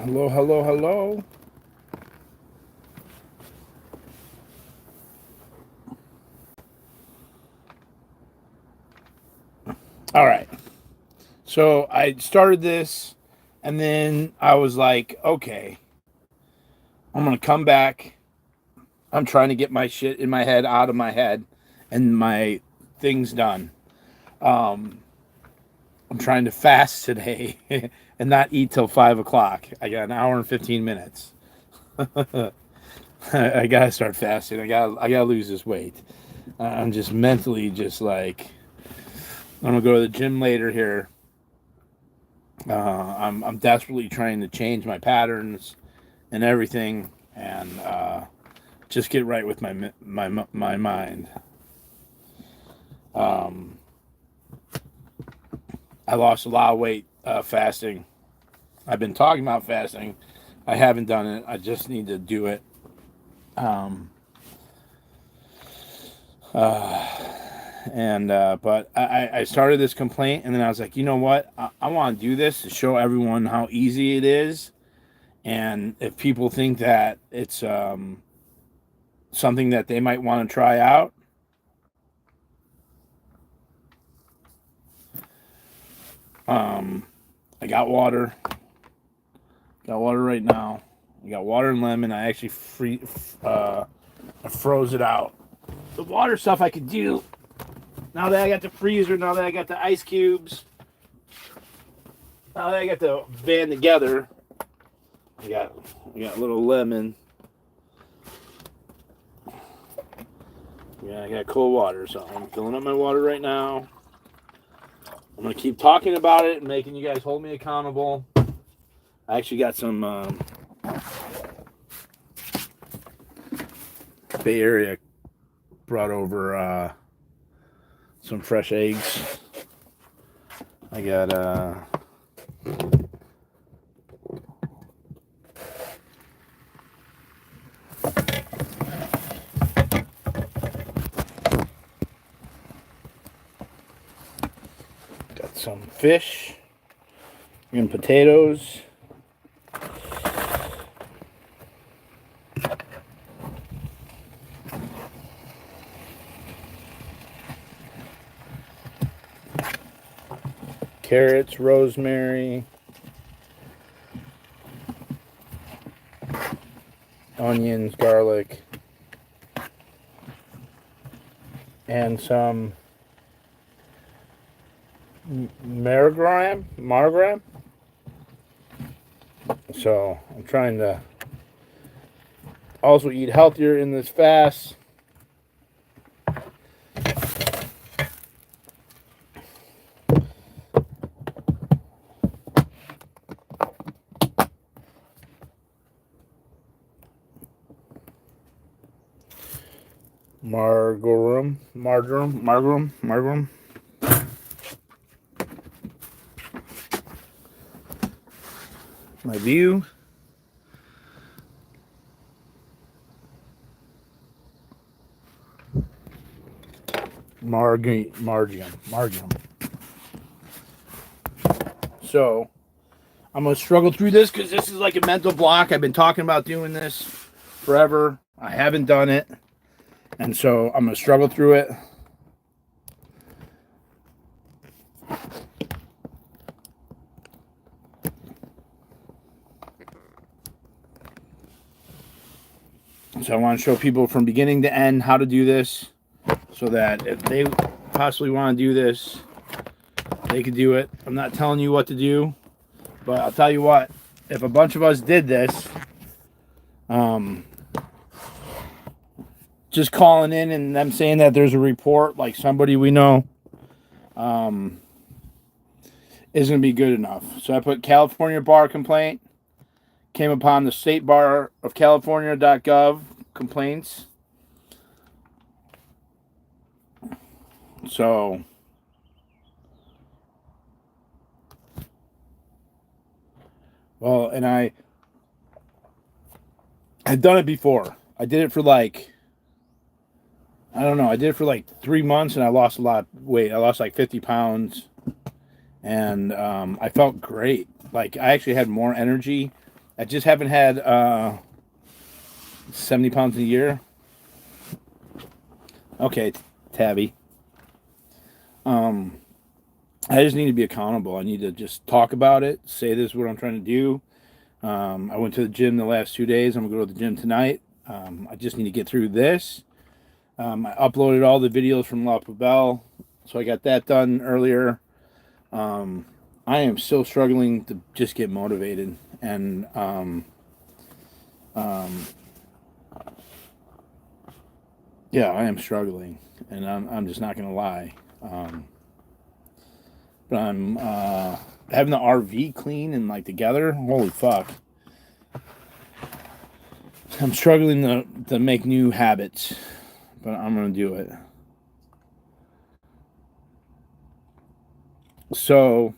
Hello, hello, hello. All right. So I started this, and then I was like, okay, I'm going to come back. I'm trying to get my shit in my head out of my head and my things done. I'm trying to fast today and not eat till 5 o'clock. I got an hour and 15 minutes. I gotta start fasting. I gotta lose this weight. I'm just mentally just like, I'm gonna go to the gym later here. I'm desperately trying to change my patterns and everything, and just get right with my mind. I lost a lot of weight fasting. I've been talking about fasting. I haven't done it. I just need to do it. But I started this complaint, and then I was like, you know what? I want to do this to show everyone how easy it is, and if people think that it's something that they might want to try out. I got water. Got water right now. I got water and lemon. I actually I froze it out. The water stuff I could do. Now that I got the freezer, now that I got the ice cubes, now that I got the van together, I got a little lemon. Yeah, I got cold water, so I'm filling up my water right now. I'm going to keep talking about it and making you guys hold me accountable. I actually got some Bay Area brought over some fresh eggs. I got some fish and potatoes. Carrots, rosemary, onions, garlic, and some marjoram. So I'm trying to also eat healthier in this fast. Marjoram. My view. Marjoram. So I'm gonna struggle through this because this is like a mental block. I've been talking about doing this forever. I haven't done it, and so I'm gonna struggle through it. So I want to show people from beginning to end how to do this, so that if they possibly want to do this, they could do it. I'm not telling you what to do, but I'll tell you what, if a bunch of us did this, just calling in and them saying that there's a report, like somebody we know, isn't going to be good enough. So I put California Bar complaint, came upon the State Bar of California.gov complaints. So well, and I had done it before. I did it for like, I don't know, I did it for like 3 months, and I lost a lot of weight. I lost like 50 pounds, and I felt great. Like, I actually had more energy I just haven't had 70 pounds a year. Okay, Tabby. I just need to be accountable. I need to just talk about it, say this is what I'm trying to do. I went to the gym the last 2 days. I'm going to go to the gym tonight. I just need to get through this. I uploaded all the videos from La Poubelle, so I got that done earlier. I am still struggling to just get motivated, and yeah, I am struggling, and I'm just not going to lie. But I'm having the RV clean and like together. Holy fuck. I'm struggling to make new habits, but I'm going to do it. So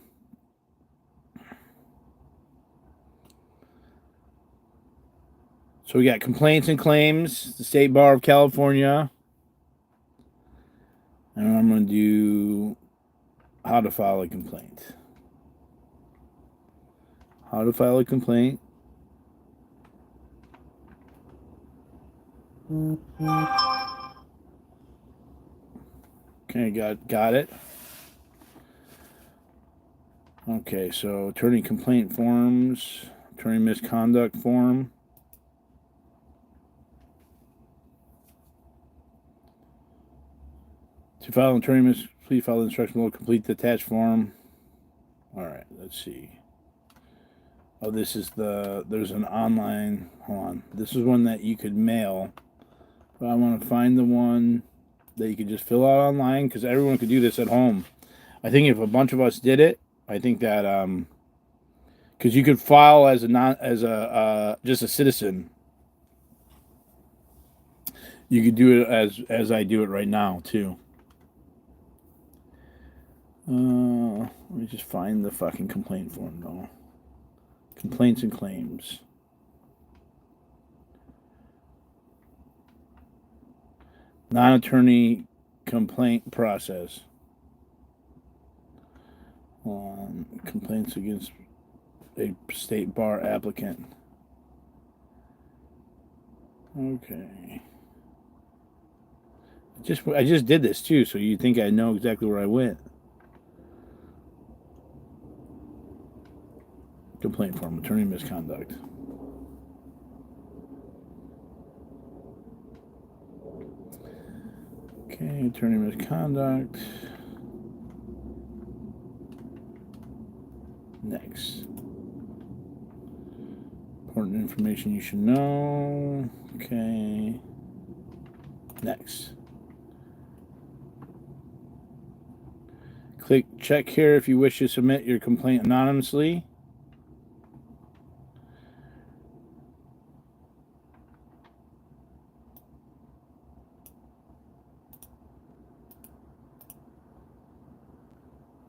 we got complaints and claims, the State Bar of California. And I'm going to do how to file a complaint. How to file a complaint. Okay, got it. Okay, so attorney complaint forms, attorney misconduct form. To file an attorney please follow the instructions below. Complete the attached form. All right, let's see. Oh, this is there's an online, hold on. This is one that you could mail. But I want to find the one that you could just fill out online, because everyone could do this at home. I think if a bunch of us did it, I think that, because you could file as just a citizen. You could do it as I do it right now, too. Let me just find the fucking complaint form, though. Complaints and claims. Non-attorney complaint process. Complaints against a state bar applicant. Okay. I just did this too, so you think I know exactly where I went. Complaint form, attorney misconduct. Okay, attorney misconduct. Next. Important information you should know. Okay. Next. Click check here if you wish to submit your complaint anonymously.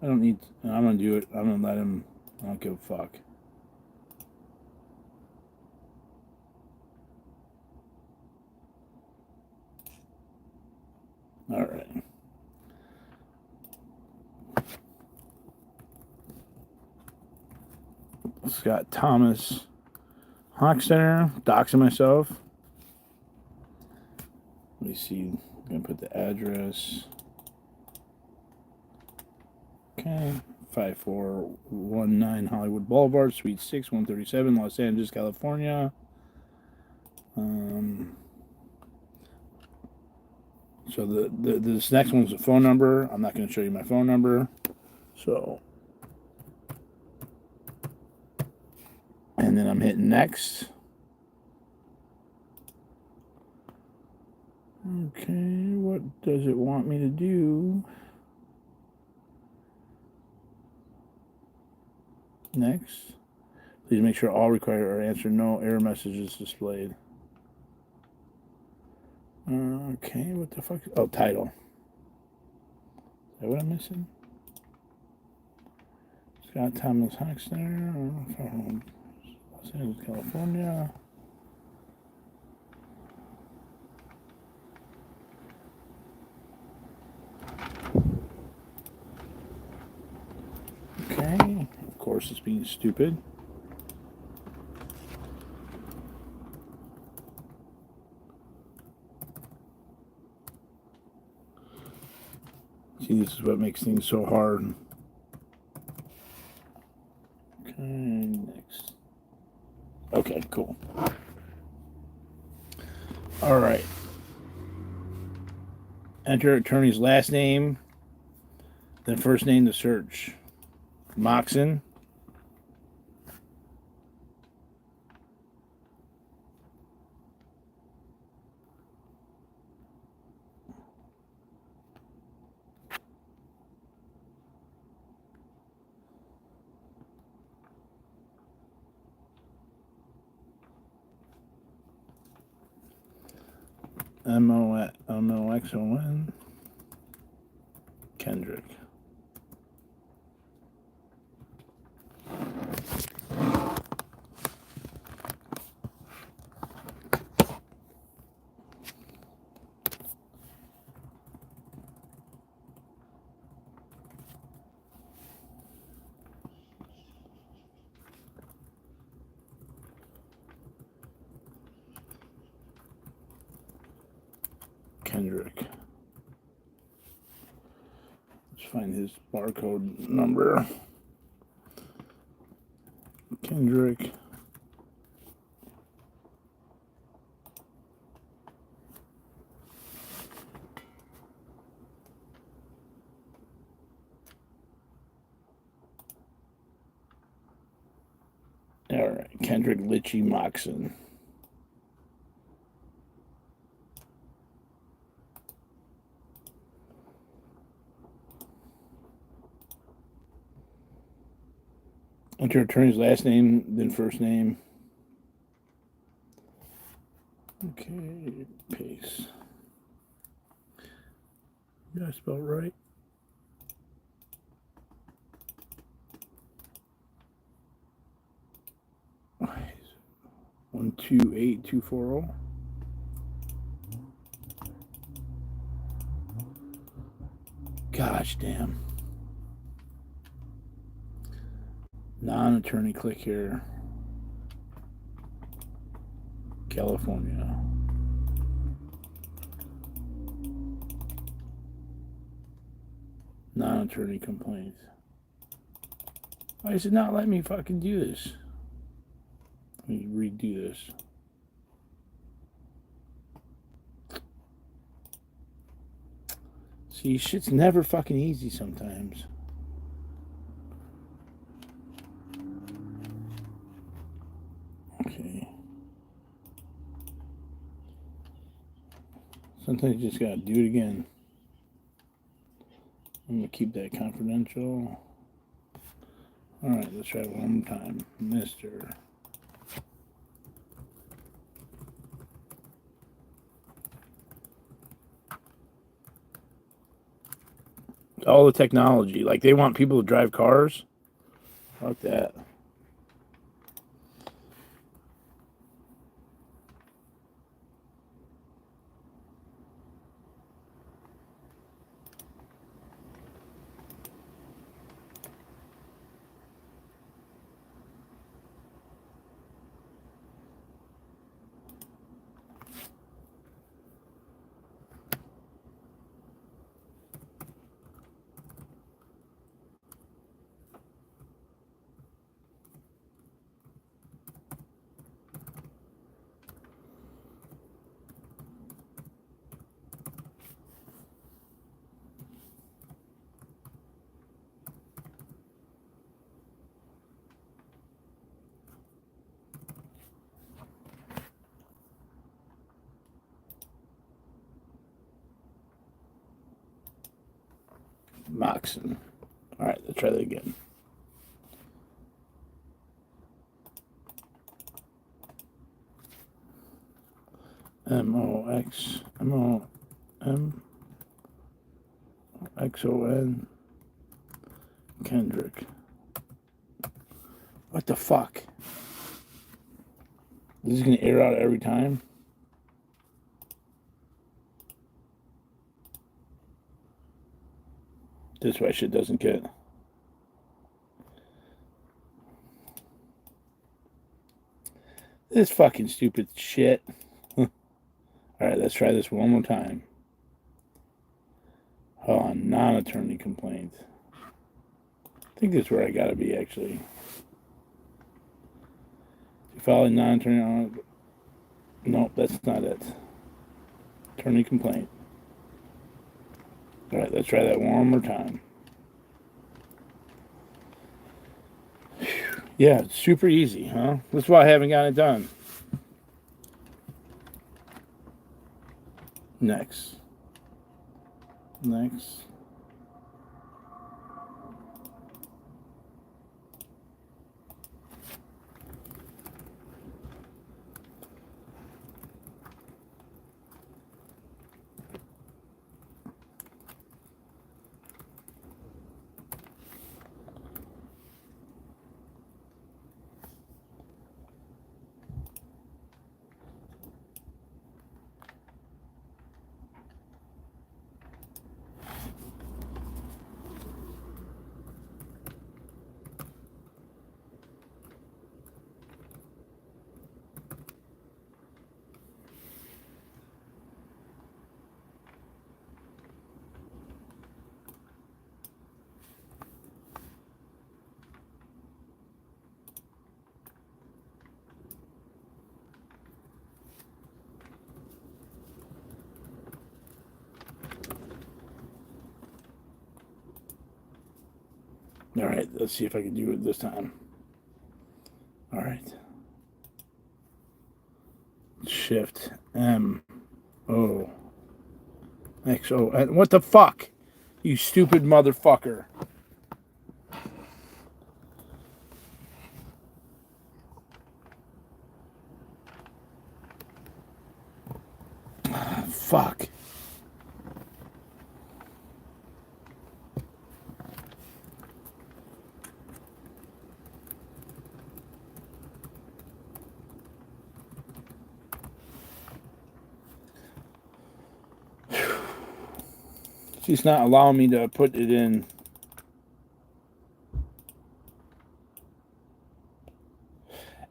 I don't need, I'm going to do it. I'm going to let him, I don't give a fuck. All right. Scott Thomas Hochstetter, doxing myself. Let me see, I'm going to put the address. Okay, 5419 Hollywood Boulevard, Suite 6, 137, Los Angeles, California. So this next one's a phone number. I'm not going to show you my phone number. So, and then I'm hitting next. Okay, what does it want me to do? Next. Please make sure all required are answered. No error messages displayed. Okay, what the fuck? Oh, title. Is that what I'm missing? Scott Thomas Hochstetter, Los Angeles, California. Okay, of course it's being stupid. See, this is what makes things so hard. Okay, next. Okay, cool. All right. Enter attorney's last name, then first name to search. Moxon. Moxon. Kendrick. Kendrick. Let's find his barcode number. Kendrick. All right, Kendrick Litchie Moxon. Enter attorney's last name, then first name. Okay, paste. Did I spell it right? Why is it 128240? Gosh damn. Non-attorney, click here. California. Non-attorney complaints. Why does it not let me fucking do this? Let me redo this. See, shit's never fucking easy sometimes. Okay. Sometimes you just gotta do it again. I'm gonna keep that confidential. Alright, let's try it one more time. Mr. All the technology. Like, they want people to drive cars. Fuck that. Moxon. Alright, let's try that again. Moxon. Kendrick. What the fuck? This is gonna air out every time? This way shit doesn't get. This fucking stupid shit. Alright, let's try this one more time. Hold on, non-attorney complaint. I think that's where I gotta be, actually. You file a non-attorney... Nope, that's not it. Attorney complaint. All right, let's try that one more time. Yeah, it's super easy, huh? That's why I haven't got it done. Next. All right, let's see if I can do it this time. All right. Shift M O X O N. What the fuck? You stupid motherfucker. Fuck. She's not allowing me to put it in.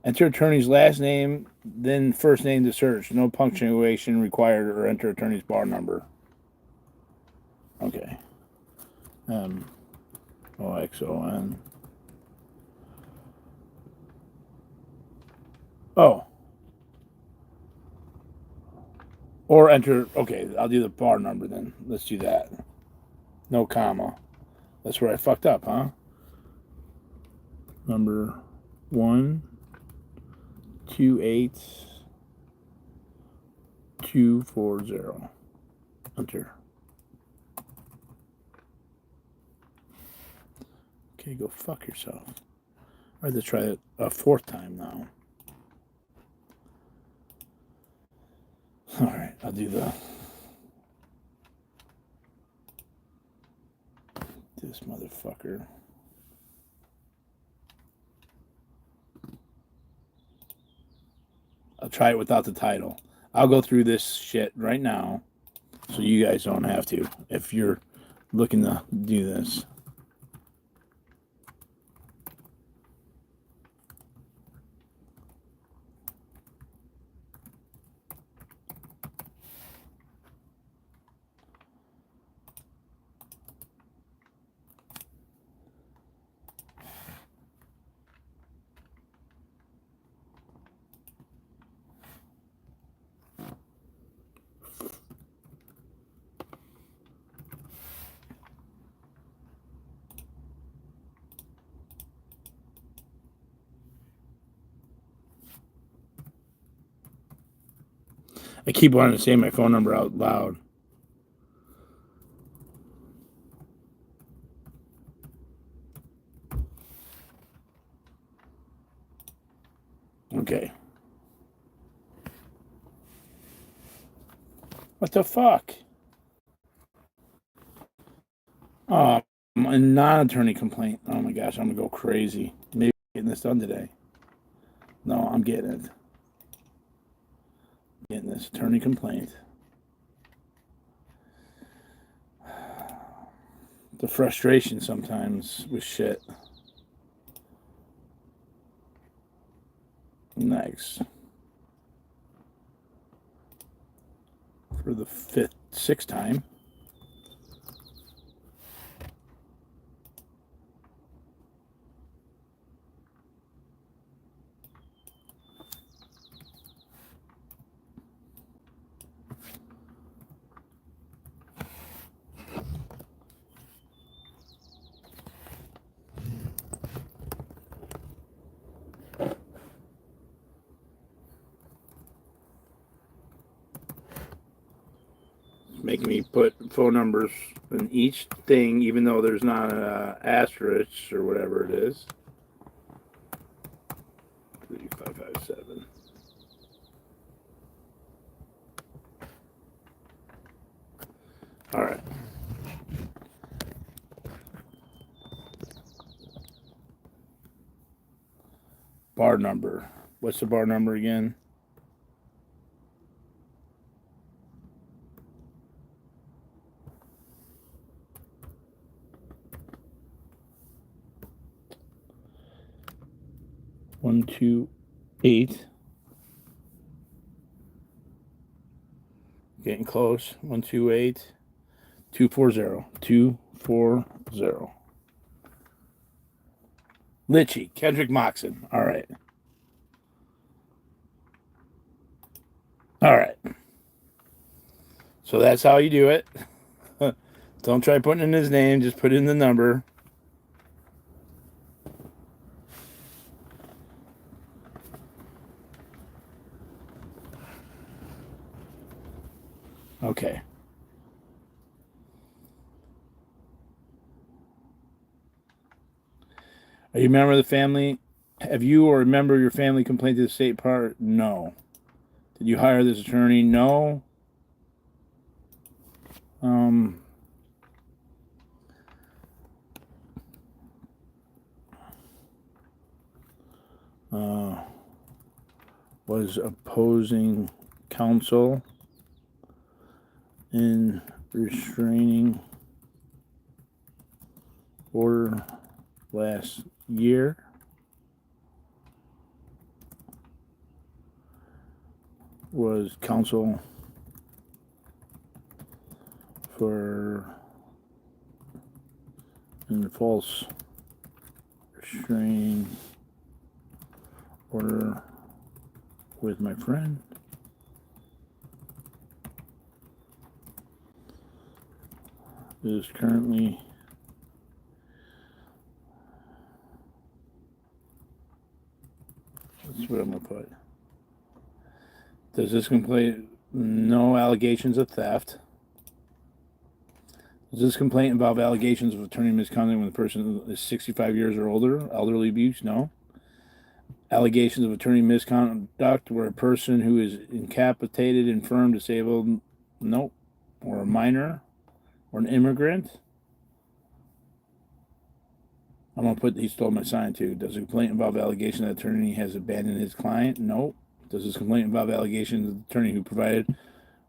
Enter attorney's last name, then first name to search. No punctuation required, or enter attorney's bar number. Okay. M-O-X-O-N. Oh. Or enter, okay, I'll do the bar number then. Let's do that. No comma. That's where I fucked up, huh? Number 128240. Enter. Okay, go fuck yourself. I have to try it a fourth time now. All right, I'll do this motherfucker. I'll try it without the title. I'll go through this shit right now so you guys don't have to if you're looking to do this. I keep wanting to say my phone number out loud. Okay. What the fuck? Oh, a non-attorney complaint. Oh my gosh, I'm gonna go crazy. Maybe I'm getting this done today. No, I'm getting it. Getting this attorney complaint. The frustration sometimes with shit. Next. For the sixth time. making me put phone numbers in each thing, even though there's not an asterisk or whatever it is. 3557. All right. Bar number. What's the bar number again? One, 2, 8. Getting close. 1, 2, 8. 240. 240. Litchi. Kendrick Moxon. All right. All right. So that's how you do it. Don't try putting in his name. Just put in the number. Okay. Are you a member of the family? Have you or a member of your family complained to the state part? No. Did you hire this attorney? No. Was opposing counsel in restraining order last year. Was counsel for in false restraining order with my friend. Is currently that's what I'm gonna put. Does this complaint no allegations of theft? Does this complaint involve allegations of attorney misconduct when the person is 65 years or older? Elderly abuse? No. Allegations of attorney misconduct where a person who is incapacitated, infirm, disabled? Nope. Or a minor? Or an immigrant? I'm going to put he stole my sign too. Does the complaint involve allegation that the attorney has abandoned his client? Nope. Does this complaint involve allegations that the attorney who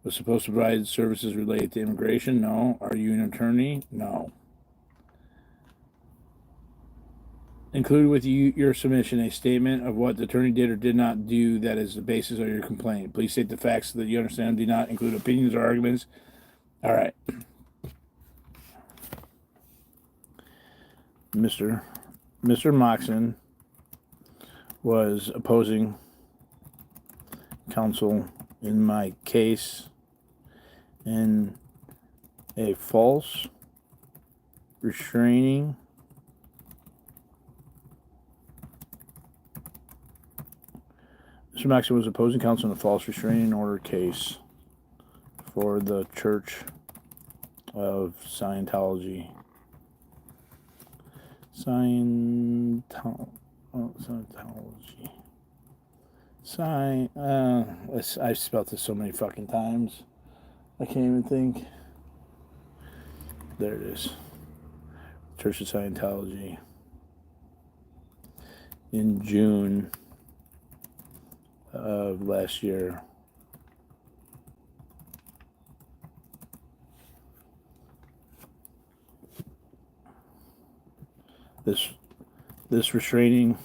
was supposed to provide services related to immigration? No. Are you an attorney? No. Include with your submission a statement of what the attorney did or did not do that is the basis of your complaint. Please state the facts so that you understand. Do not include opinions or arguments. All right. Mr. Moxon was opposing counsel in my case in a false restraining Mr. Moxon was opposing counsel in a false restraining order case for the Church of Scientology. Scientology. I've spelled this so many fucking times. I can't even think. There it is. Church of Scientology. In June of last year. This restraining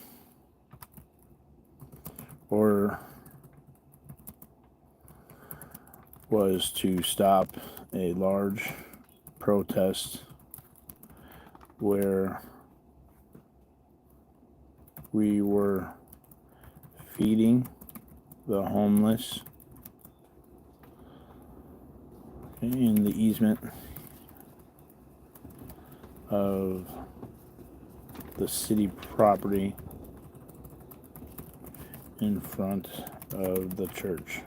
order was to stop a large protest where we were feeding the homeless in the easement of the city property in front of the church.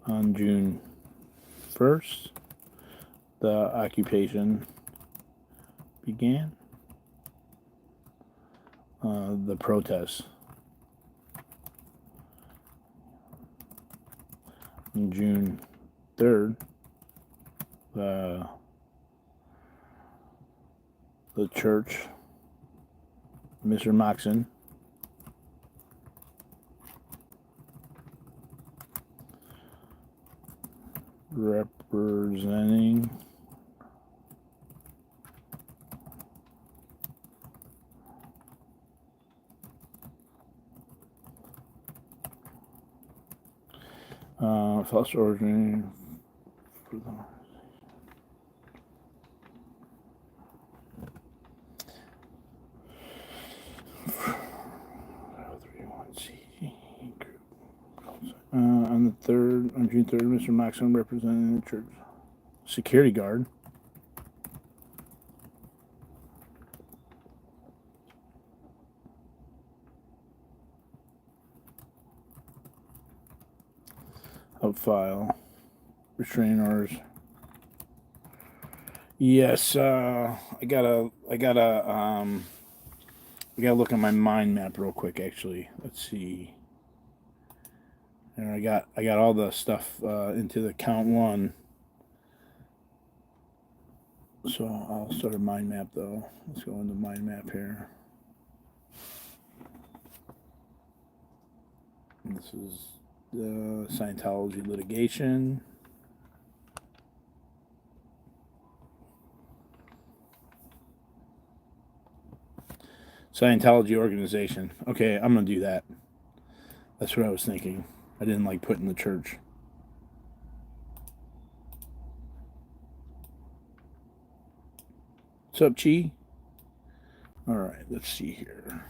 On June 1st, the occupation began. The protests. On June 3rd, the church, Mr. Moxon, representing false origin for the on June 3rd, Mr. Moxon representing the church security guard. Up file. Restraining orders. Yes, I gotta look at my mind map real quick. Actually, let's see. And I got all the stuff into the count one. So I'll start a mind map though. Let's go into mind map here. And this is the Scientology litigation. Scientology organization. Okay, I'm gonna do that. That's what I was thinking. I didn't like putting the church. What's up, Chi? All right, let's see here.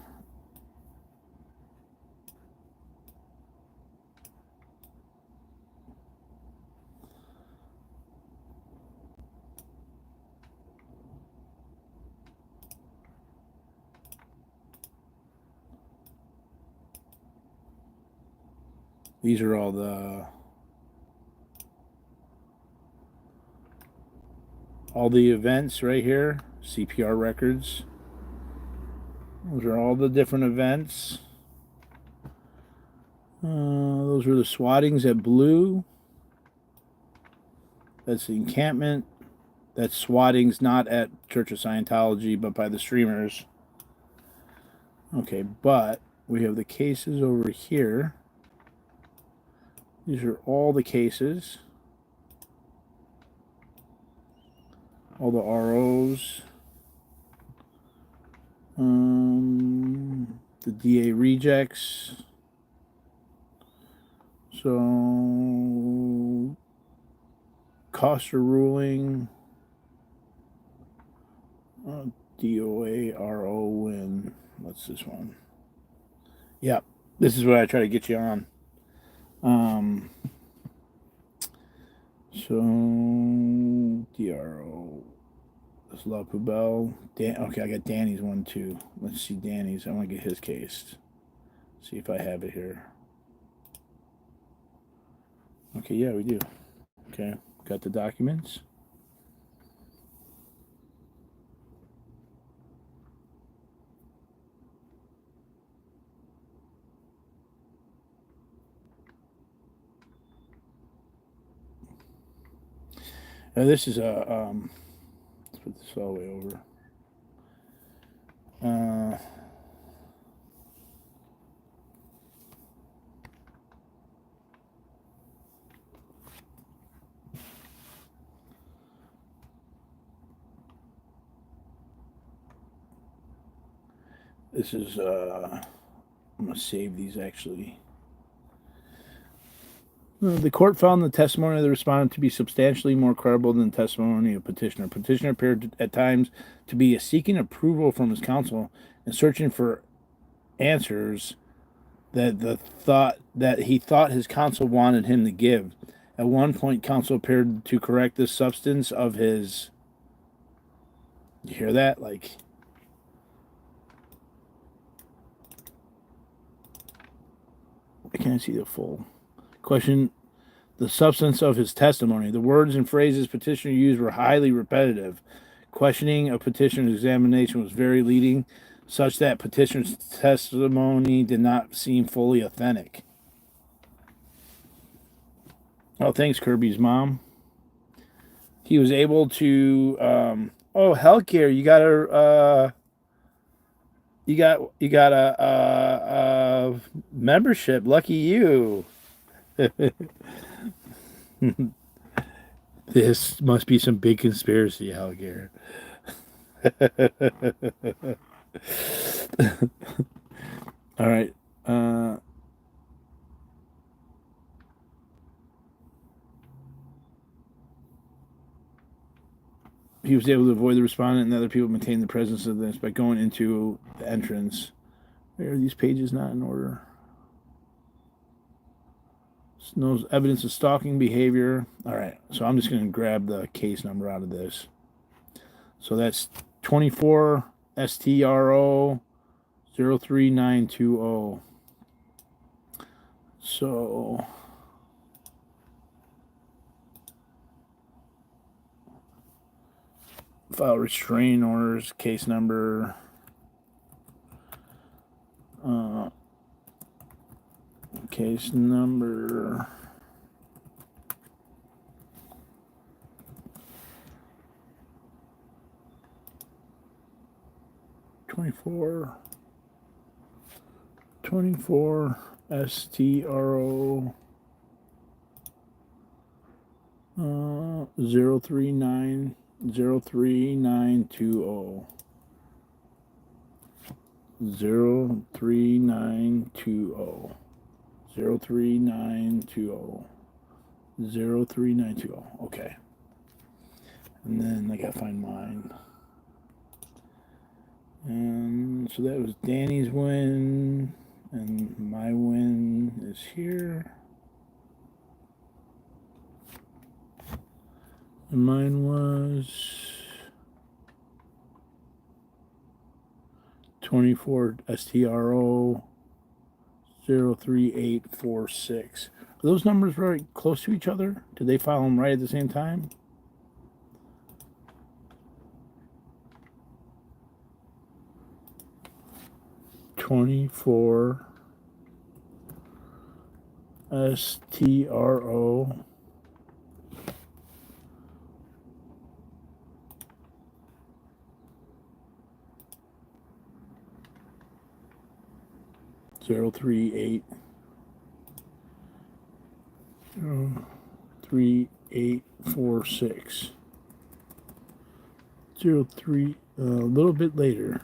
These are all the events right here. CPR records. Those are all the different events. Those were the swattings at Blue. That's the encampment. That's swattings not at Church of Scientology, but by the streamers. Okay, but we have the cases over here. These are all the cases. All the ROs. The D.A. rejects. So, Coster ruling. D.O.A. RO win. What's this one? Yep, this is what I try to get you on. So DRO. This La Poubelle. Okay, I got Danny's one too. Let's see Danny's. I want to get his case. See if I have it here. Okay, yeah, we do. Okay, got the documents. Now this is a let's put this all the way over. This is I'm gonna save these actually. The court found the testimony of the respondent to be substantially more credible than the testimony of petitioner. Petitioner appeared at times to be seeking approval from his counsel and searching for answers that he thought his counsel wanted him to give. At one point, counsel appeared to correct the substance of his. You hear that? Like, I can't see the full question. the substance of his testimony. The words and phrases petitioner used were highly repetitive. Questioning of petitioner's examination was very leading, such that petitioner's testimony did not seem fully authentic. Oh, thanks, Kirby's mom. He was able to. Oh, healthcare! You got a membership. Lucky you. This must be some big conspiracy, healthcare. All right. He was able to avoid the respondent and other people maintain the presence of this by going into the entrance. Where are these pages not in order? No evidence of stalking behavior. All right, so I'm just going to grab the case number out of this. So that's 24 STRO 03920. So file restraining orders, case number 24 STRO 03920. 03920. 03920. 03920. Okay. And then I gotta find mine. And so that was Danny's win. And my win is here. And mine was 24 STRO 03846. Are those numbers very close to each other? Did they file them right at the same time? (24) STRO 03846. 03 a little bit later.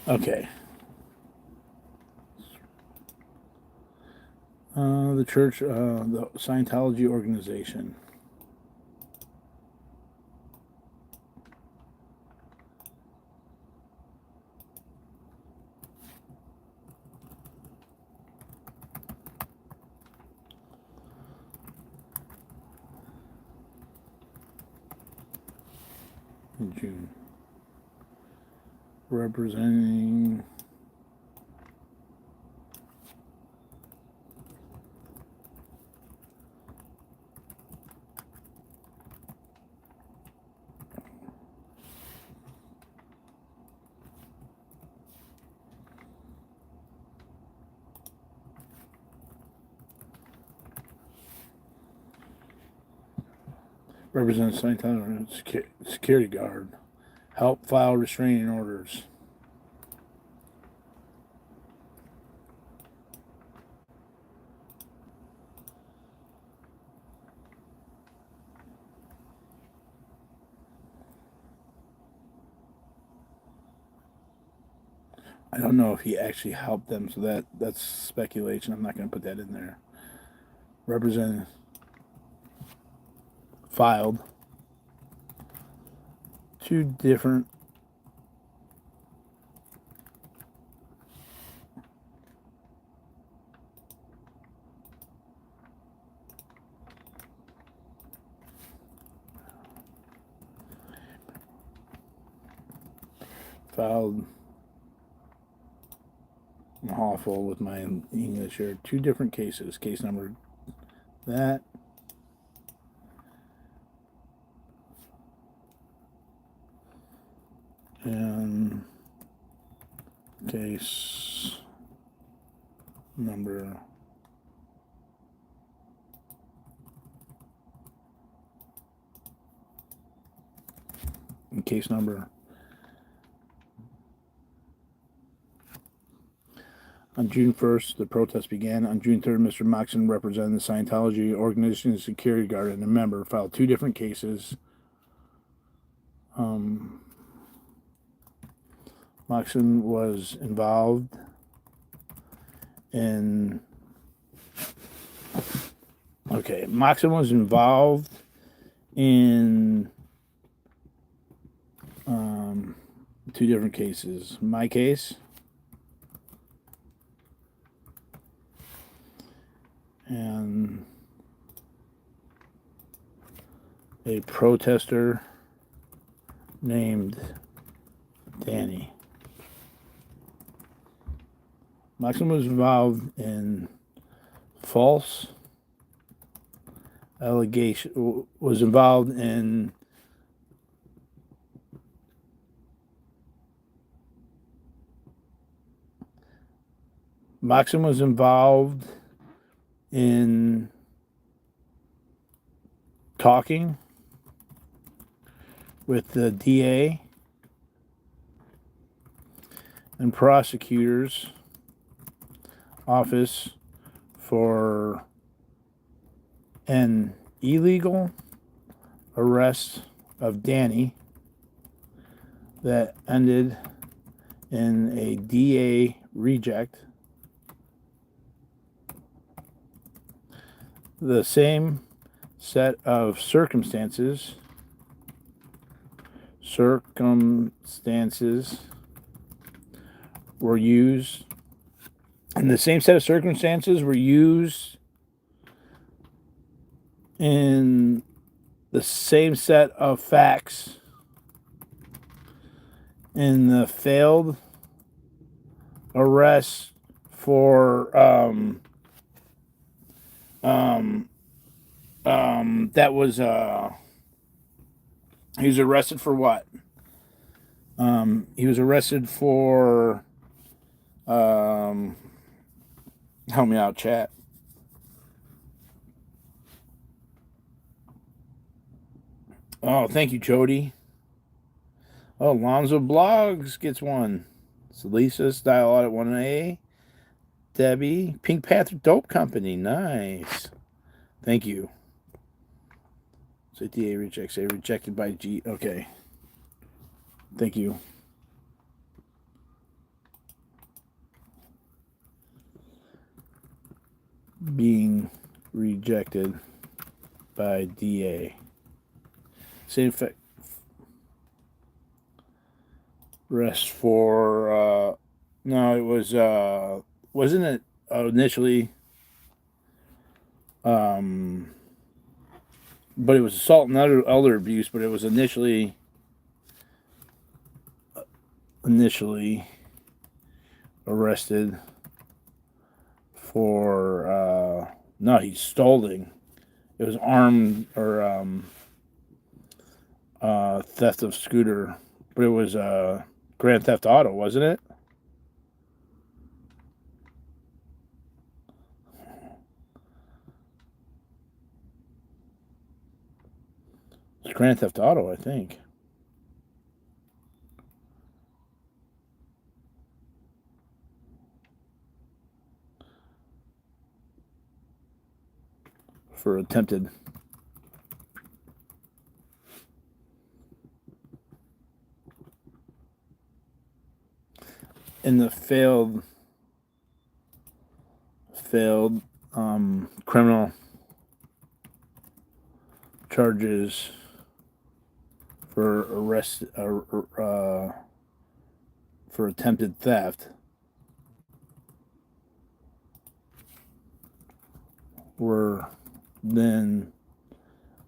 Okay. The church, the Scientology organization. In June. Representing Scientology security guard. Help file restraining orders. I don't know if he actually helped them, so that's speculation. I'm not going to put that in there. Representative filed. Two different filed. I'm awful with my English here. 2 different cases. Case number that. And case number and case number. On June 1st, the protest began. On June 3rd, Mr. Moxon represented the Scientology organization as security guard and a member, filed 2 different cases. Moxon was involved in... Okay, Moxon was involved in 2 different cases. My case... and a protester named Danny. Moxon was involved in false allegation, was involved in Moxon was involved in talking with the D.A. and prosecutor's office for an illegal arrest of Danny that ended in a D.A. reject. The same set of circumstances were used, and the same set of circumstances were used in the same set of facts in the failed arrest for that was he was arrested for what? He was arrested for help me out, chat. Oh, thank you, Jody. Oh, Lonzo Blogs gets one. Lisa, Style Audit 1A. Debbie, Pink Panther Dope Company. Nice. Thank you. So DA rejects. A rejected by G. Okay. Thank you. Being rejected by DA. Same effect. Rest for no, it was wasn't it initially but it was assault and other abuse, but it was initially arrested for no, he's stoling. It was armed or theft of scooter, but it was Grand Theft Auto, wasn't it? It's Grand Theft Auto, I think. For attempted. In the failed criminal charges for arrest for attempted theft were then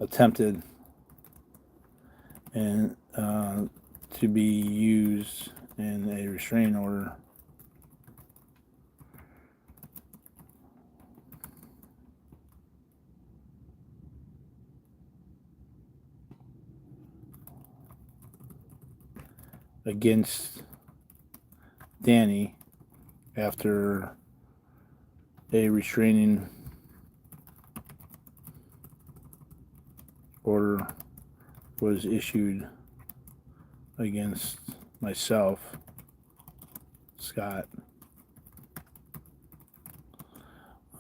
attempted and to be used and a restraining order against Danny after a restraining order was issued against myself, Scott.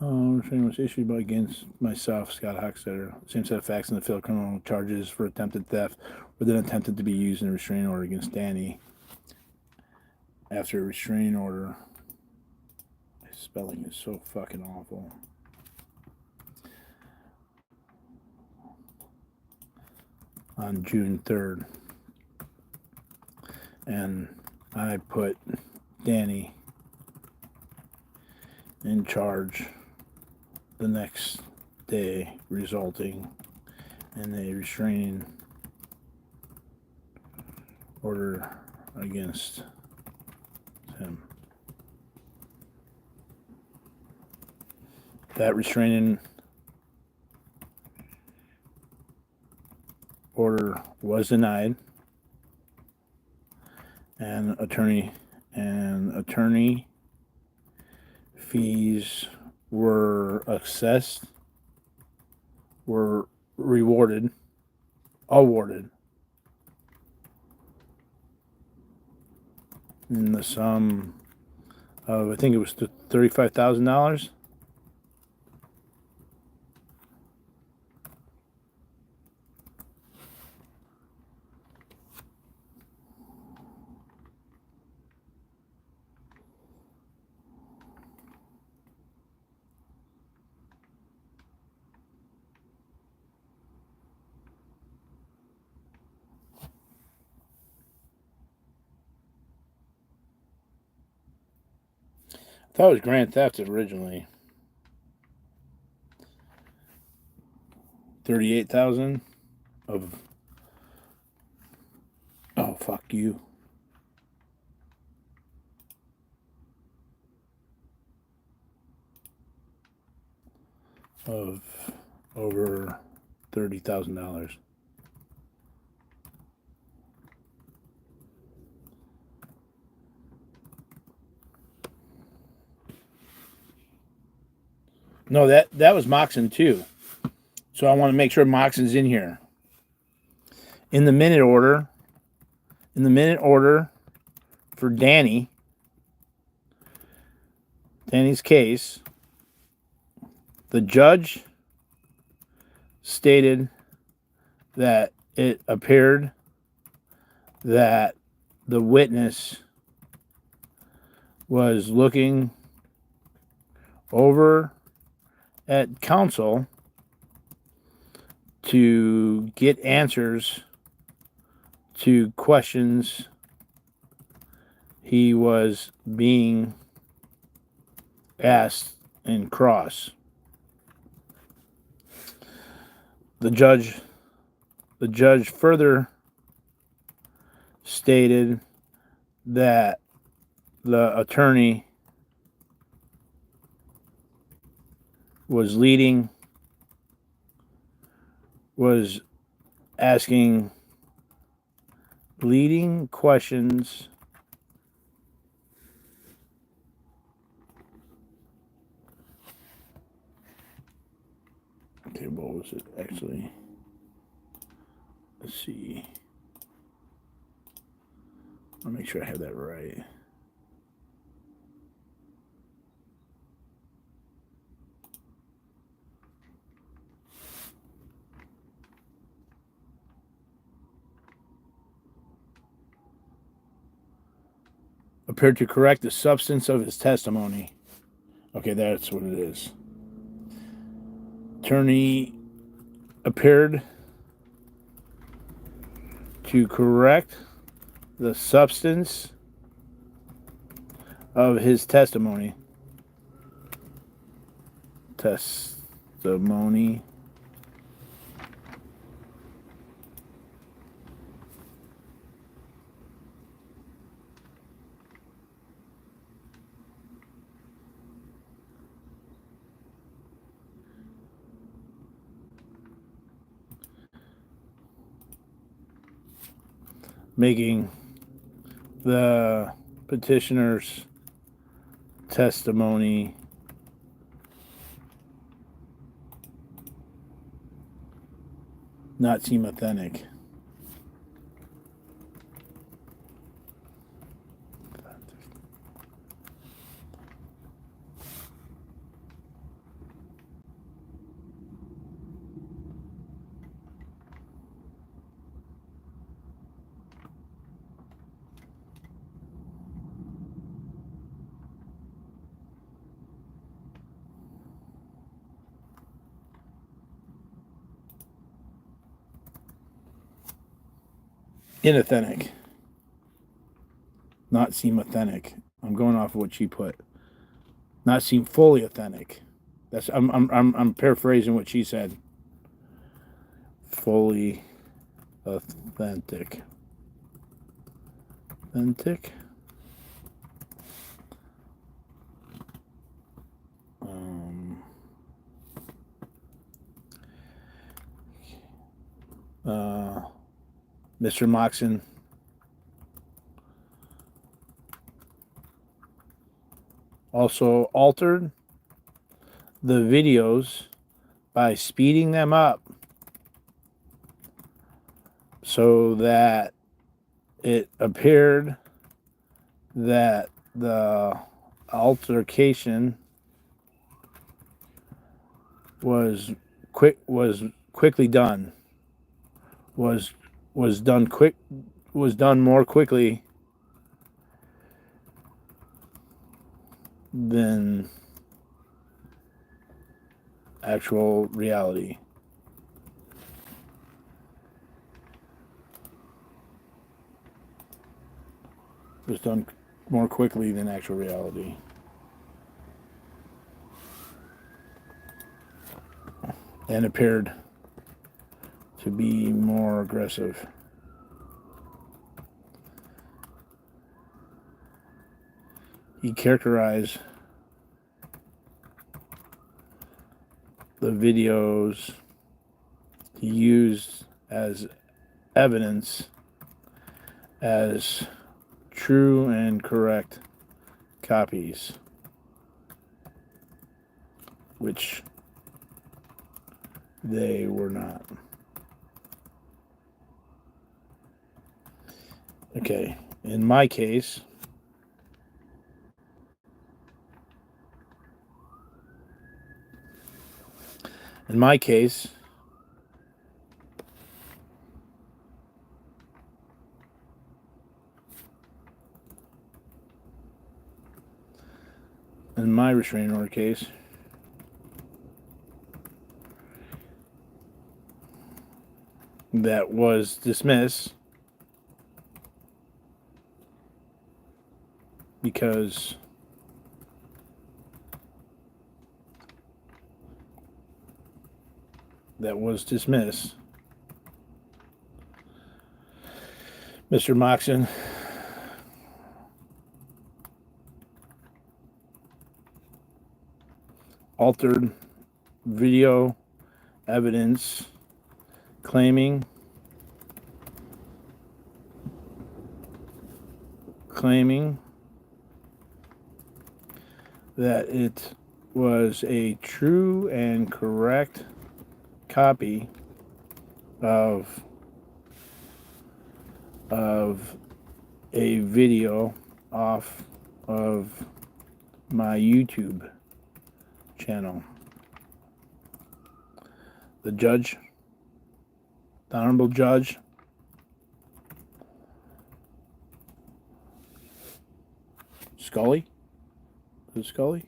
Restraining was issued against myself, Scottie-hochstetter. Same set of facts in the field criminal charges for attempted theft were then attempted to be used in a restraining order against Danny. After a restraining order, my spelling is so fucking awful. On June 3rd. And I put Danny in charge the next day, resulting in a restraining order against him. That restraining order was denied, and attorney fees were assessed, were awarded in the sum of, I think it was $35,000. I thought it was grand theft originally. $38,000 of, oh fuck you, of over $30,000. No, that was moxon too. So I want to make sure moxon's in here. In the minute order for Danny's case, the judge stated that it appeared that the witness was looking over at counsel to get answers to questions he was being asked in cross. The judge further stated that the attorney was asking leading questions okay, what was it actually? Let's see. I'll make sure I have that right. Appeared to correct the substance of his testimony. Okay, that's what it is. Attorney appeared to correct the substance of his testimony. making the petitioner's testimony not seem authentic. Inauthentic. Not seem authentic. I'm going off of what she put. Not seem fully authentic. That's I'm paraphrasing what she said. Fully authentic. Authentic. Mr. Moxon also altered the videos by speeding them up so that it appeared that the altercation was quickly done. Was done more quickly than actual reality. Was done more quickly than actual reality. And appeared to be more aggressive. He characterized the videos he used as evidence as true and correct copies, which they were not. Okay, in my case, in my restraining order case, that was dismissed because Mr. Moxon altered video evidence claiming that it was a true and correct copy of a video off of my YouTube channel. The judge, the Honorable Judge, Scully? Is it Scully?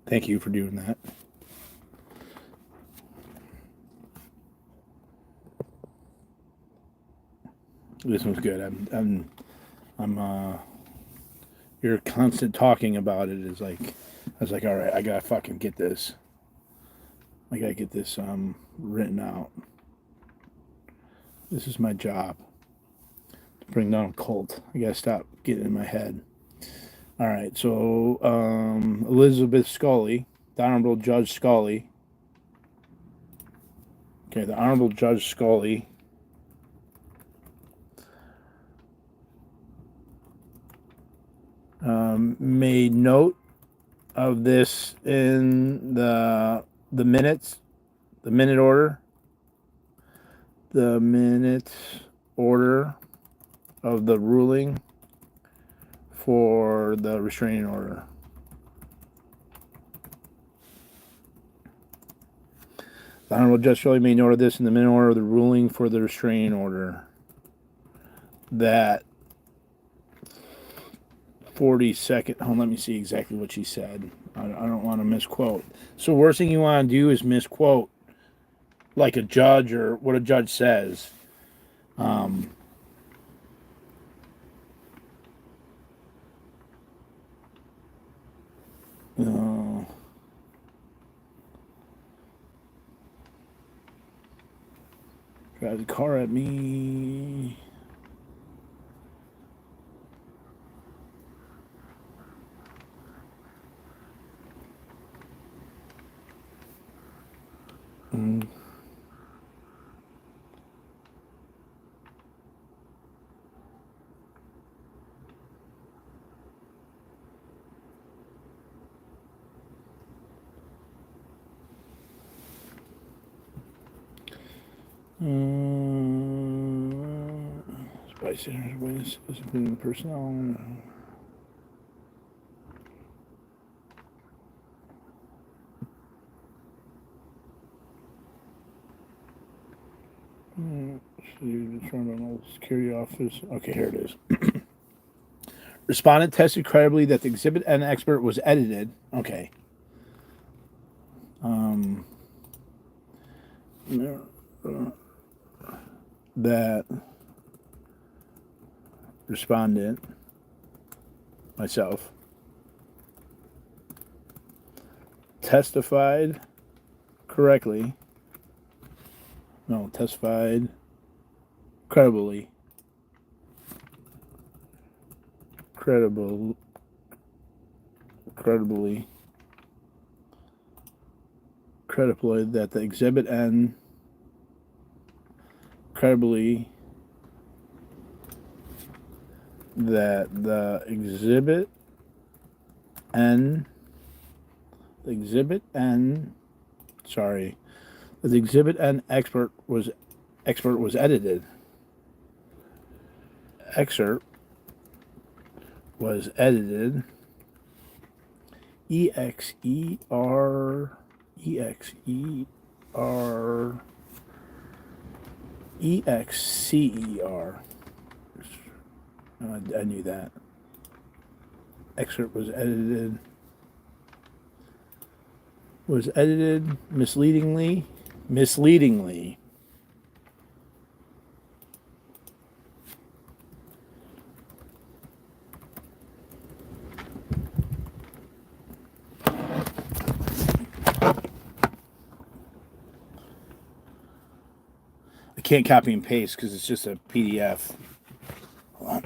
Thank you for doing that. This one's good. I'm your constant talking about it is like, I was like, all right, I gotta fucking get this. I gotta get this written out. This is my job. bring down a cult. I gotta stop getting in my head. All right, so Elizabeth Scully, the Honorable Judge Scully. Okay, the Honorable Judge Scully made note of this in the minutes, the minute order of the ruling for the restraining order. The Honorable Judge Scully made note of this in the minute order of the ruling for the restraining order. That 42nd. Oh, let me see exactly what she said. I don't want to misquote. So, worst thing you want to do is misquote, like a judge or what a judge says. Drives a car at me. Bystanders, witnesses, including personnel. Security office. Okay, here it is. Respondent tested credibly that the Exhibit N expert was edited. Okay. That respondent, myself, testified credibly that the Exhibit N credibly that the Exhibit N the Exhibit N expert was edited. Excerpt was edited. EXER. I knew that. Excerpt was edited misleadingly. I can't copy and paste because it's just a PDF. Hold on.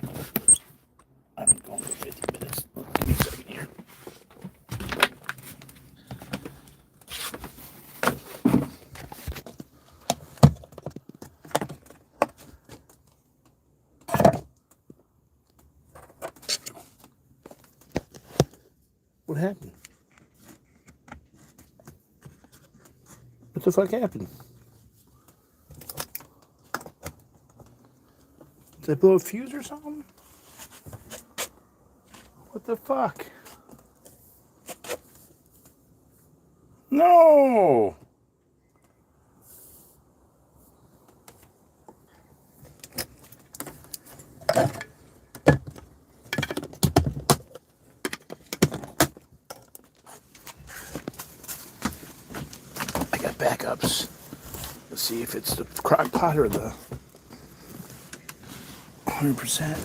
I'm going for 50 minutes. Give me a second here. What happened? What the fuck happened? Did I blow a fuse or something? What the fuck? No! I got backups. Let's see if it's the crock pot or the 100%.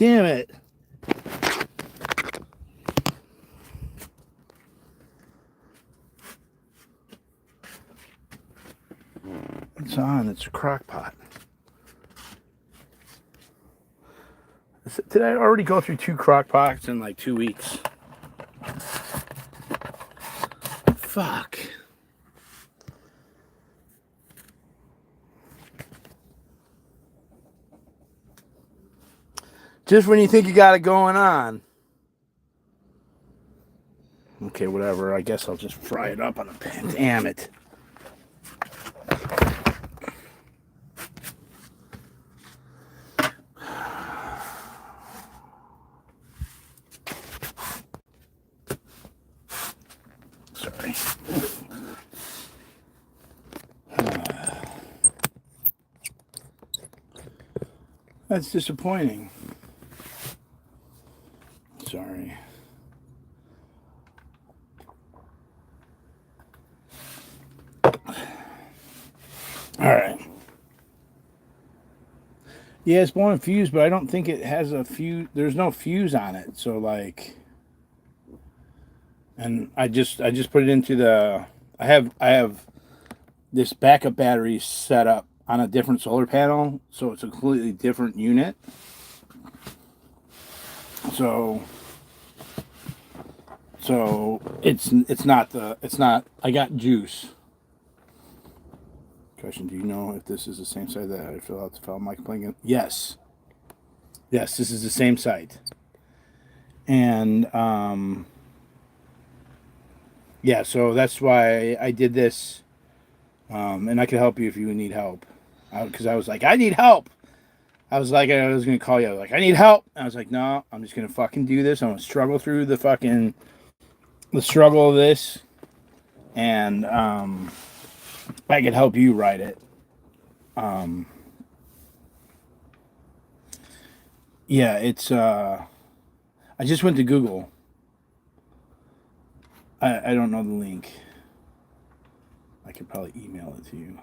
Damn it. It's on. It's a crock pot. Did I already go through 2 crock pots in like 2 weeks? Fuck. Just when you think you got it going on. Okay, whatever. I guess I'll just fry it up on a pan. Damn it. Sorry. That's disappointing. Sorry. All right. Yeah, it's blowing a fuse, but I don't think it has a fuse. There's no fuse on it. So like, and I just put it into the. I have this backup battery set up on a different solar panel, so it's a completely different unit. So it's not. I got juice. Question: do you know if this is the same site that I fill out to file my complaint? Yes. Yes, this is the same site. And yeah, so that's why I did this. And I can help you if you need help. Because I was like, I need help. I was like, I was going to call you. I was like, I need help. And I was like, no, I'm just going to fucking do this. I'm going to struggle through the struggle of this. And I can help you write it. Yeah, it's, I just went to Google. I don't know the link. I could probably email it to you.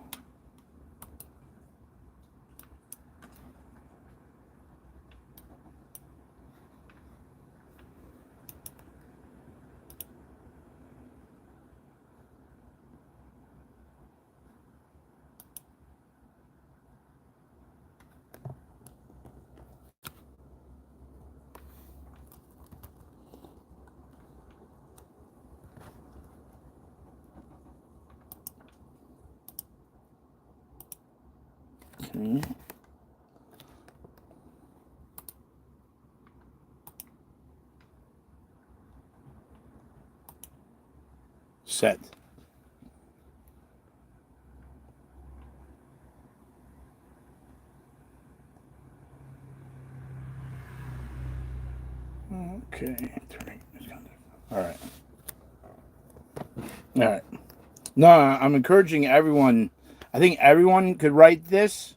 Okay. Set. Okay. All right. All right. No, I'm encouraging everyone. I think everyone could write this.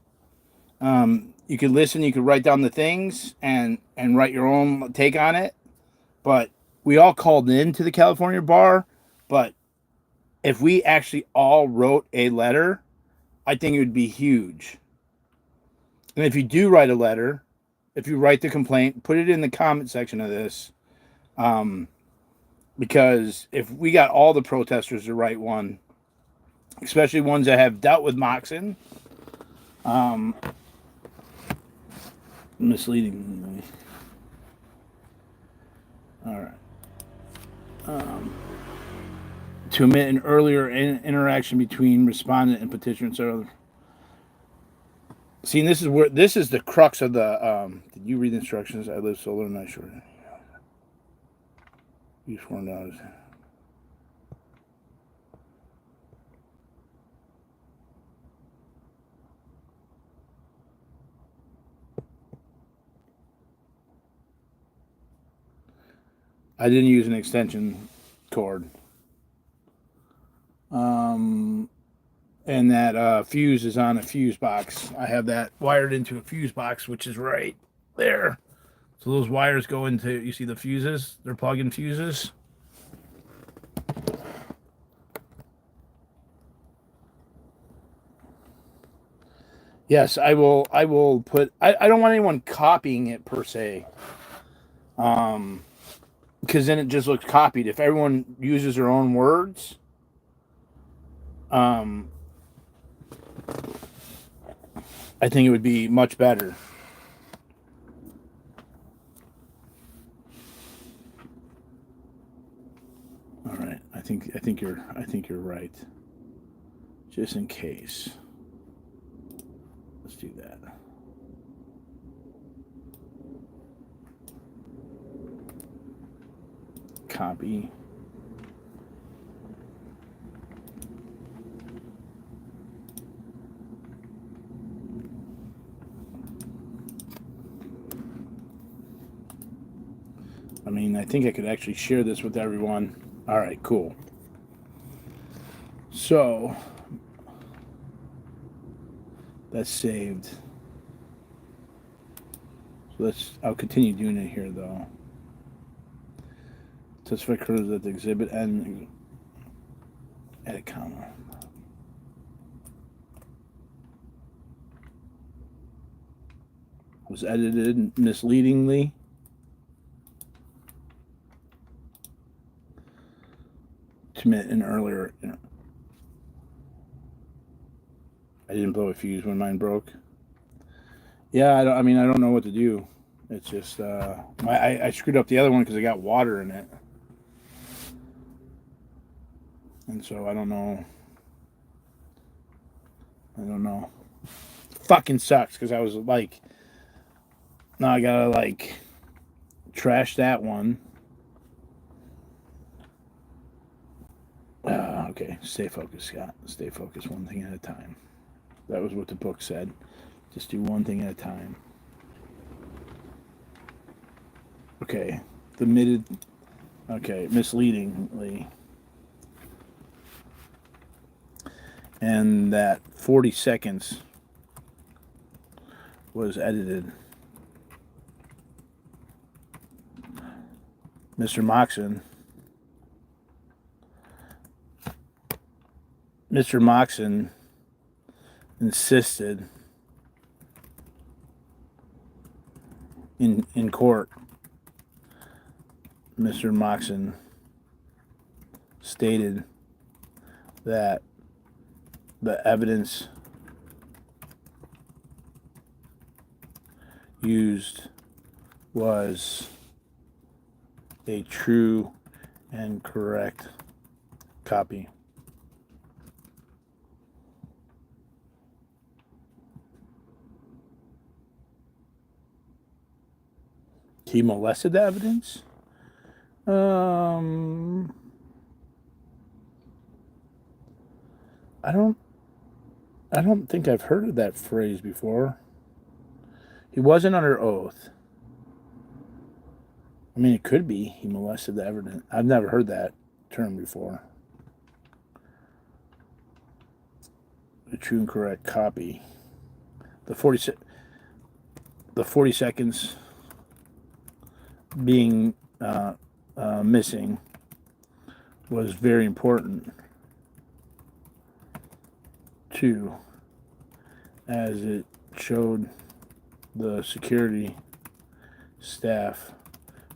You could listen. You could write down the things and write your own take on it. But we all called in to the California Bar. But if we actually all wrote a letter, I think it would be huge. And if you do write a letter, if you write the complaint, put it in the comment section of this. Because if we got all the protesters to write one, especially ones that have dealt with moxon, misleading. All right. To omit an earlier interaction between respondent and petitioner. So, see, this is the crux of the. Did you read the instructions? I live solo, not sure. You sworn out. I didn't use an extension cord. And that fuse is on a fuse box. I have that wired into a fuse box, which is right there. So those wires go into, you see the fuses? They're plug-in fuses. Yes, I will. I will put. I don't want anyone copying it per se. Because then it just looks copied. If everyone uses their own words, I think it would be much better. All right, I think you're right. Just in case, let's do that. Copy. I mean, I think I could actually share this with everyone. All right, cool. So that's saved. So I'll continue doing it here though. Testify occurs at the exhibit and edit comma. Was edited misleadingly. To commit an earlier. I didn't blow a fuse when mine broke. Yeah, I don't know what to do. It's just I screwed up the other one because I got water in it, and so I don't know. Fucking sucks because I was like, now I gotta like trash that one. Okay, stay focused, Scott. Stay focused, one thing at a time. That was what the book said. Just do one thing at a time. Okay, misleadingly. And that 40 seconds was edited. Mr. Moxon insisted in court. Mr. Moxon stated that the evidence used was a true and correct copy. He molested the evidence? I don't think I've heard of that phrase before. He wasn't under oath. I mean, it could be he molested the evidence. I've never heard that term before. A true and correct copy. The 40 seconds being missing was very important too, as it showed the security staff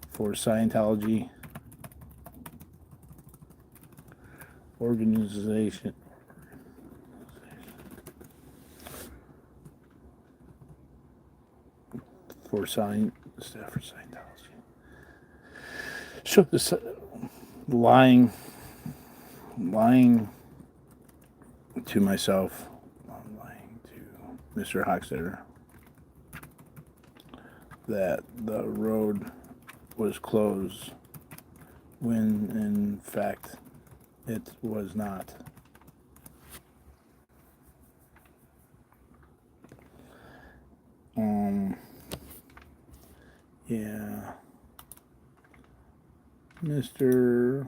for Scientology organization for staff for Scientology. So this lying to myself, I'm lying to Mr. Hochstetter, that the road was closed when in fact it was not. Yeah. Mr.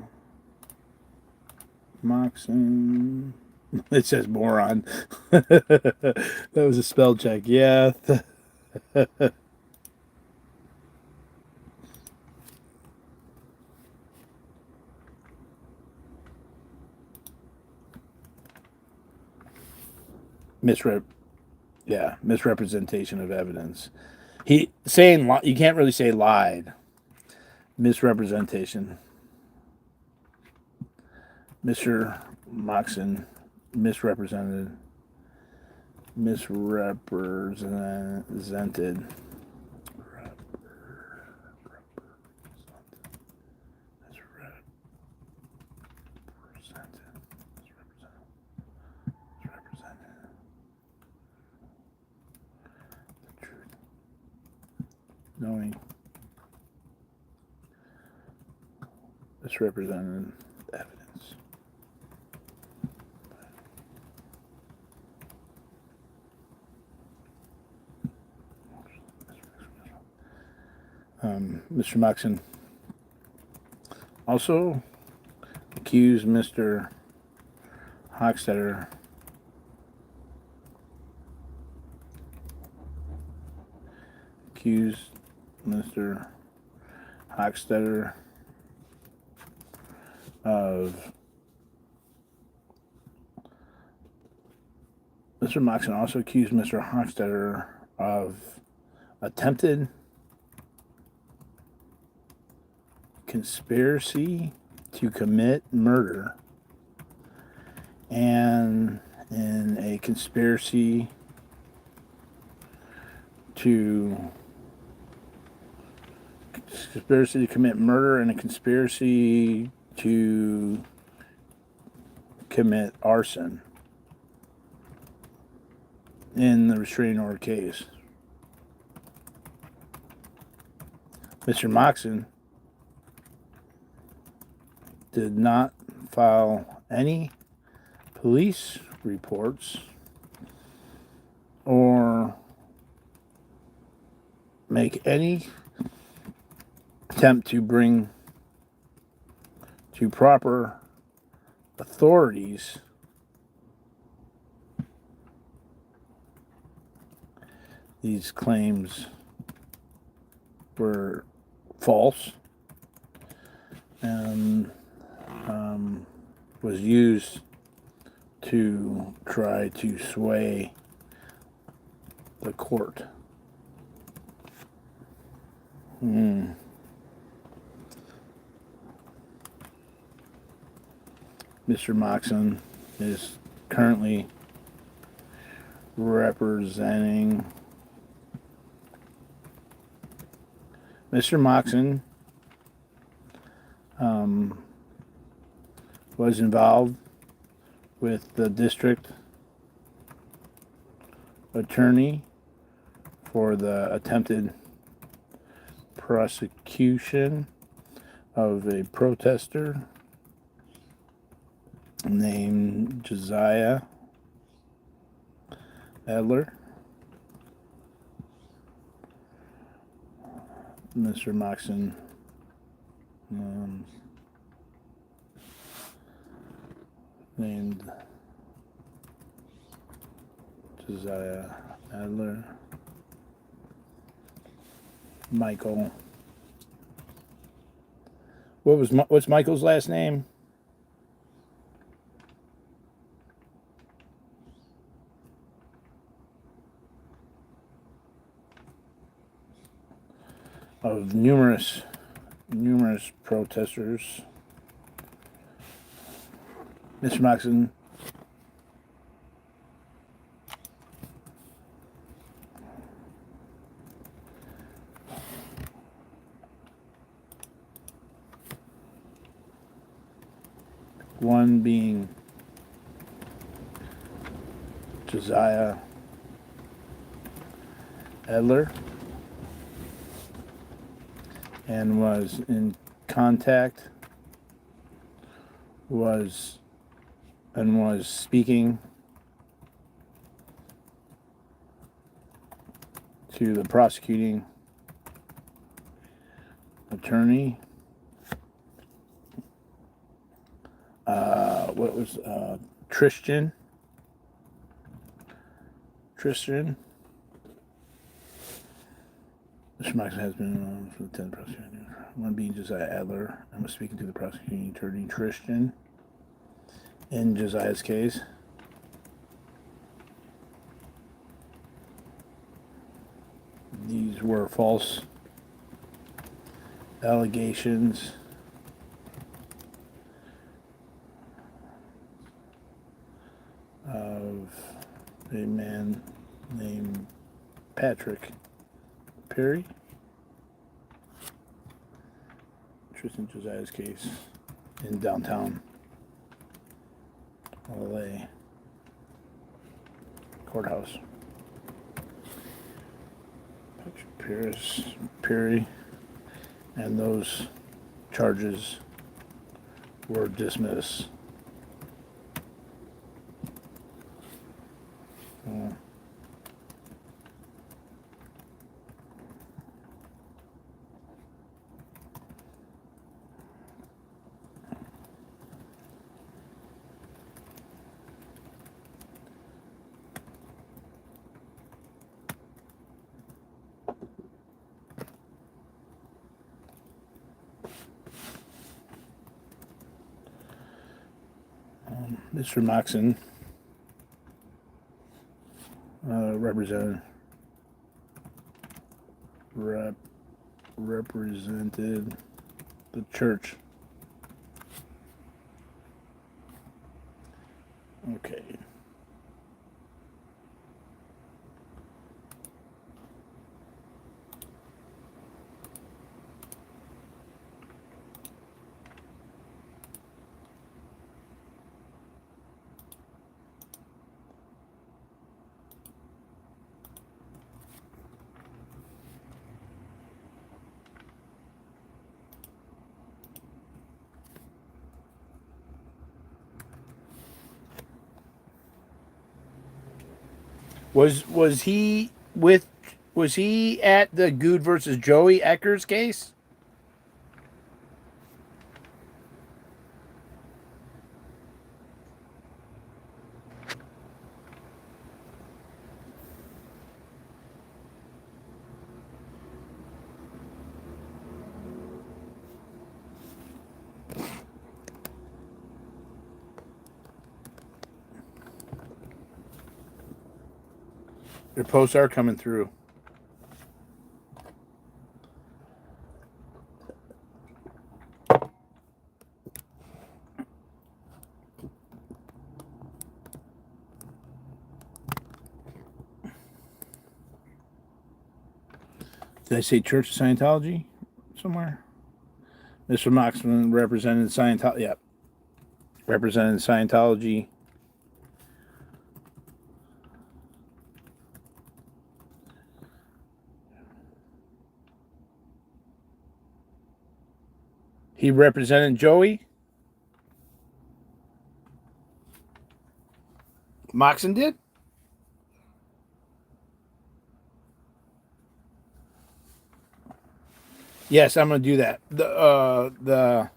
Moxon. It says moron. That was a spell check. Yeah. Misrep. Yeah, misrepresentation of evidence. He saying you can't really say lied. Misrepresentation. Mr. Moxon misrepresented. Knowing misrepresented evidence. Mr. Moxon also accused Mr. Hochstetter of Mr. Moxon also accused Mr. Hochstetter of attempted conspiracy to commit murder and in a conspiracy to commit murder and a conspiracy to commit arson in the restraining order case. Mr. Moxon did not file any police reports or make any attempt to bring to proper authorities these claims were false and was used to try to sway the court. Mr. Moxon is currently representing. Mr. Moxon was involved with the district attorney for the attempted prosecution of a protester named Josiah Adler. Mr. Moxon named Josiah Adler. Michael. What's Michael's last name? Of numerous protesters. Mr. Moxon one being Josiah Adler, and was in contact, was speaking to the prosecuting attorney. Tristan. Mr. Moxon has been for the 10th prosecuting. One being Josiah Adler, and was speaking to the prosecuting attorney Tristan in Josiah's case. These were false allegations of a man named Patrick Perry. Tristan Josiah's case in downtown LA courthouse. Patrick Perry, and those charges were dismissed. Mr. Moxon represented the church. Okay. Was he at the Good versus Joey Eckers case? Their posts are coming through. Did I say Church of Scientology somewhere? Mr. Moxman represented Scientology. Yeah. Represented Scientology. He represented Joey. Moxon did? Yes, I'm going to do that. That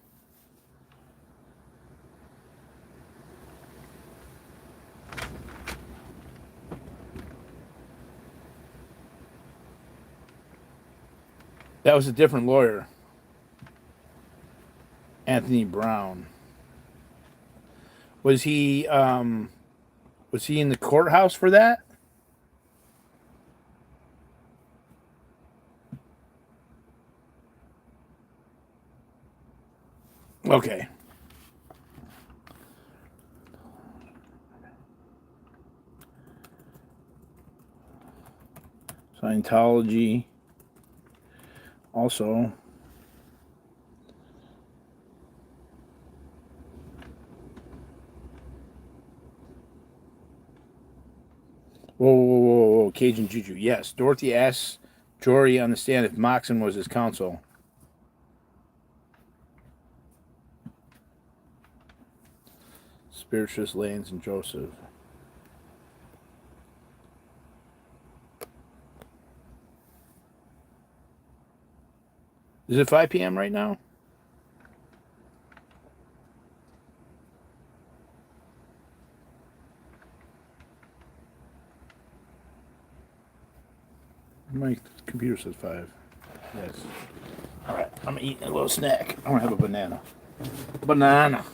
was a different lawyer. Anthony Brown. Was he in the courthouse for that? Okay. Scientology. Also. Whoa. Cajun Juju. Yes. Dorothy asked Jory on the stand if Moxon was his counsel. Spiritualist Lanes and Joseph. Is it 5 p.m. right now? My computer says 5. Yes. All right. I'm eating a little snack. I'm going to have a banana. Banana.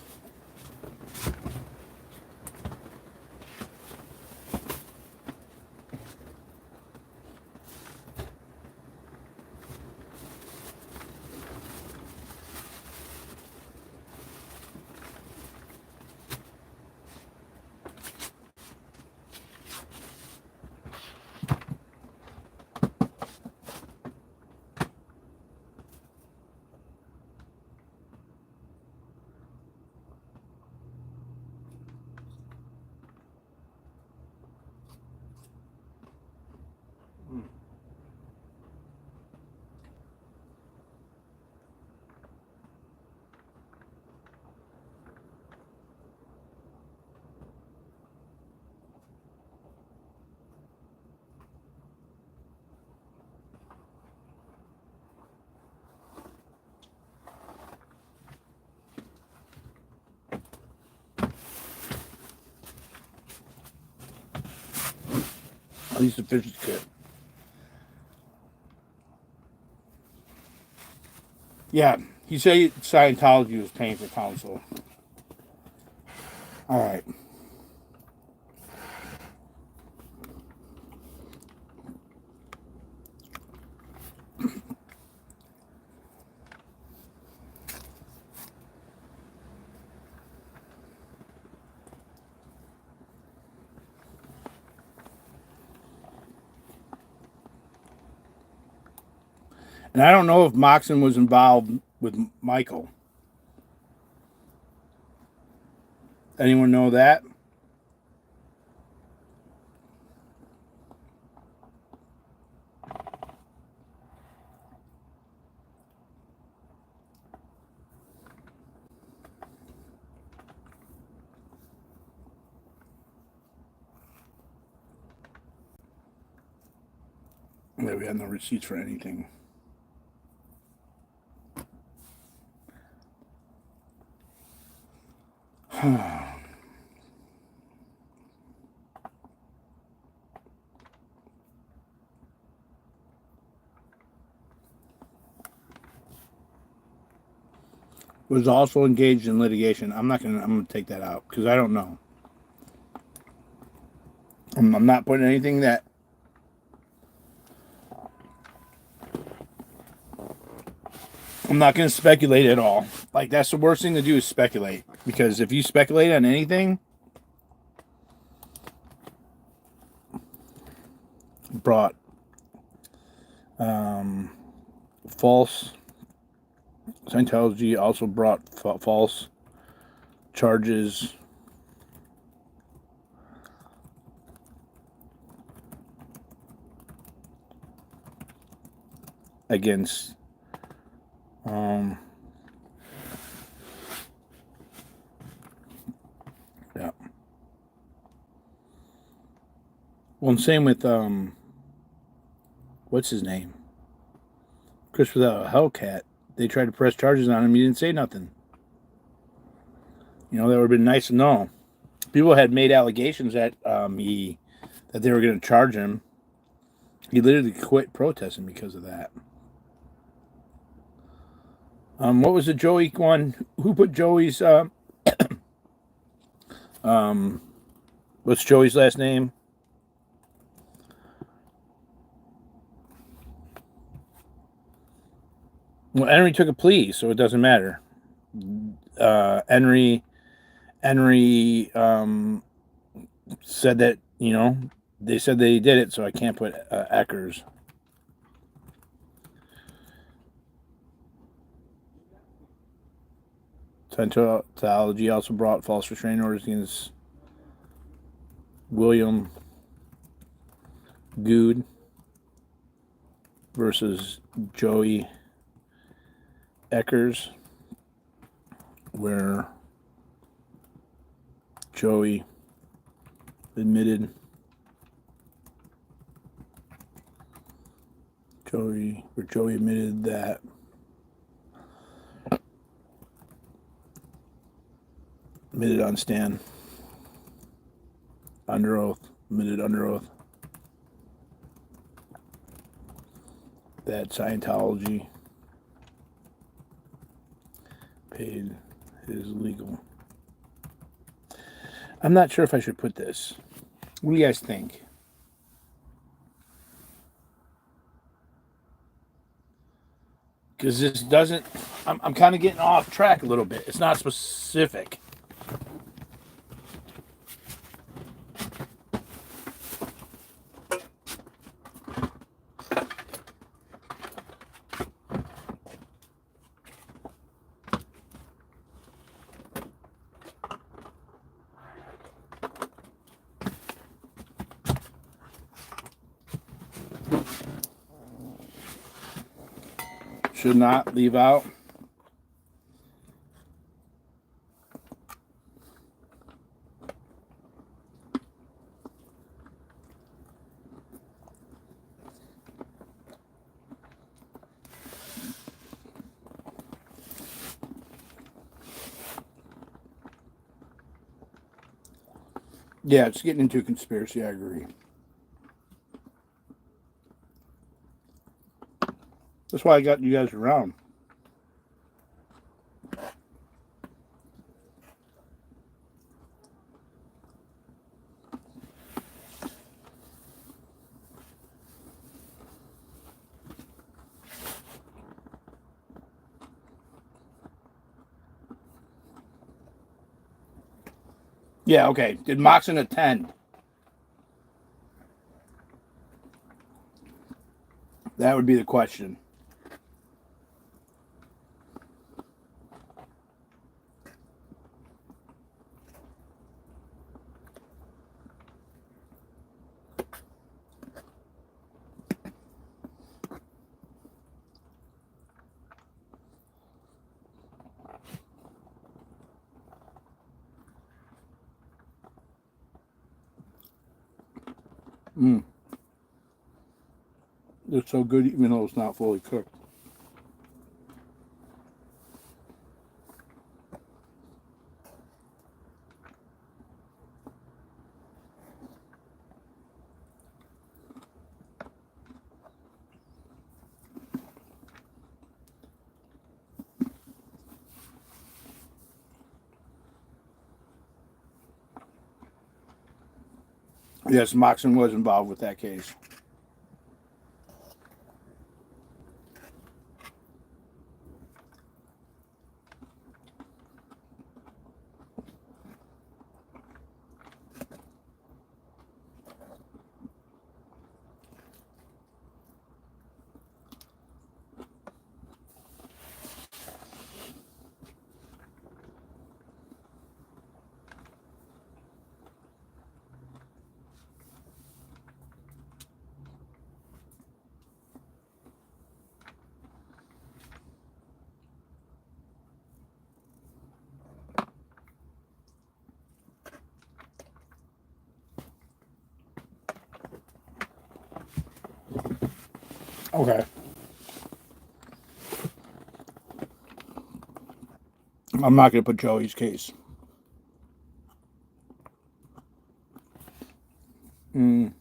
At least the fish is good. Yeah, he said Scientology was paying for counsel. All right. And I don't know if Moxon was involved with Michael. Anyone know that? Yeah, we had no receipts for anything. Was also engaged in litigation. I'm gonna take that out because I don't know. I'm not putting anything that I'm not gonna speculate at all. Like, that's the worst thing to do is speculate, because if you speculate on anything, brought false Scientology also brought false charges against yeah. Well, and same with what's his name? Chris without a Hellcat. They tried to press charges on him. He didn't say nothing. You know, that would have been nice to know. People had made allegations that that they were going to charge him. He literally quit protesting because of that. What was the Joey one? Who put Joey's what's Joey's last name? Well, Henry took a plea, so it doesn't matter. Henry said that, you know, they said that he did it, so I can't put Eckers. Scientology also brought false restraining orders against William Good versus Joey Eckers, where Joey admitted that admitted on stand under oath that Scientology paid his legal. I'm not sure if I should put this. What do you guys think? Because this doesn't, I'm kind of getting off track a little bit. It's not specific. Should not leave out. Yeah, it's getting into a conspiracy, I agree. That's why I got you guys around. Yeah, okay. Did Moxon attend? That would be the question. It's so good even though it's not fully cooked. Yes, Moxon was involved with that case. Okay. I'm not going to put Joey's case. Okay,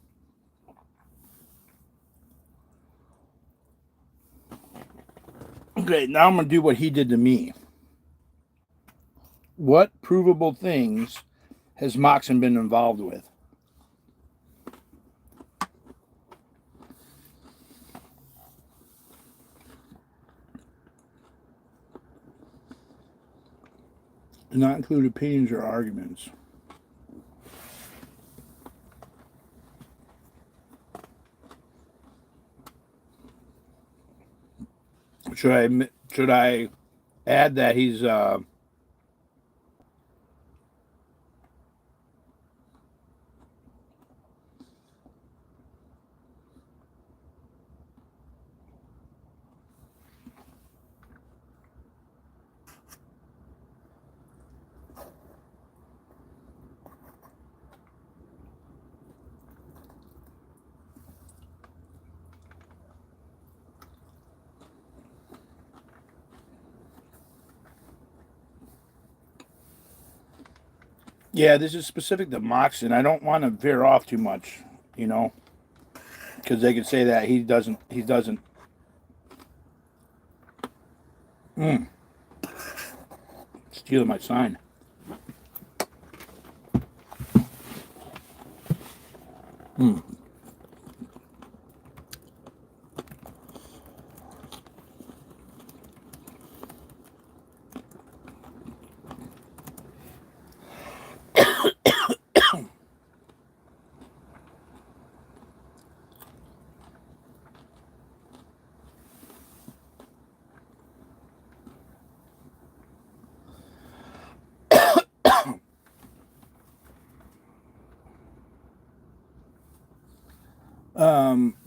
now I'm going to do what he did to me. What provable things has Moxon been involved with? Do not include opinions or arguments. Should I add that he's yeah, this is specific to Moxon. I don't want to veer off too much, because they could say that he doesn't. Stealing my sign.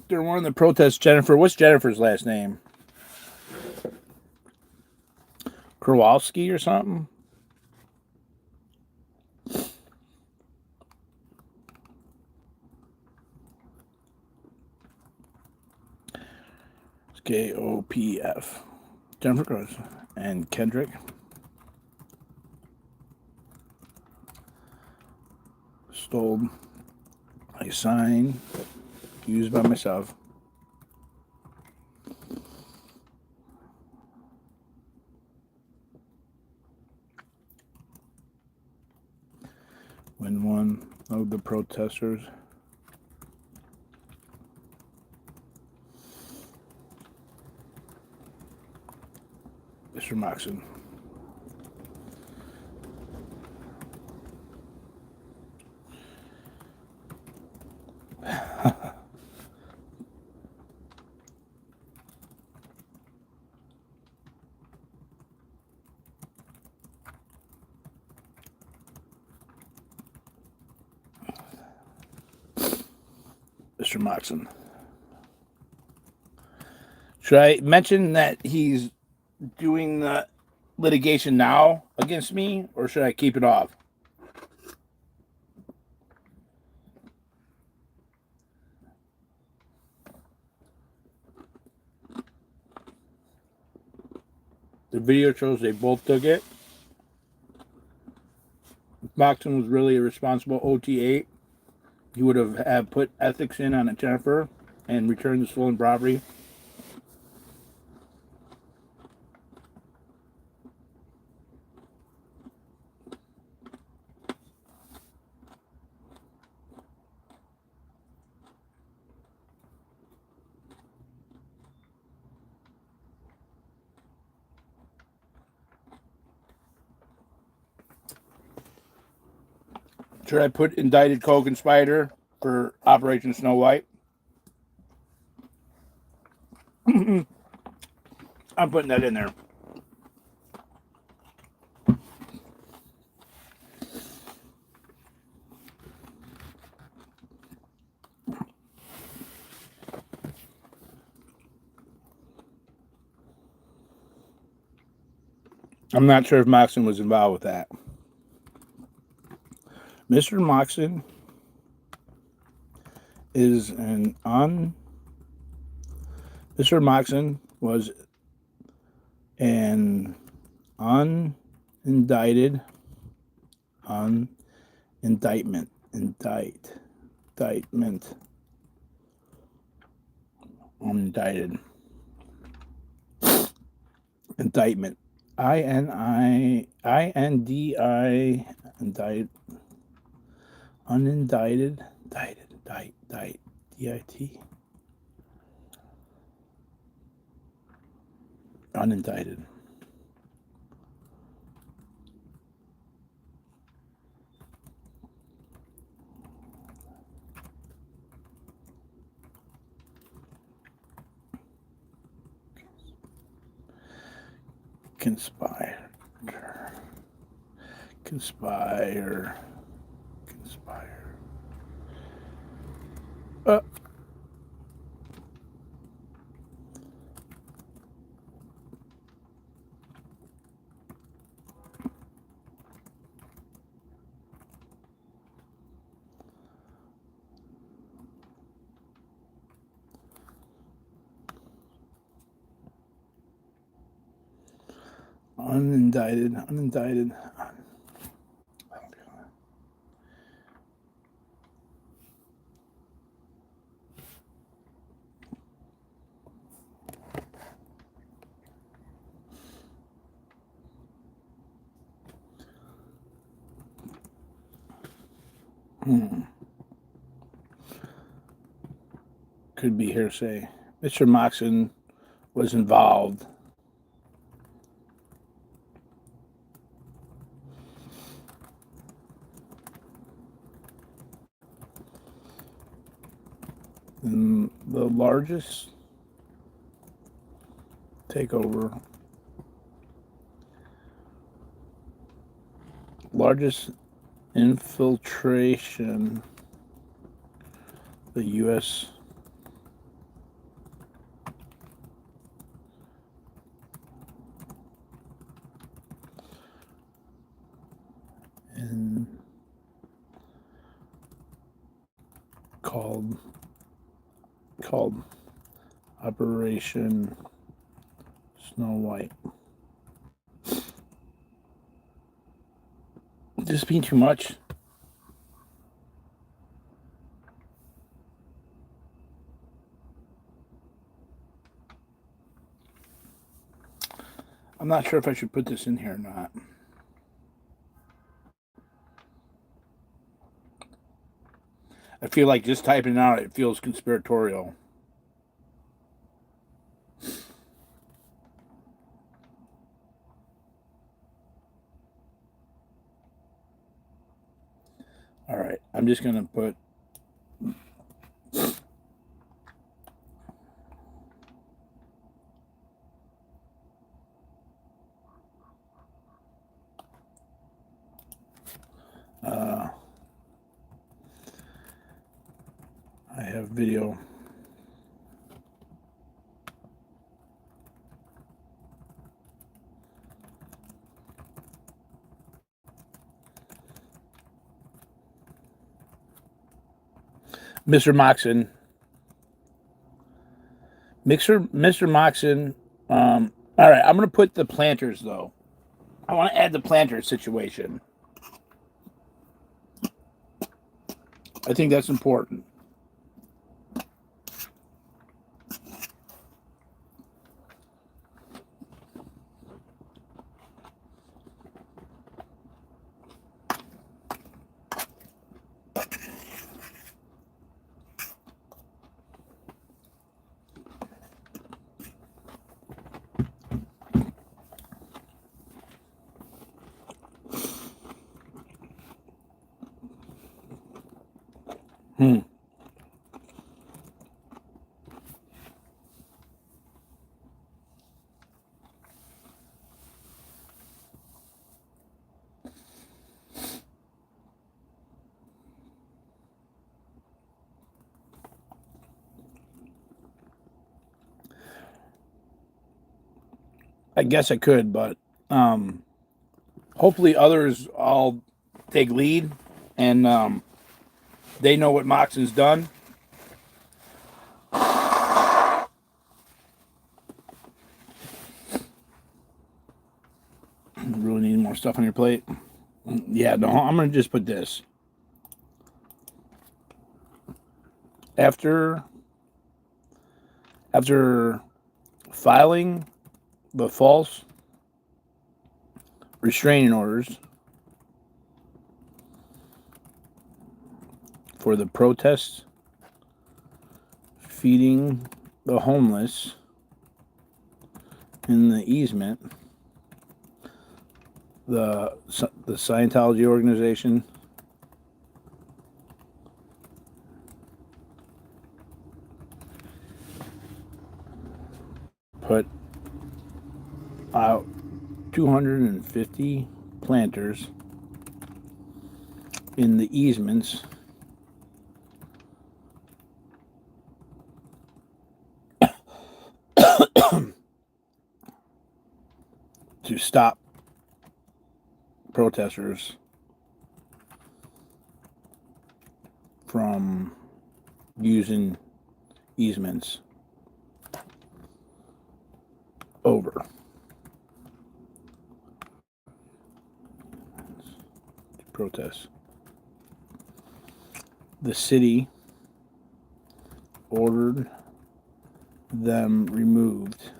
During one of the protests, Jennifer. What's Jennifer's last name? Kowalski or something? It's KOPF. Jennifer Gross and Kendrick stole a sign used by myself statement one of the protesters. Mr. Moxon. Mr. Moxon. Should I mention that he's doing the litigation now against me, or should I keep it off? The video shows they both took it. If Moxon was really a responsible OT8, he would have put ethics in on Jennifer and returned the stolen property. Should I put indicted co-conspirator for Operation Snow White? I'm putting that in there. I'm not sure if Moxon was involved with that. Mr. Moxon is Mr. Moxon was an indicted indictment. Indicted. Unindicted. D-I-T. Unindicted. Conspire. Unindicted. Could be hearsay. Mr. Moxon was involved. In the largest takeover, largest infiltration the U.S. in called Operation Snow White. This being too much. I'm not sure if I should put this in here or not. I feel like just typing it out, it feels conspiratorial. All right, I'm just going to put I have video. Mr. Moxon. Mr. Moxon. All right, I'm going to put the planters, though. I want to add the planter situation. I think that's important. I guess I could, but hopefully others all take lead and they know what Moxon's done. Really need more stuff on your plate. Yeah, no, I'm going to just put this. After filing the false restraining orders for the protests feeding the homeless in the easement, the Scientology organization put out 250 planters in the easements to stop protesters from using easements over. Protests. The city ordered them removed,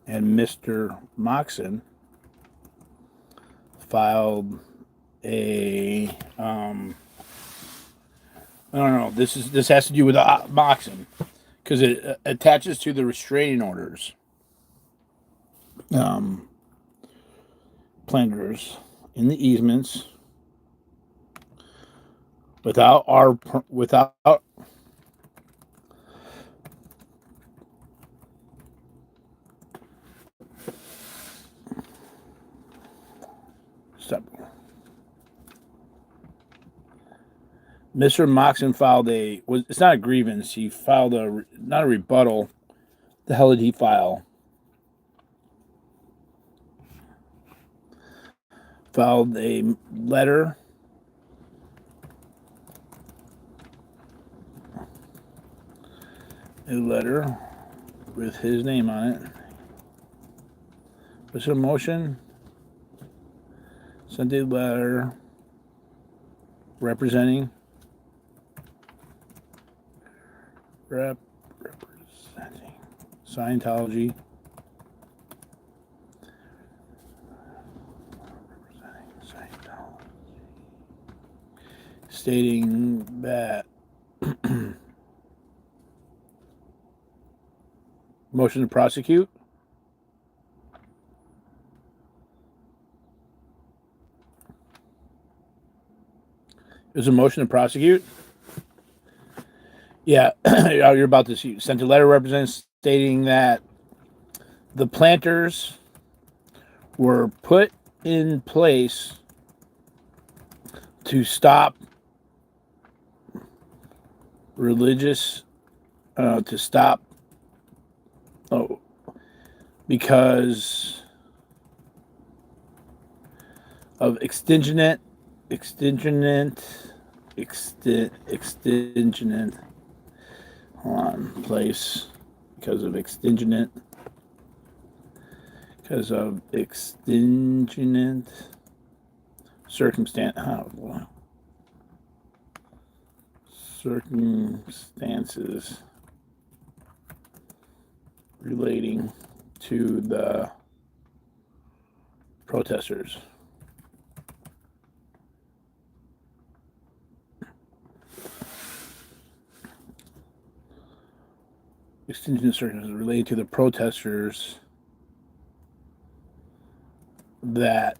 and Mr. Moxon filed a I don't know. This has to do with Moxon because it attaches to the restraining orders. Planters in the easements without stop. Mr. Moxon filed it's not a grievance. He filed not a rebuttal. The hell did he file? Filed a letter with his name on it. Was it a motion? Sent a letter representing Scientology stating that Motion to prosecute. There's a motion to prosecute. Yeah, you're about to see. Sent a letter represents stating that the planters were put in place to stop religious, because of extinguent, hold on, place, because of extinguent circumstances relating to the protesters. Extinguent circumstances related to the protesters that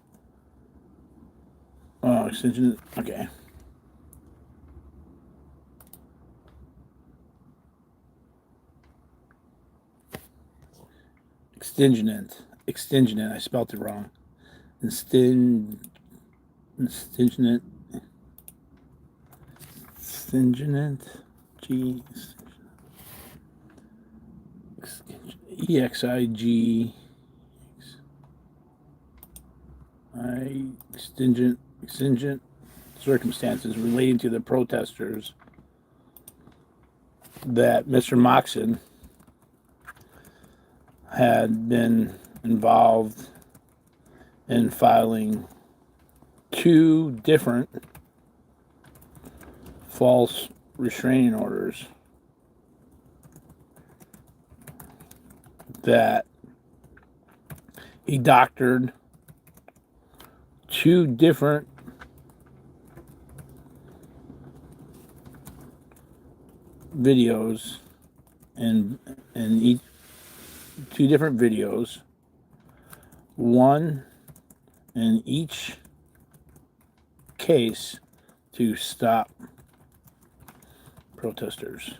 extinguent, okay. Extinguent, I spelled it wrong. Extinguent, G, EXIG, extingent circumstances relating to the protesters that Mr. Moxon had been involved in filing 2 different false restraining orders that he doctored 2 different videos and each 2 different videos, one in each case, to stop protesters.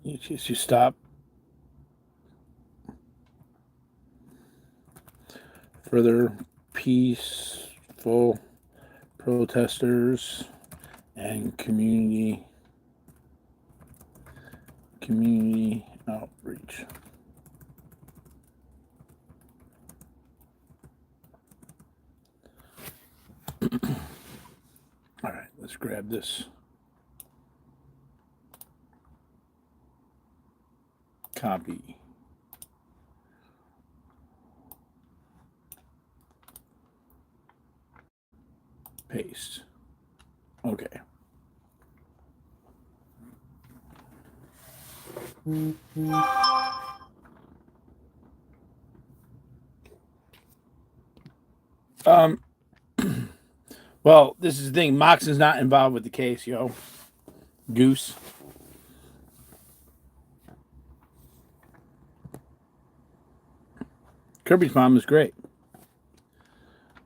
To stop further peaceful protesters and community outreach. All right, let's grab this copy. Paste. Okay. Well, this is the thing. Moxon's not involved with the case, yo. Goose. Kirby's mom is great.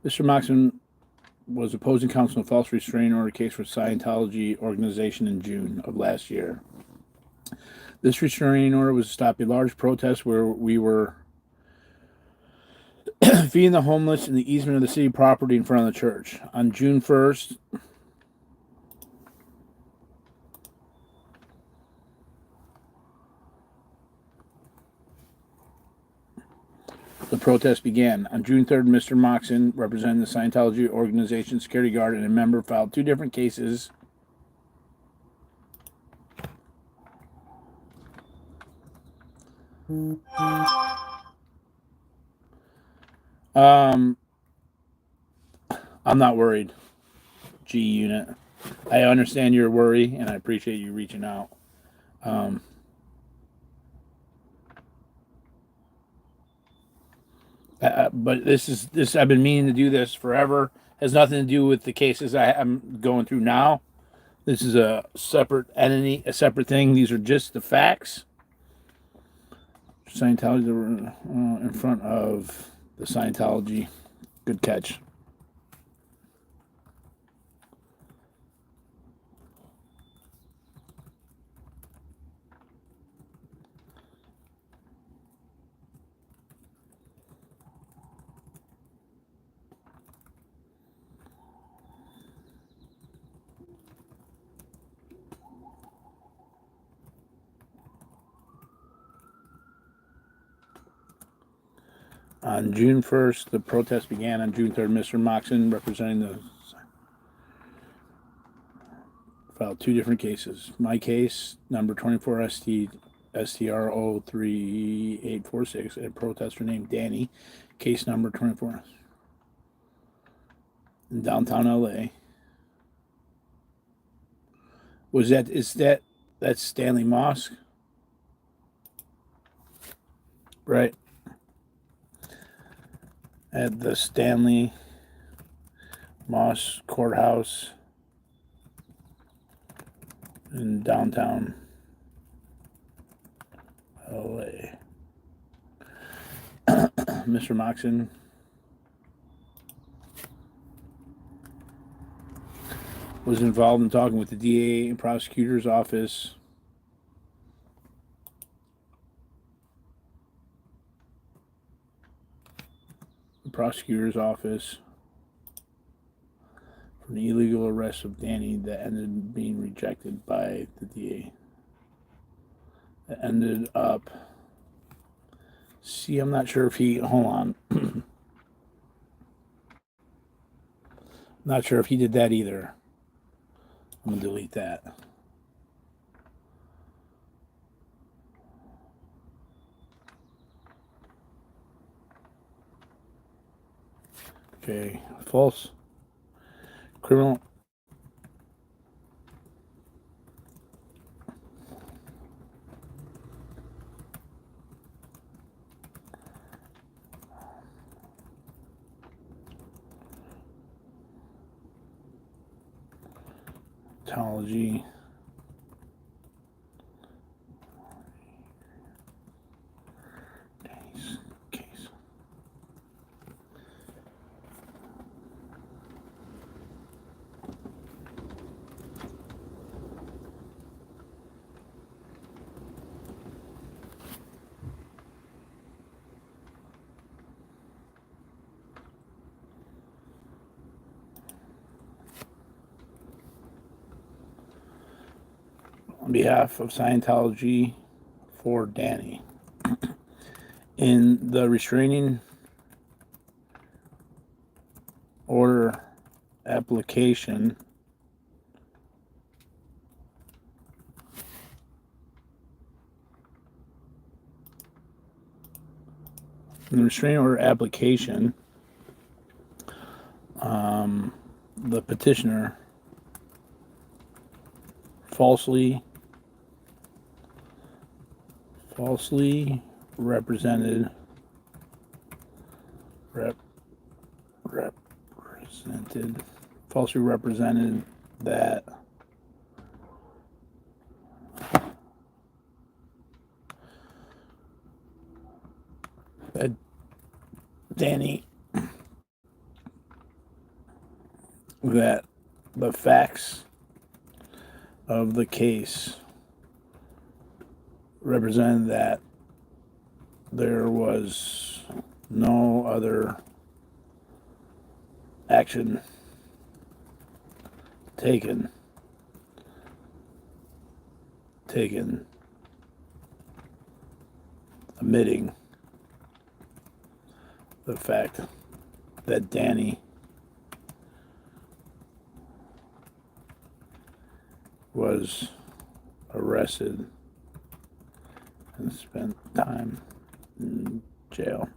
Mr. Moxon was opposing counsel in a false restraining order case for Scientology organization in June of last year. This restraining order was to stop a large protest where we were feeding the homeless in the easement of the city property in front of the church. On June 1st, the protest began. On June 3rd, Mr. Moxon, representing the Scientology organization security guard and a member, filed 2 different cases I'm not worried, G Unit. I understand your worry, and I appreciate you reaching out. But this. I've been meaning to do this forever. Has nothing to do with the cases I'm going through now. This is a separate entity, a separate thing. These are just the facts. Scientology were in front of the Scientology. Good catch. On June 1st, the protest began. On June 3rd, Mr. Moxon, representing the filed two different cases. My case, number 24 STRO 3846, a protester named Danny. Case number 24 in downtown LA. That's Stanley Mosque? Right. At the Stanley Moss Courthouse in downtown LA. Mr. Moxon was involved in talking with the D.A. and prosecutor's office. Prosecutor's office for the illegal arrest of Danny that ended being rejected by the DA. That ended up. See, I'm not sure if he. Hold on. Not sure if he did that either. I'm gonna delete that. Okay, false. Criminal. Technology. Case. On behalf of Scientology for Danny. In the restraining order application, the petitioner falsely represented that Danny, that the facts of the case represented that there was no other action taken omitting the fact that Danny was arrested and spent time in jail.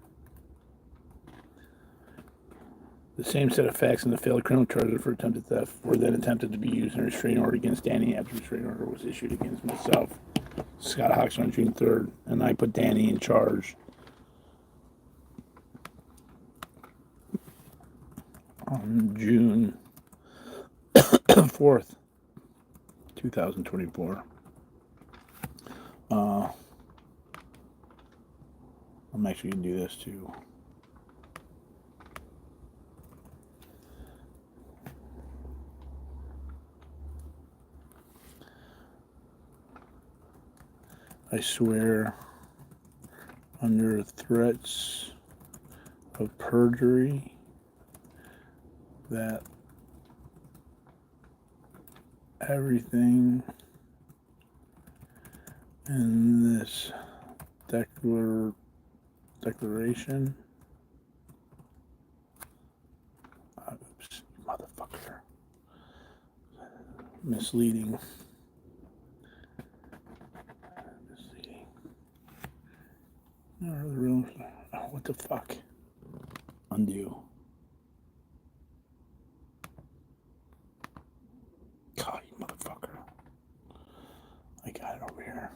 The same set of facts in the failed criminal charges for attempted theft were then attempted to be used in a restraining order against Danny after the restraining order was issued against myself, Scott-Hochstetter, on June 3rd, and I put Danny in charge on June 4th. 2024. I'm actually going to do this too. I swear under threats of perjury that everything in this declaration, oops, motherfucker, misleading. What the fuck? Undo. God, you motherfucker. I got it over here.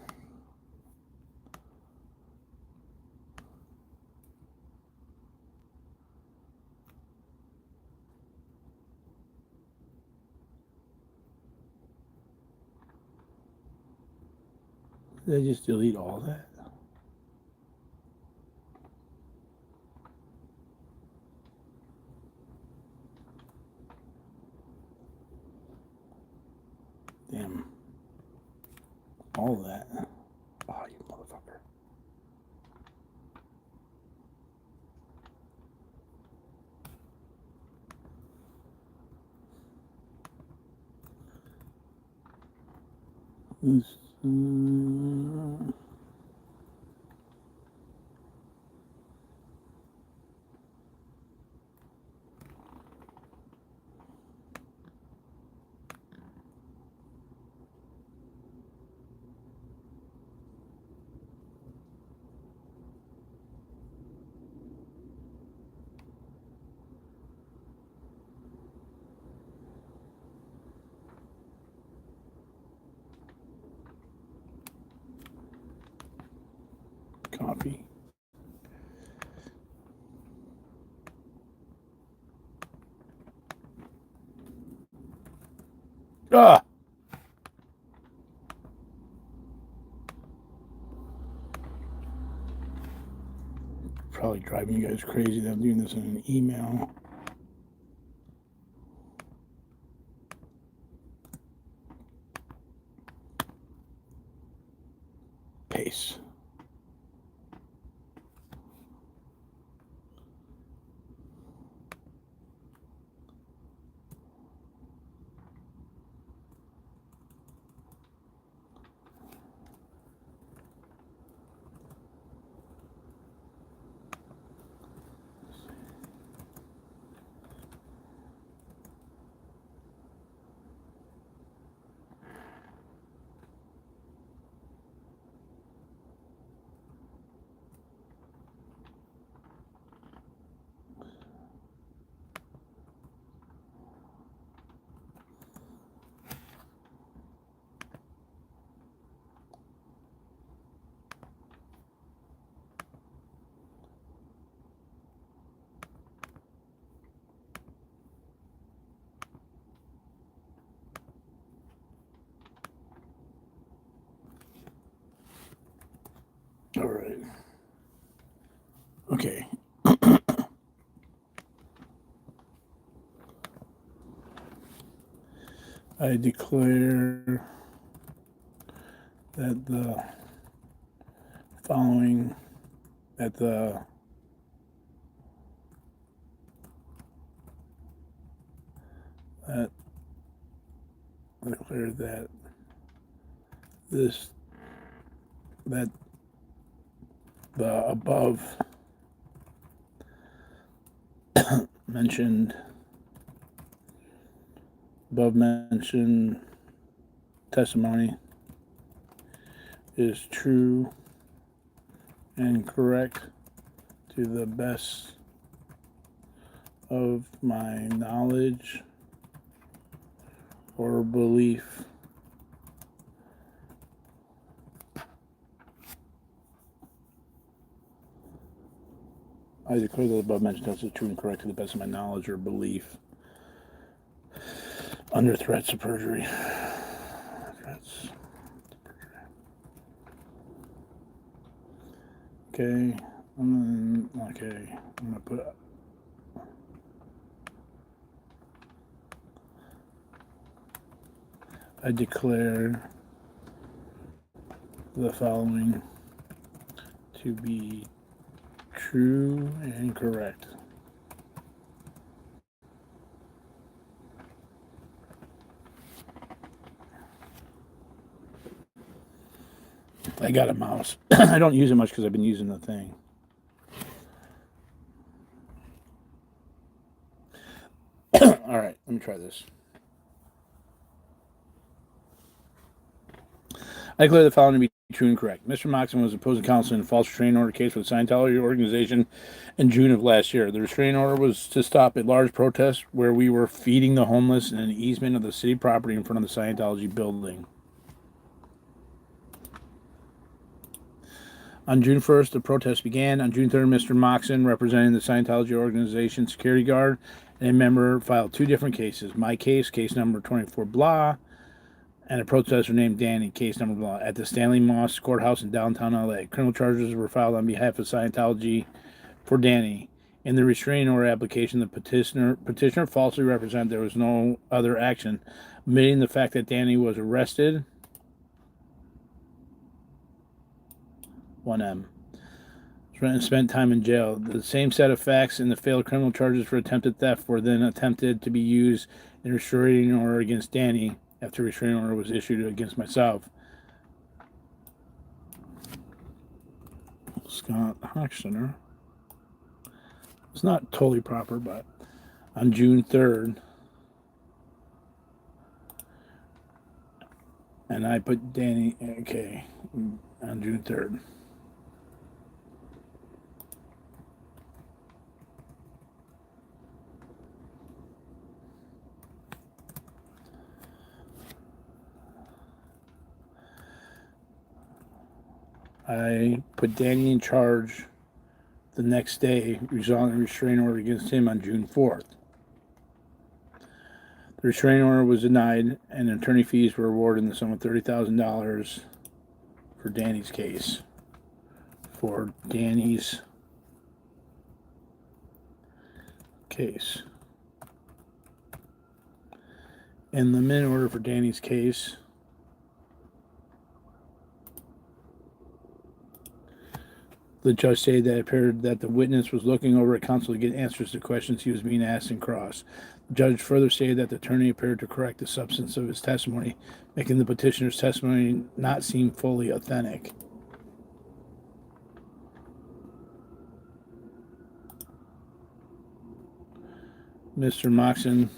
Did I just delete all that? Damn. All that. Oh, you motherfucker. Copy. Ah! Probably driving you guys crazy that I'm doing this in an email. Paste. All right. Okay. I declare that the following, that the that I declare that this that the above mentioned testimony is true and correct to the best of my knowledge or belief. I declare that the above mentioned testimony is true and correct to the best of my knowledge or belief under threats of perjury. Okay. I'm gonna put. I declare the following to be true and correct. I got a mouse. I don't use it much because I've been using the thing. All right, let me try this. I declare the following to be true and correct. Mr. Moxon was opposing counsel in a false restraining order case for the Scientology organization in June of last year. The restraining order was to stop a large protest where we were feeding the homeless in an easement of the city property in front of the Scientology building. On June 1st, the protest began. On June 3rd, Mr. Moxon, representing the Scientology organization security guard and a member, filed two different cases. My case, case number 24 blah, and a protester named Danny, case number blah, at the Stanley Moss Courthouse in downtown LA. Criminal charges were filed on behalf of Scientology for Danny. In the restraining order application, the petitioner falsely represented there was no other action, omitting the fact that Danny was arrested. 1M. And spent time in jail. The same set of facts in the failed criminal charges for attempted theft were then attempted to be used in restraining order against Danny after restraining order was issued against myself. Scott-Hochstetter. It's not totally proper, but on June 3rd, and I put Danny, okay, on June 3rd. I put Danny in charge the next day, resolving a restraining order against him on June 4th. The restraining order was denied, and attorney fees were awarded in the sum of $30,000 for Danny's case. For Danny's case. In the minute order for Danny's case, the judge stated that it appeared that the witness was looking over at counsel to get answers to questions he was being asked in cross. The judge further stated that the attorney appeared to correct the substance of his testimony, making the petitioner's testimony not seem fully authentic. Mr. Moxon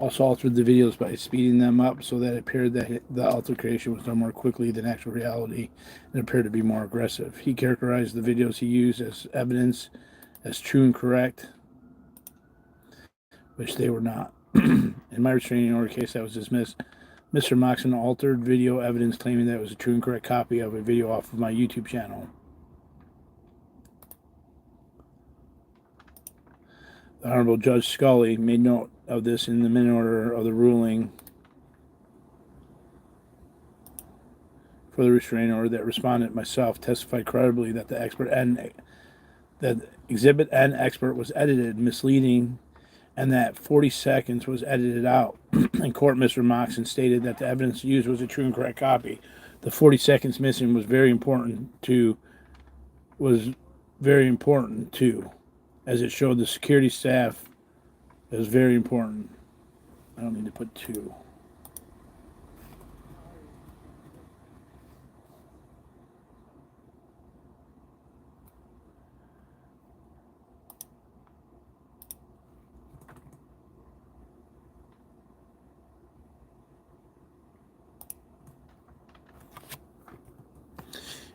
also altered the videos by speeding them up so that it appeared that the altercation was done more quickly than actual reality and appeared to be more aggressive. He characterized the videos he used as evidence as true and correct, which they were not. In my restraining order case that was dismissed, Mr. Moxon altered video evidence claiming that it was a true and correct copy of a video off of my YouTube channel. The Honorable Judge Scully made note of this in the minute order of the ruling for the restraining order that respondent myself testified credibly that the Exhibit N expert was edited misleading and that 40 seconds was edited out. In court, Mr. Moxon stated that the evidence used was a true and correct copy. The 40 seconds missing was very important too, as it showed the security staff. It was very important. I don't need to put 2.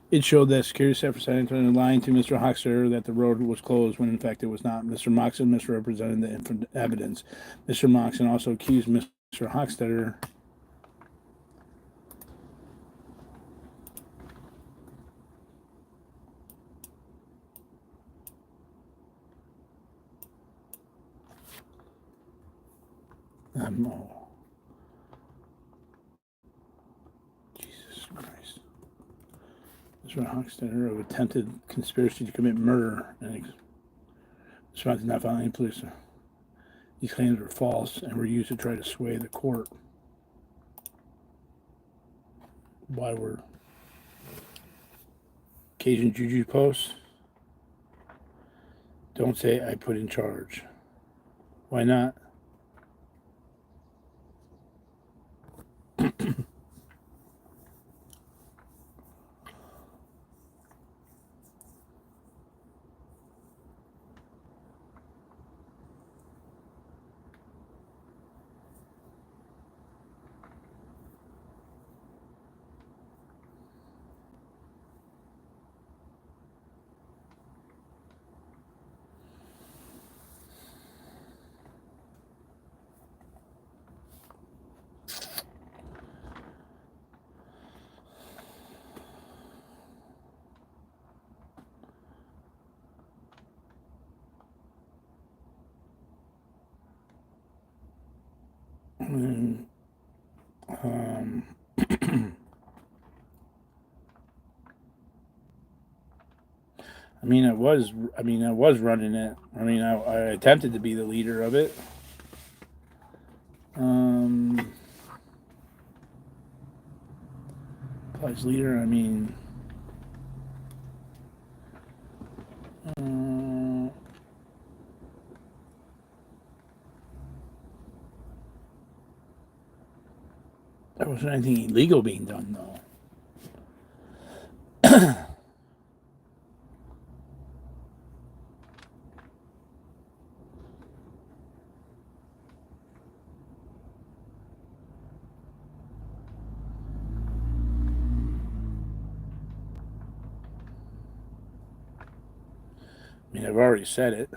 It showed that security staff for San Antonio lying to Mr. Hochstetter that the road was closed when in fact it was not. Mr. Moxon misrepresented the evidence. Mr. Moxon also accused Mr. Hochstetter Scottie-hochstetter of attempted conspiracy to commit murder and response not found any police. These claims were false and were used to try to sway the court. Why were Cajun Juju posts? Don't say I put in charge. Why not? I was running it. I attempted to be the leader of it. As leader, there wasn't anything illegal being done, though. I've already said it.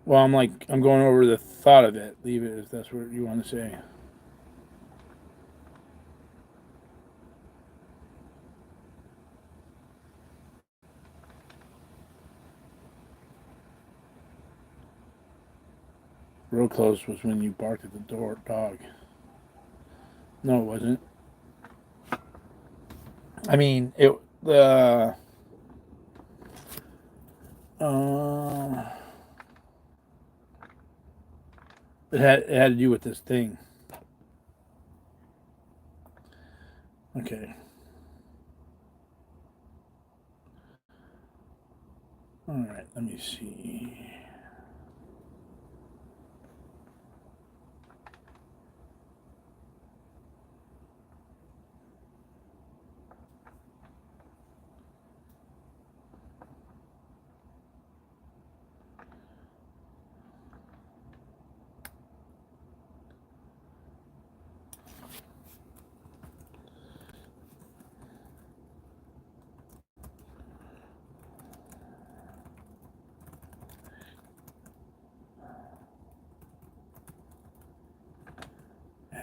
Well, I'm going over the thought of it. Leave it if that's what you want to say. Real close was when you barked at the dog. No, it wasn't. It had to do with this thing. Okay. All right, let me see.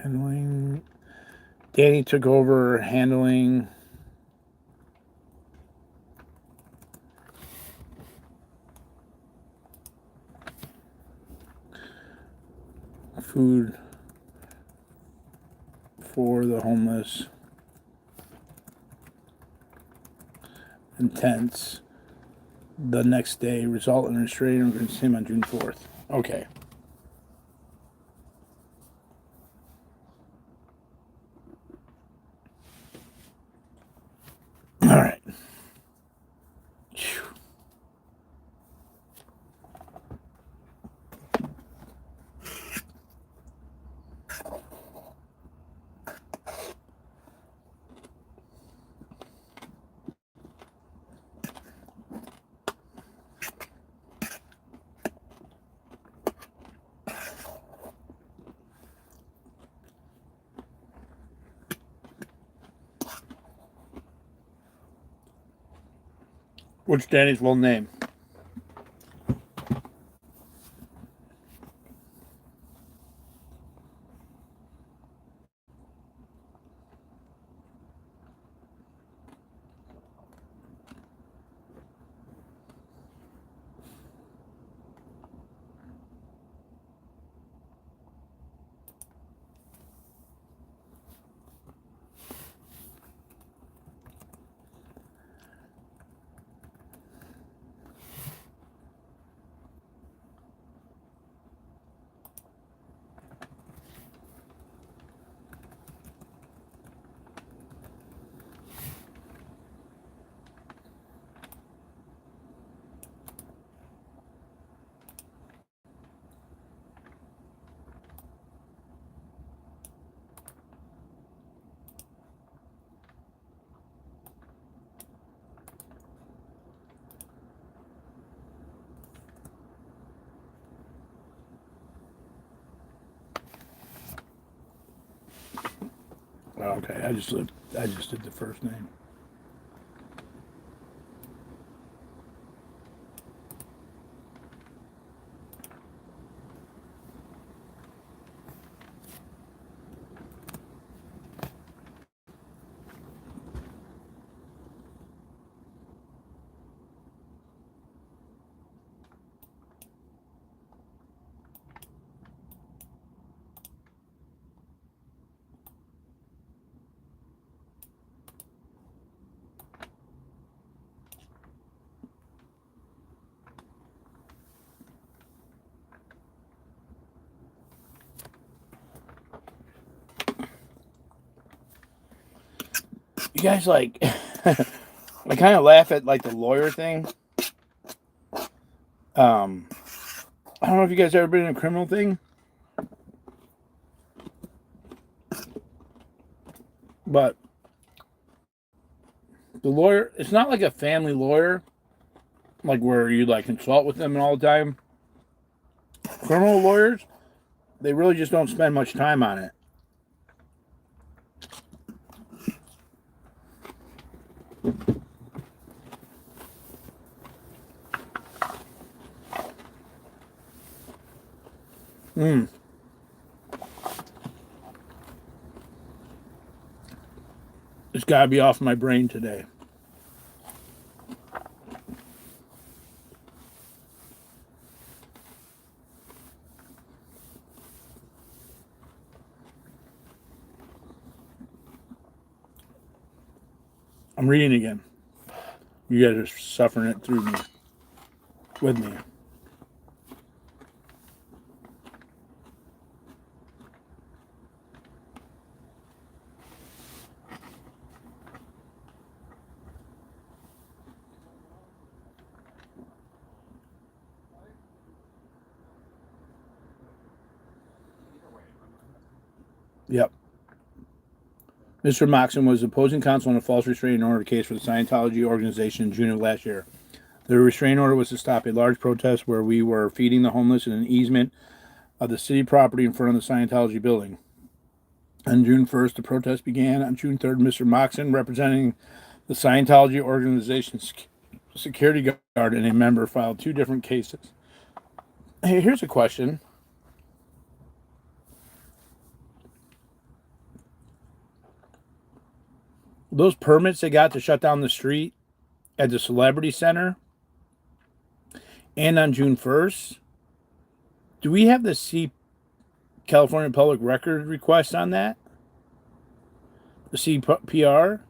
Handling. Danny took over handling food for the homeless and tents the next day, result in restraining against him on June 4th. Okay. All right. What's Danny's full name? Okay, I just did the first name. You guys like, I kind of laugh at like the lawyer thing. I don't know if you guys ever been in a criminal thing, but the lawyer, it's not like a family lawyer, like where you like consult with them all the time. Criminal lawyers, they really just don't spend much time on it. It's got to be off my brain today. I'm reading again. You guys are suffering it through me, with me. Yep. Mr. Moxon was opposing counsel in a false restraining order case for the Scientology organization in June of last year. The restraining order was to stop a large protest where we were feeding the homeless in an easement of the city property in front of the Scientology building. On June 1st, the protest began. On June 3rd, Mr. Moxon, representing the Scientology organization's security guard and a member, filed two different cases. Hey, here's a question. Those permits they got to shut down the street at the Celebrity Center and on June 1st, do we have the California Public Record request on that? The CPR?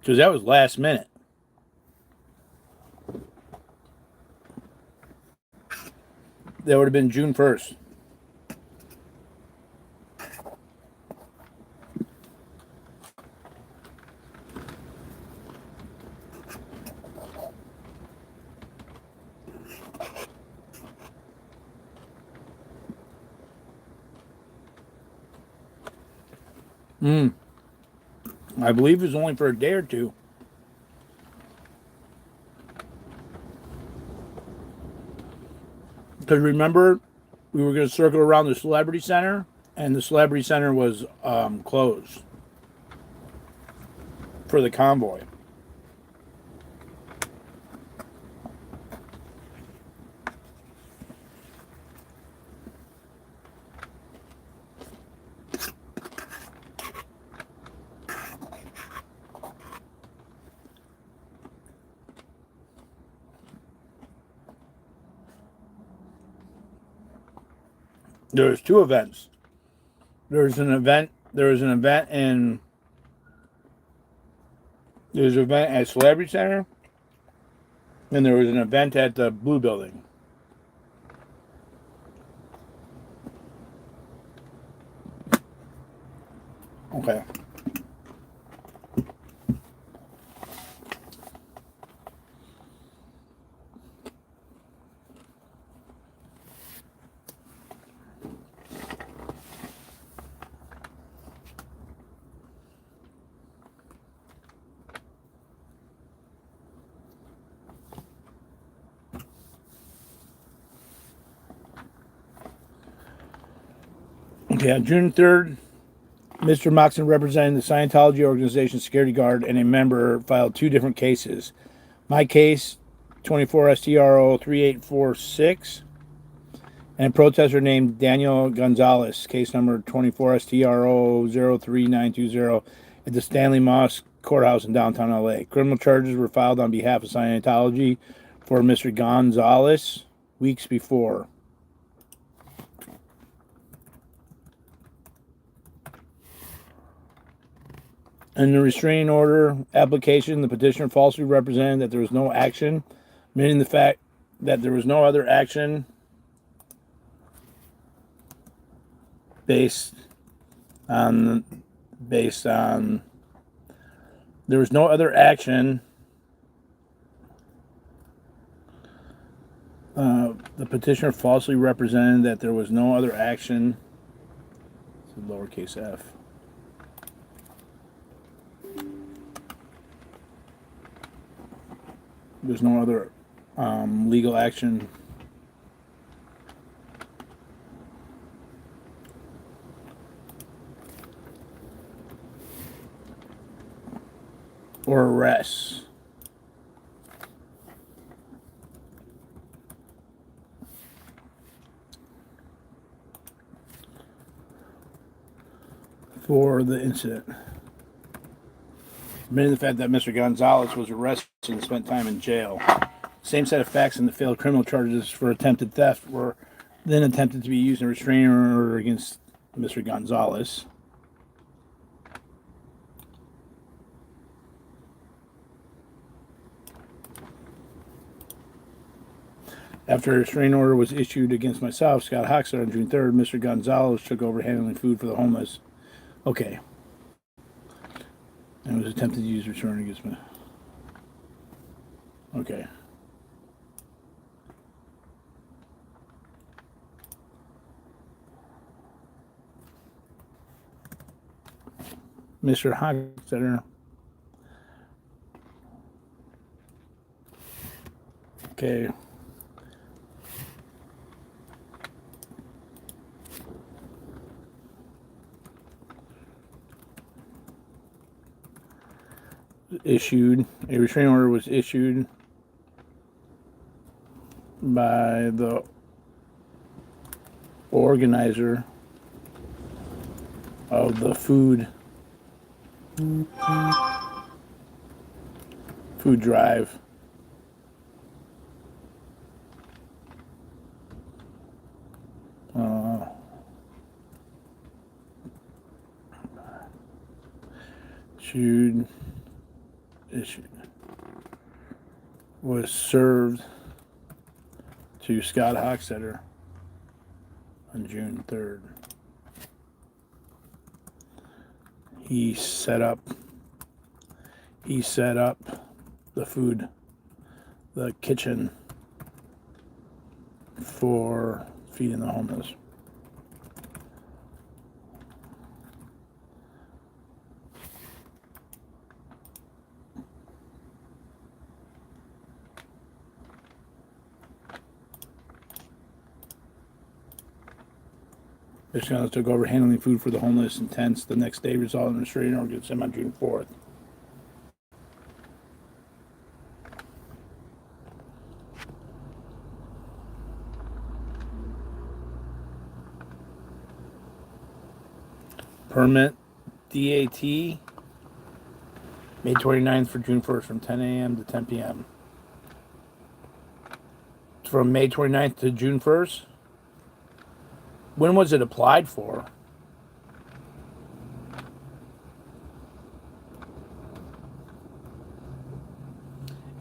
Because that was last minute. That would have been June 1st. I believe it was only for a day or two. Because remember, we were going to circle around the Celebrity Center, and the Celebrity Center was closed for the convoy. There was two events. There was an event at Celebrity Center, and there was an event at the Blue Building. Okay. Okay, on June 3rd, Mr. Moxon, representing the Scientology organization security guard and a member, filed 2 different cases. My case, 24 STRO 3846, and a protester named Daniel Gonzalez, case number 24 STRO 03920, at the Stanley Moss Courthouse in downtown LA. Criminal charges were filed on behalf of Scientology for Mr. Gonzalez weeks before. In the restraining order application, the petitioner falsely represented that there was no action, meaning the fact that there was no other action based on there was no other action. The petitioner falsely represented that there was no other action. It's a lowercase f. There's no other legal action or arrests for the incident. Admitting the fact that Mr. Gonzalez was arrested and spent time in jail. Same set of facts in the failed criminal charges for attempted theft were then attempted to be used in a restraining order against Mr. Gonzalez. After a restraining order was issued against myself, Scott-Hochstetter, on June 3rd, Mr. Gonzalez took over handling food for the homeless. Okay. And was attempted to use return against me. Okay. Mr. Hochstetter. Okay. A restraining order was issued by the organizer of the food drive. Was served to Scott-Hochstetter on June 3rd. He set up the kitchen for feeding the homeless. Mr. Gonzalez took over handling food for the homeless in tents. The next day resulted in a restraining order against him on June 4th. Permit D.A.T. May 29th for June 1st from 10 a.m. to 10 p.m. From May 29th to June 1st? When was it applied for?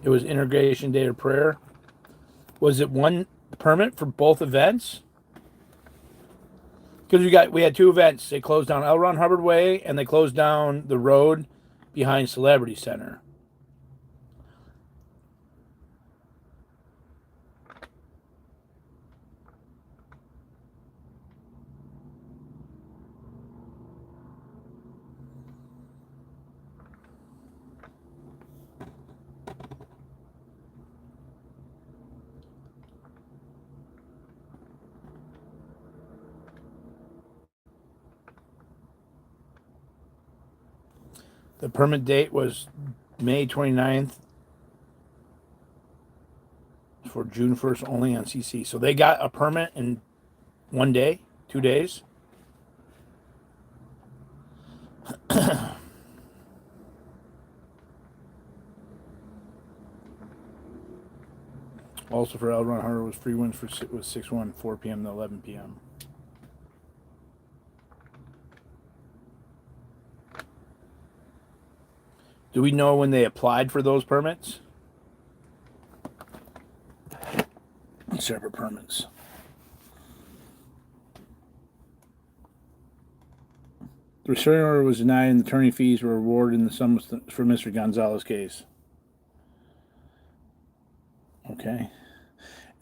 It was integration day of prayer. Was it one permit for both events? Because we had 2 events. They closed down L. Ron Hubbard Way and they closed down the road behind Celebrity Center. The permit date was May 29th for June 1st only on CC. So they got a permit in 1 day, 2 days. Also for L. Ron Hunter was free winds was 6-1, 4 p.m. to 11 p.m. Do we know when they applied for those permits? Separate permits. The restraining order was denied and the attorney fees were awarded in the sum for Mr. Gonzalez's case. Okay.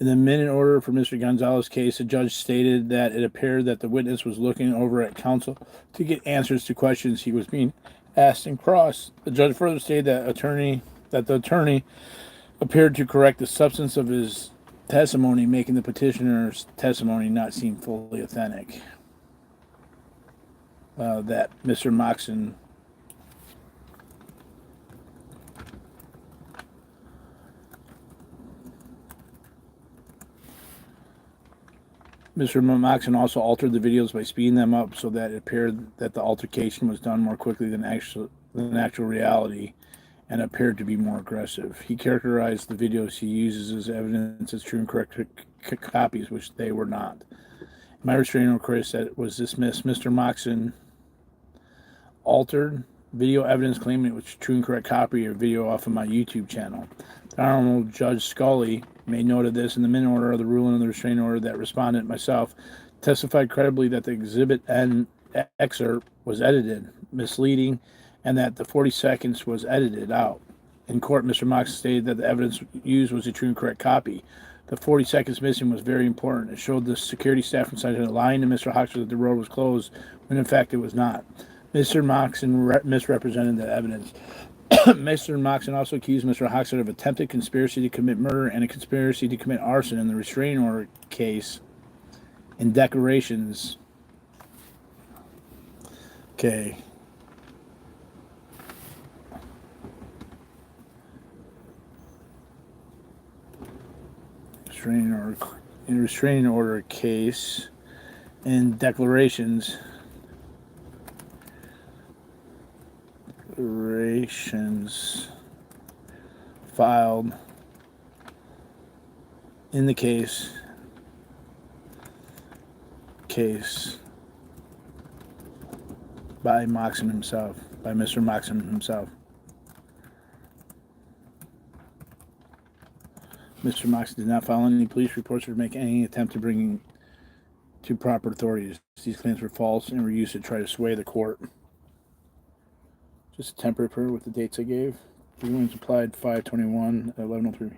In the minute order for Mr. Gonzalez's case, the judge stated that it appeared that the witness was looking over at counsel to get answers to questions he was being asked in cross. The judge further stated that the attorney appeared to correct the substance of his testimony, making the petitioner's testimony not seem fully authentic. That Mr. Moxon also altered the videos by speeding them up so that it appeared that the altercation was done more quickly than actual reality and appeared to be more aggressive. He characterized the videos he uses as evidence as true and correct copies, which they were not. My restraining order that was dismissed. Mr. Moxon altered video evidence claiming it was true and correct copy of video off of my YouTube channel. The Honorable Judge Scully made note of this in the minute order of the ruling of the restraining order that respondent myself testified credibly that the exhibit N excerpt was edited, misleading, and that the 40 seconds was edited out. In court, Mr. Moxon stated that the evidence used was a true and correct copy. The 40 seconds missing was very important. It showed the security staff inside lying to Mr. Hochstetter that the road was closed, when in fact it was not. Mr. Moxon misrepresented the evidence. Mr. Moxon also accused Mr. Hochstetter of attempted conspiracy to commit murder and a conspiracy to commit arson in the restraining order case in declarations. Okay. Restraining order case and declarations filed in the case by Mr. Moxon himself. Mr. Moxon did not file any police reports or make any attempt to bring to proper authorities. These claims were false and were used to try to sway the court. Just a temporary permit with the dates I gave. Rulings applied 5/21 at 11:03.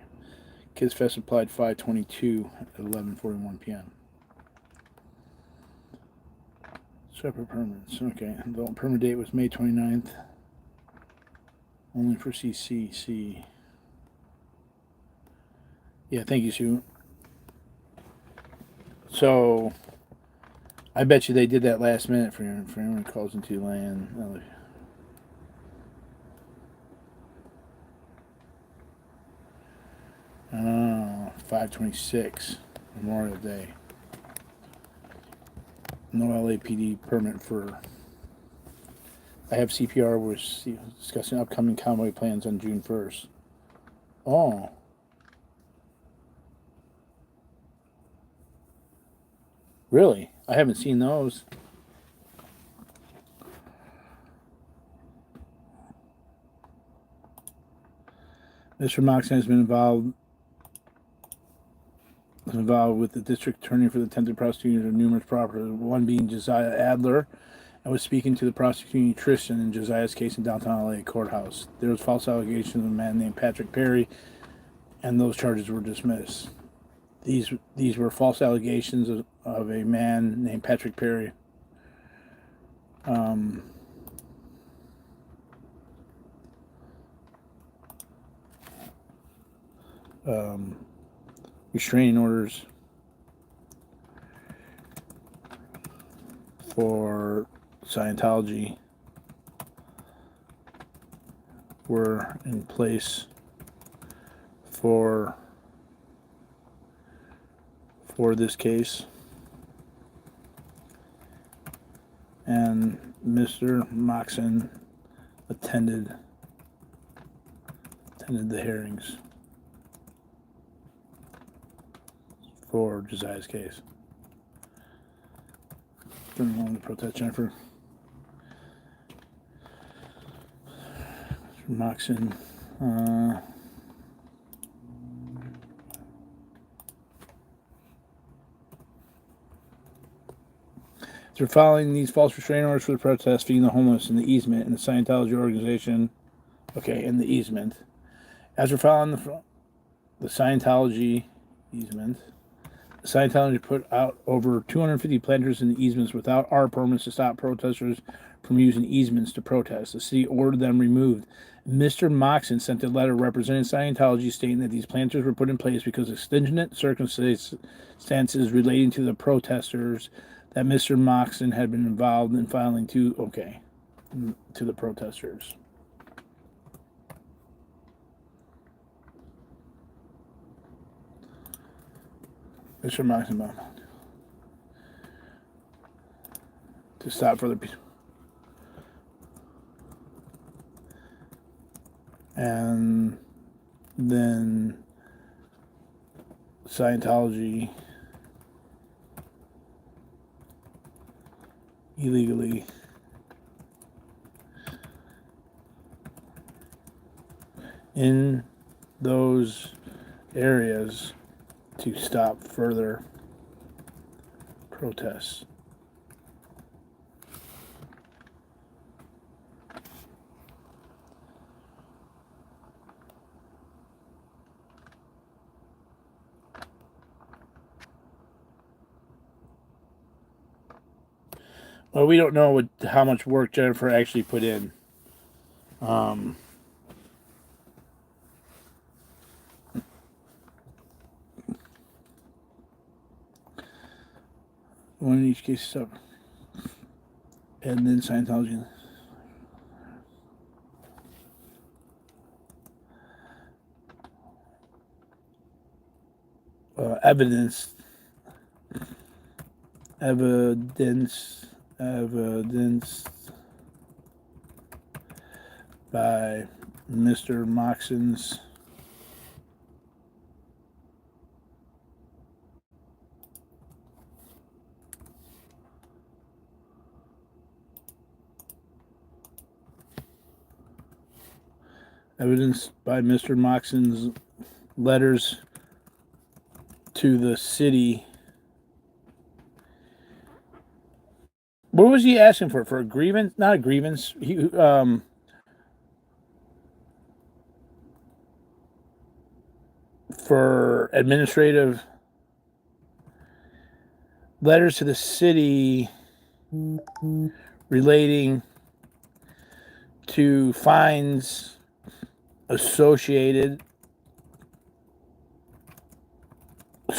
Kids Fest applied 5/22 at 11:41 p.m. Separate permits. Okay. The permit date was May 29th. Only for CCC. Yeah, thank you, Sue. So, I bet you they did that last minute for anyone who calls into land. 5/26, Memorial Day. No LAPD permit for. I have CPR. We're discussing upcoming convoy plans on June 1st. Oh. Really? I haven't seen those. Mr. Moxon has been involved with the district attorney for the attempted prosecution of numerous properties, one being Josiah Adler, and was speaking to the prosecuting Tristan in Josiah's case in downtown LA courthouse. There was false allegations of a man named Patrick Perry, and those charges were dismissed. These were false allegations of a man named Patrick Perry. Restraining orders for Scientology were in place for this case, and Mr. Moxon attended the hearings for Josiah's case. Didn't want to protest Jennifer. Mr. Moxon. They're filing these false restraining orders for the protest, feeding the homeless in the easement in the Scientology organization. Okay, in the easement. As we're filing the Scientology easement, the Scientology put out over 250 planters in the easements without our permits to stop protesters from using easements to protest. The city ordered them removed. Mr. Moxon sent a letter representing Scientology stating that these planters were put in place because of exigent circumstances relating to the protesters, that Mr. Moxon had been involved in filing to the protesters. Mr. Moxon to stop further peace. And then Scientology illegally in those areas to stop further protests. Well, we don't know how much work Jennifer actually put in. One in each case is up. And then Scientology. Evidence by Mr. Moxon's letters to the city. What was he asking for? For a grievance? Not a grievance. He for administrative letters to the city relating to fines associated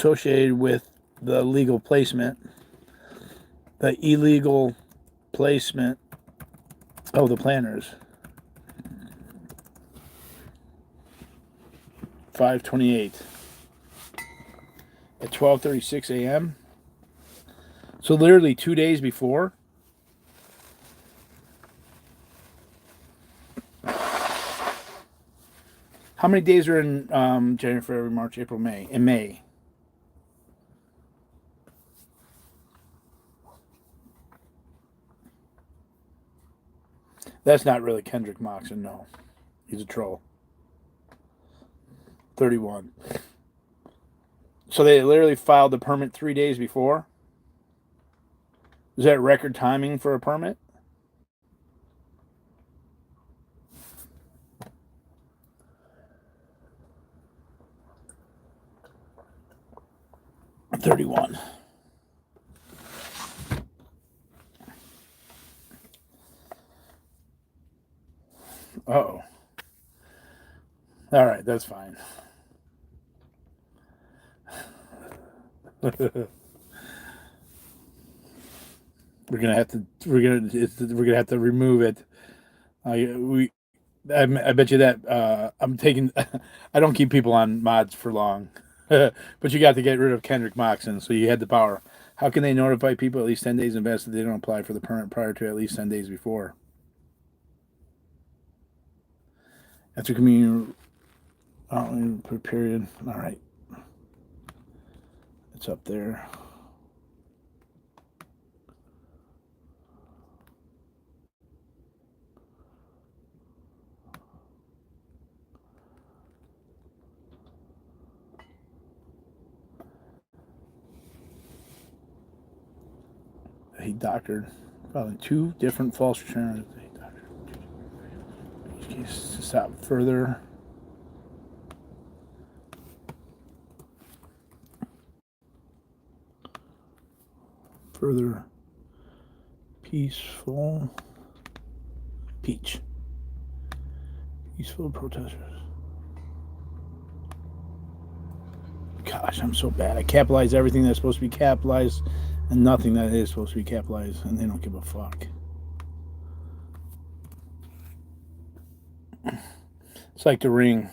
with the illegal placement of the planners. 5/28 at 12:36 a.m. So literally 2 days before. How many days are in January, February, March, April, May? In May. That's not really Kendrick Moxon, no. He's a troll. 31. So they literally filed the permit 3 days before? Is that record timing for a permit? $31. Uh-oh. All right, that's fine. We're gonna have to remove it. I bet you that I'm taking. I don't keep people on mods for long, but you got to get rid of Kendrick Moxon, so you had the power. How can they notify people at least 10 days in advance that they don't apply for the permit prior to at least 10 days before? After community per period. All right, it's up there. He doctored probably 2 different false returns. He doctored. To stop further. Further peaceful protesters. Gosh, I'm so bad. I capitalize everything that's supposed to be capitalized and nothing that is supposed to be capitalized, and they don't give a fuck. It's like the ring.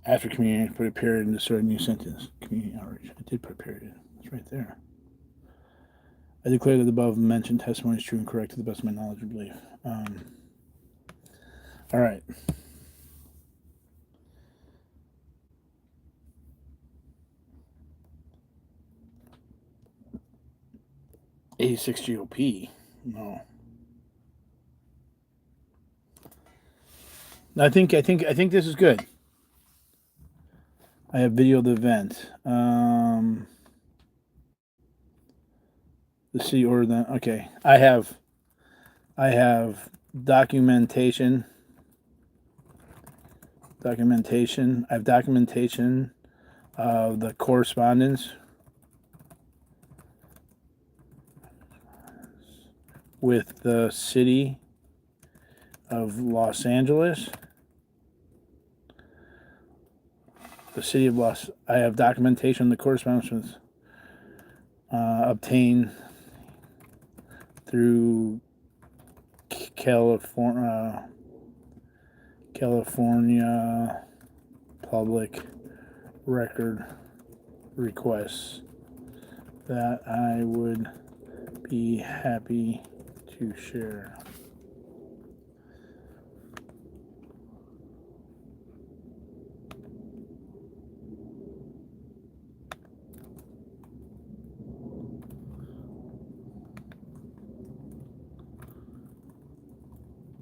After community, put a period and start a new sentence. Community outreach. I did put a period. It's right there. I declare that the above mentioned testimony is true and correct to the best of my knowledge and belief. All right. 86 GOP. No. I think this is good. I have video of the event. The city order that. Okay. I have documentation. I have documentation of the correspondence with the city of Los Angeles. I have documentation of the correspondence obtained through California public record requests that I would be happy to share.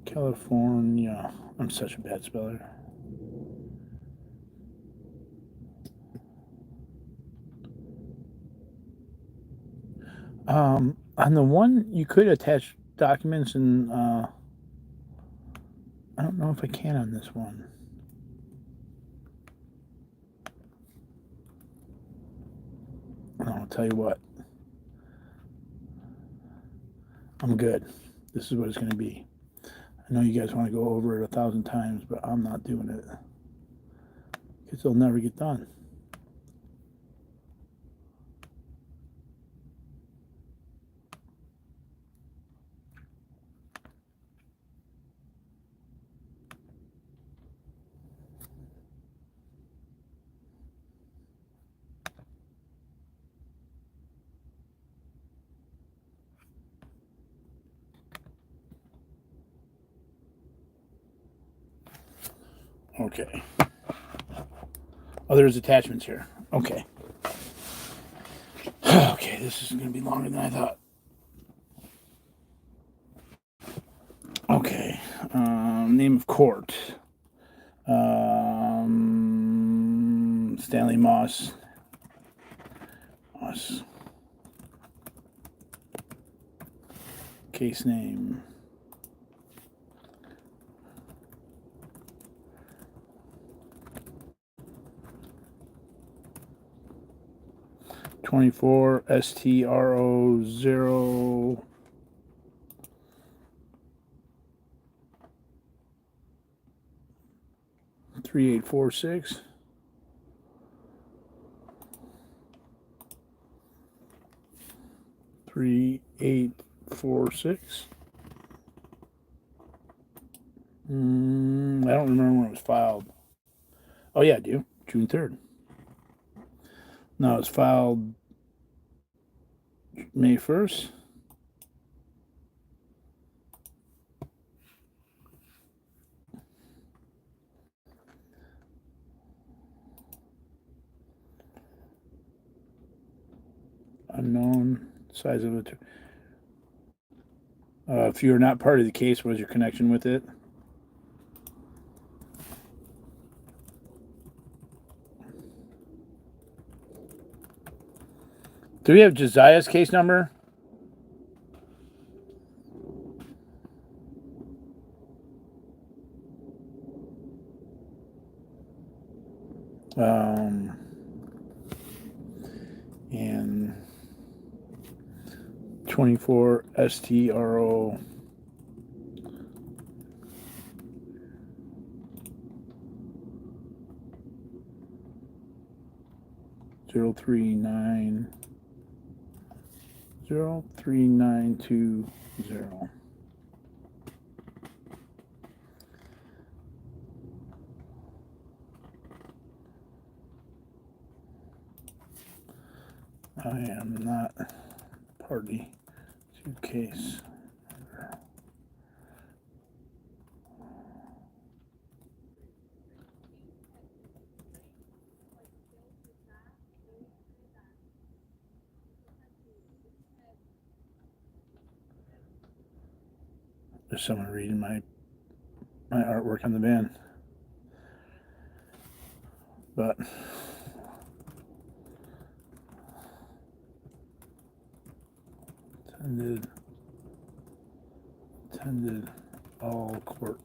California. I'm such a bad speller. On the one, you could attach documents, and I don't know if I can on this one. I'll tell you what. I'm good. This is what it's going to be. I know you guys want to go over it 1,000 times, but I'm not doing it because it'll never get done. Okay. Oh, there's attachments here. Okay. Okay, this is going to be longer than I thought. Okay. Name of court. Stanley Moss. Case name. (24) STRO 0 3846 3846 I don't remember when it was filed. Oh, yeah, I do. June 3rd. No, it was filed May 1st. Unknown size of it. If you're not part of the case, what is your connection with it? Do we have Josiah's case number? And 24 STRO 039 03920. I am not party to case. There's someone reading my artwork on the van. But attended all court.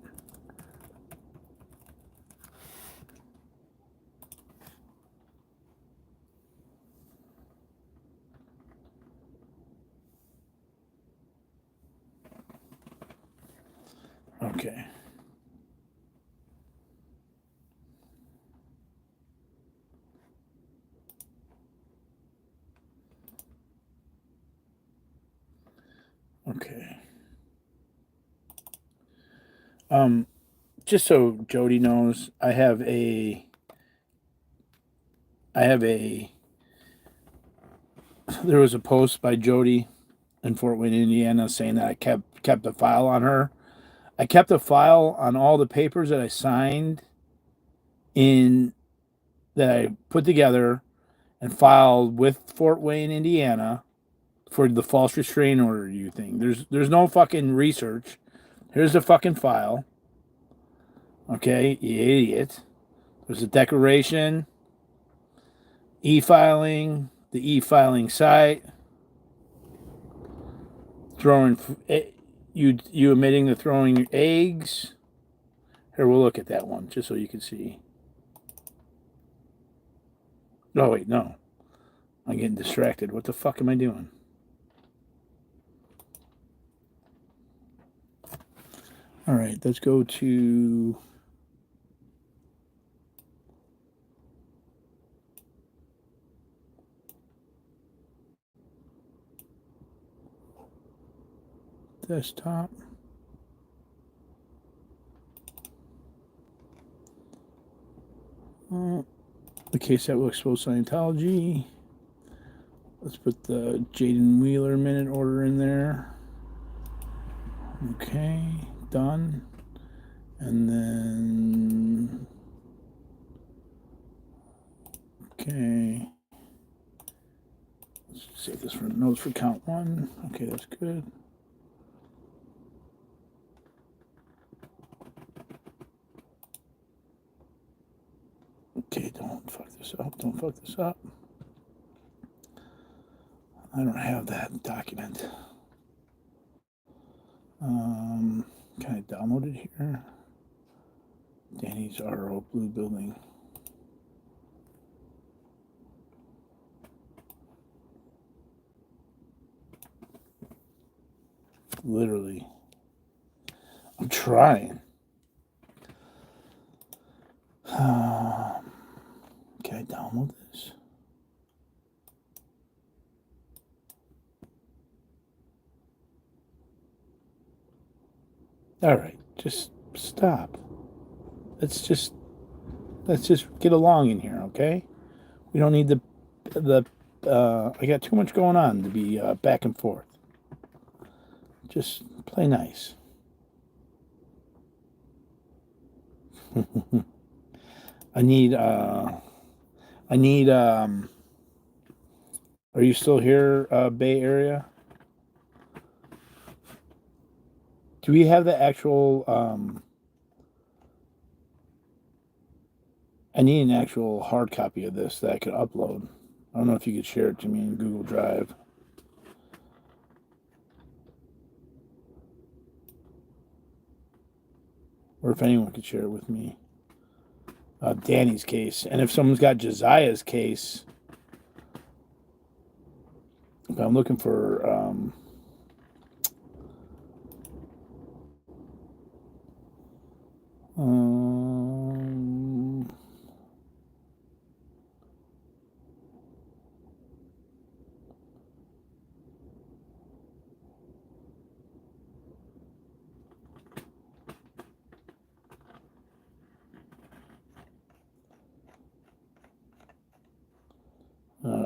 Okay. Okay. Just so Jody knows, I have a there was a post by Jody in Fort Wayne, Indiana, saying that I kept a file on her. I kept a file on all the papers that I signed in that I put together and filed with Fort Wayne, Indiana for the false restraining order you thing. There's no fucking research. Here's the fucking file. Okay, you idiot. There's a declaration, e-filing, the e-filing site, throwing you admitting to throwing eggs. Here, we'll look at that one just so you can see. Oh wait, no. I'm getting distracted. What the fuck am I doing? All right, let's go to desktop. The case that will expose Scientology. Let's put the Jaden Wheeler minute order in there. Okay, done. And then, okay. Let's save this for notes for count one. Okay, that's good. Okay, don't fuck this up. Don't fuck this up. I don't have that document. Can I download it here? Danny's RO Blue Building. Literally. I'm trying. Can I download this? All right, just Stop. Let's just get along in here, okay? We don't need the I got too much going on to be back and forth. Just play nice. I need are you still here, Bay Area? Do we have the actual I need an actual hard copy of this that I could upload. I don't know if you could share it to me in Google Drive. Or if anyone could share it with me. Danny's case. And if someone's got Josiah's case, if I'm looking for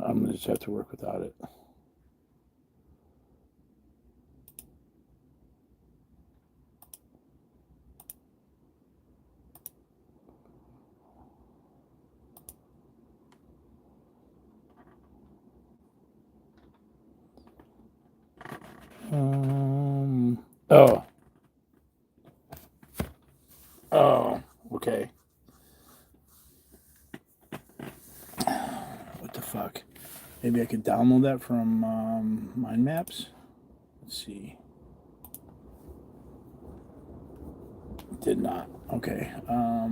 I'm going to just have to work without it. Oh. Oh, okay. What the fuck? Maybe I could download that from Mind Maps. Let's see. Did not. Okay. I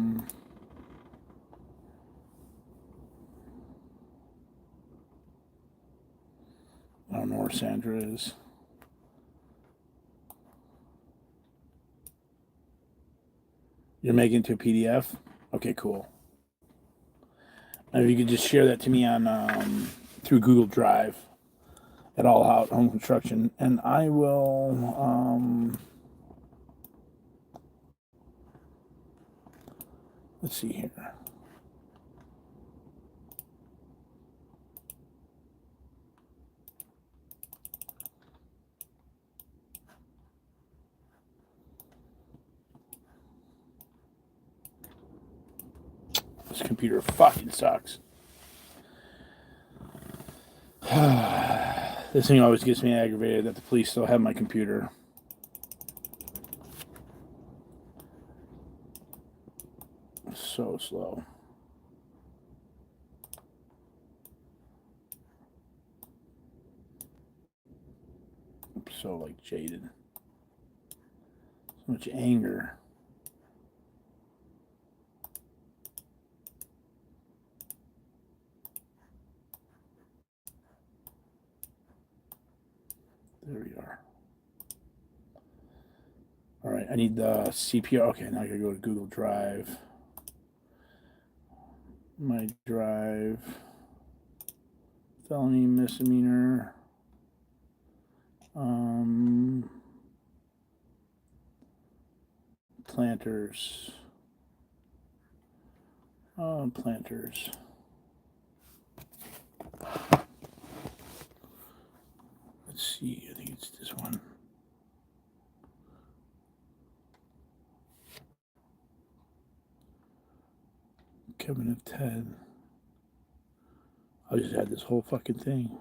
don't know where Sandra is. You're making it to a PDF? Okay, cool. And if you could just share that to me on through Google Drive at All Out Home Construction, and I will. Let's see here. This computer fucking sucks. This thing always gets me aggravated that the police still have my computer. So slow. I'm so like jaded. So much anger. There we are. All right, I need the CPR. Okay, now I gotta go to Google Drive. My drive. Felony, misdemeanor. Planters. Planters. Let's see, I think it's this one. Kevin and Ted. I just had this whole fucking thing.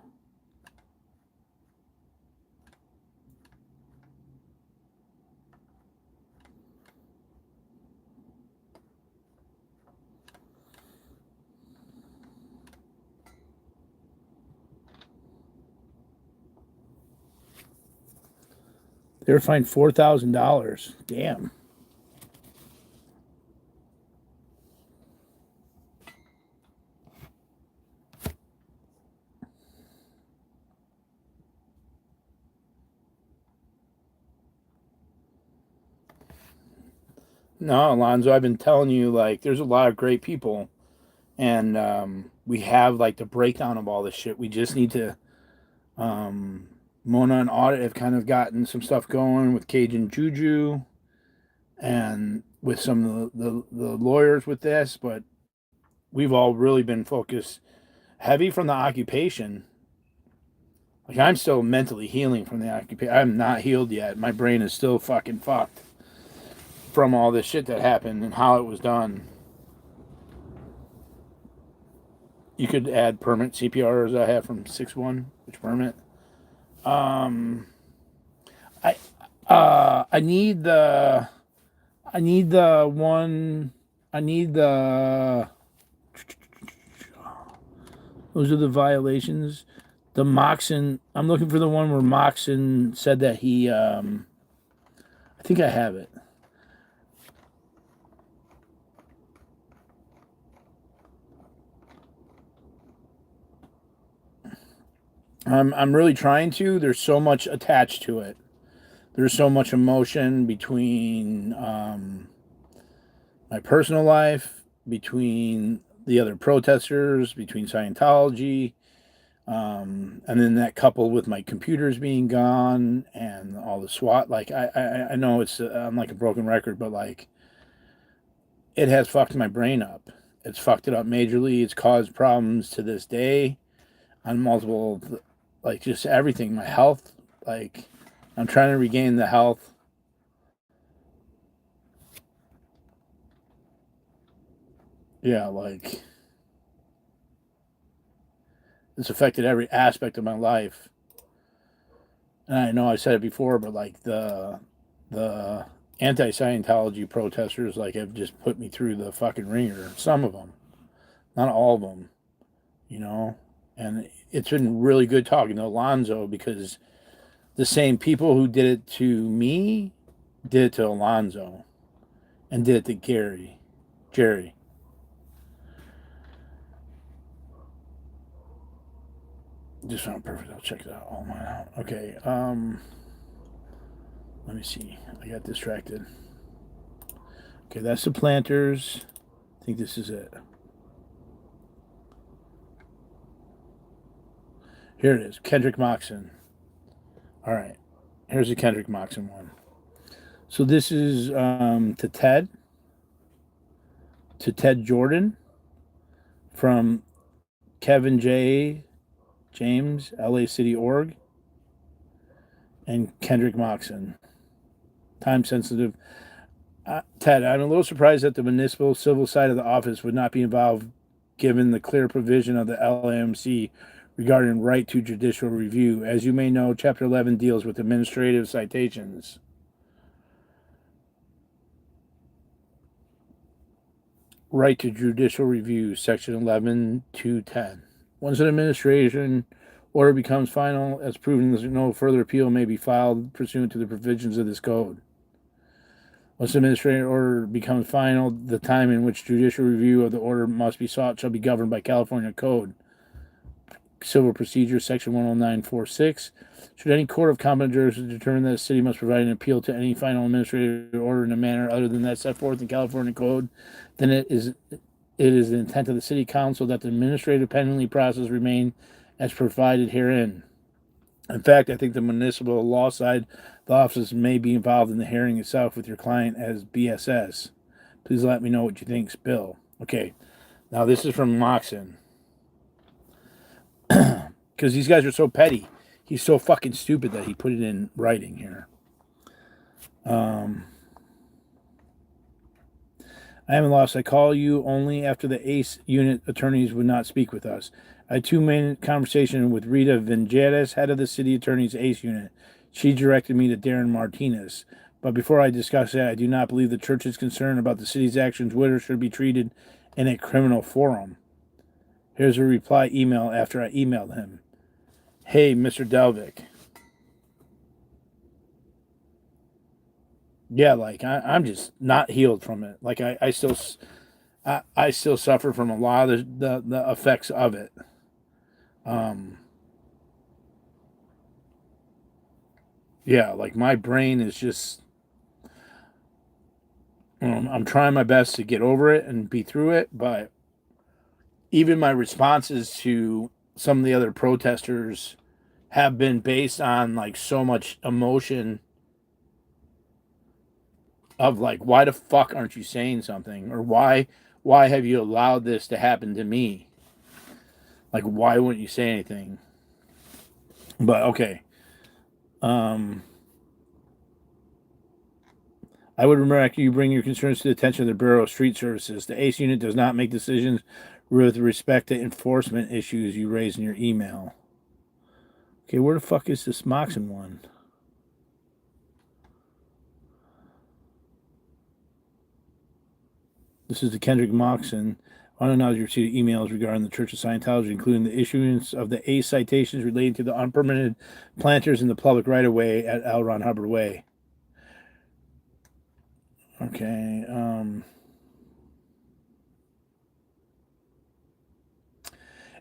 They were fined $4,000. Damn. No, Alonzo, I've been telling you, like, there's a lot of great people, and we have like the breakdown of all this shit. We just need to. Mona and Audit have kind of gotten some stuff going with Cajun Juju. and with some of the lawyers with this, but we've all really been focused heavy from the occupation. Like, I'm still mentally healing from the occupation. I'm not healed yet. My brain is still fucking fucked from all this shit that happened and how it was done. You could add permit CPRs I have from 6-1. Which permit? Um, I need the one. I need the. Those are the violations. The Moxon. I'm looking for the one where Moxon said that he. I think I have it. I'm really trying to. There's so much attached to it. There's so much emotion between my personal life, between the other protesters, between Scientology, and then that coupled with my computers being gone and all the SWAT. Like, I know it's I'm like a broken record, but like, it has fucked my brain up. It's fucked it up majorly. It's caused problems to this day on multiple, like, just everything. My health, like, I'm trying to regain the health. Yeah, like, it's affected every aspect of my life. And I know I said it before, but like the anti-Scientology protesters, like, have just put me through the fucking ringer. Some of them, not all of them, you know. And it's been really good talking to Alonzo, because the same people who did it to me did it to Alonzo and did it to Jerry. Just found perfect. I'll check that all mine out. Okay. Let me see. I got distracted. Okay, that's the planters. I think this is it. Here it is. Kendrick Moxon. All right. Here's the Kendrick Moxon one. So this is to Ted Jordan from Kevin J. James, LA City Org, and Kendrick Moxon. Time sensitive. Ted, I'm a little surprised that the municipal civil side of the office would not be involved, given the clear provision of the LAMC regarding right to judicial review. As you may know, Chapter 11 deals with administrative citations. Right to judicial review, Section 11, 210. Once an administration order becomes final, as proven, no further appeal may be filed pursuant to the provisions of this code. Once the administrative order becomes final, the time in which judicial review of the order must be sought shall be governed by California Code. Civil Procedure, Section 10946. Should any court of competent jurisdiction determine that a city must provide an appeal to any final administrative order in a manner other than that set forth in California Code, then it is the intent of the City Council that the administrative penalty process remain as provided herein. In fact, I think the municipal law side, the office may be involved in the hearing itself with your client as BSS. Please let me know what you think, Bill. Okay, now this is from Moxon. Because these guys are so petty. He's so fucking stupid that he put it in writing here. I haven't lost. I call you only after the ACE unit attorneys would not speak with us. I had 2-minute conversation with Rita Vingeras, head of the city attorney's ACE unit. She directed me to Darren Martinez. But before I discuss that, I do not believe the church's concern about the city's actions would or should be treated in a criminal forum. Here's a reply email after I emailed him. Hey, Mr. Delvik. Yeah, like, I'm just not healed from it. Like, I still suffer from a lot of the effects of it. Yeah, like, my brain is just. I'm trying my best to get over it and be through it, but even my responses to some of the other protesters have been based on, like, so much emotion of like, why the fuck aren't you saying something, or why have you allowed this to happen to me? Like, why wouldn't you say anything? But okay. I would recommend you bring your concerns to the attention of the Bureau of Street Services. The ACE unit does not make decisions with respect to enforcement issues you raise in your email. Okay, where the fuck is this moxon one? This is the Kendrick moxon. I want to know if you received emails regarding the Church of Scientology, including the issuance of the ACE citations relating to the unpermitted planters in the public right-of-way at L. Ron Hubbard Way. Okay,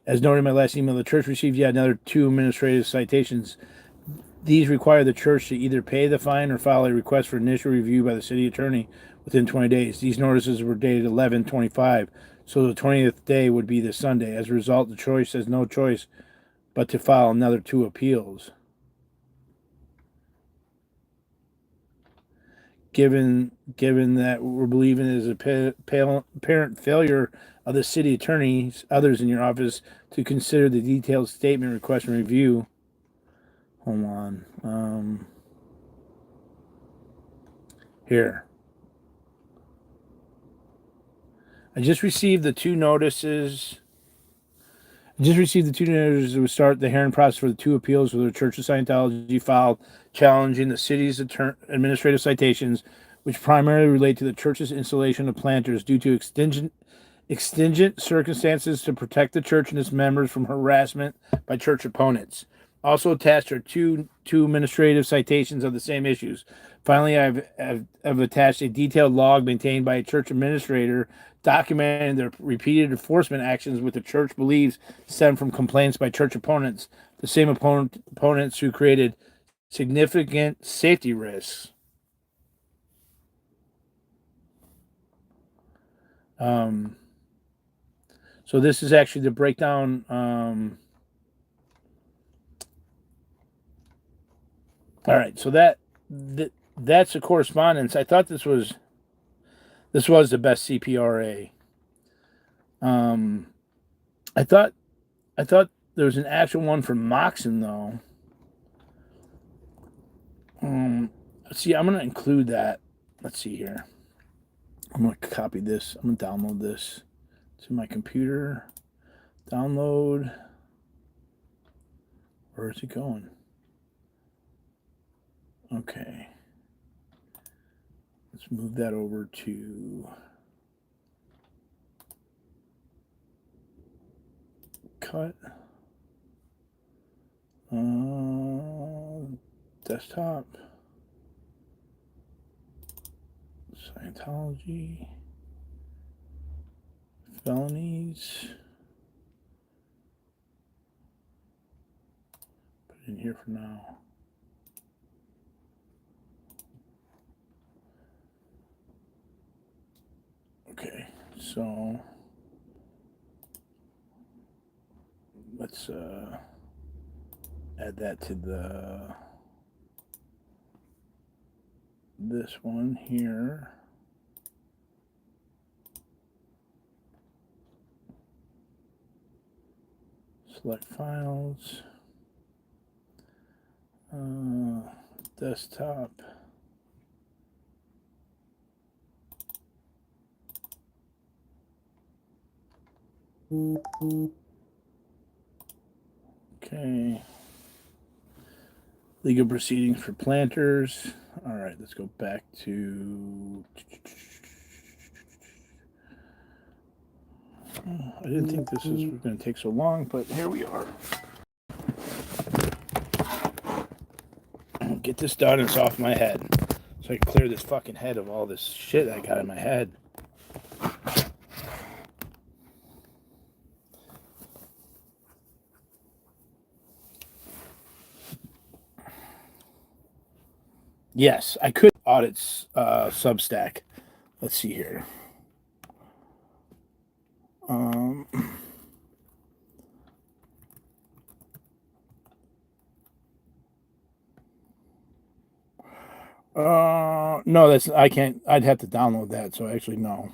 as noted in my last email, the church received yet another 2 administrative citations. These require the church to either pay the fine or file a request for initial review by the city attorney within 20 days. These notices were dated 11/25, so the 20th day would be this Sunday. As a result, the church has no choice but to file another 2 appeals. Given that we're believing it is a apparent failure of the city attorneys, others in your office, to consider the detailed statement request and review. Hold on. Here. I just received the 2 notices. To start the hearing process for the 2 appeals for the Church of Scientology filed challenging the city's administrative citations, which primarily relate to the church's installation of planters due to extingent circumstances to protect the church and its members from harassment by church opponents. Also attached are two administrative citations of the same issues. Finally, I've attached a detailed log maintained by a church administrator documenting the repeated enforcement actions which the church believes stem from complaints by church opponents, the same opponents who created significant safety risks. So this is actually the breakdown. All right, so that's the correspondence. I thought this was the best CPRA. I thought there was an actual one for moxon though. See, I'm gonna include that. Let's see here. I'm gonna copy this. I'm gonna download this to my computer. Download. Where is it going? Okay. Let's move that over to cut. Desktop. Scientology. Felonies. Put it in here for now. Okay, so let's add that to this one here. Select files. Desktop. Okay. Legal proceedings for planters. All right, let's go back to. I didn't think this was going to take so long, but here we are. Get this done. It's off my head, so I can clear this fucking head of all this shit I got in my head. Yes, I could audit Substack. Let's see here. No, that's I can't. I'd have to download that. So actually, no.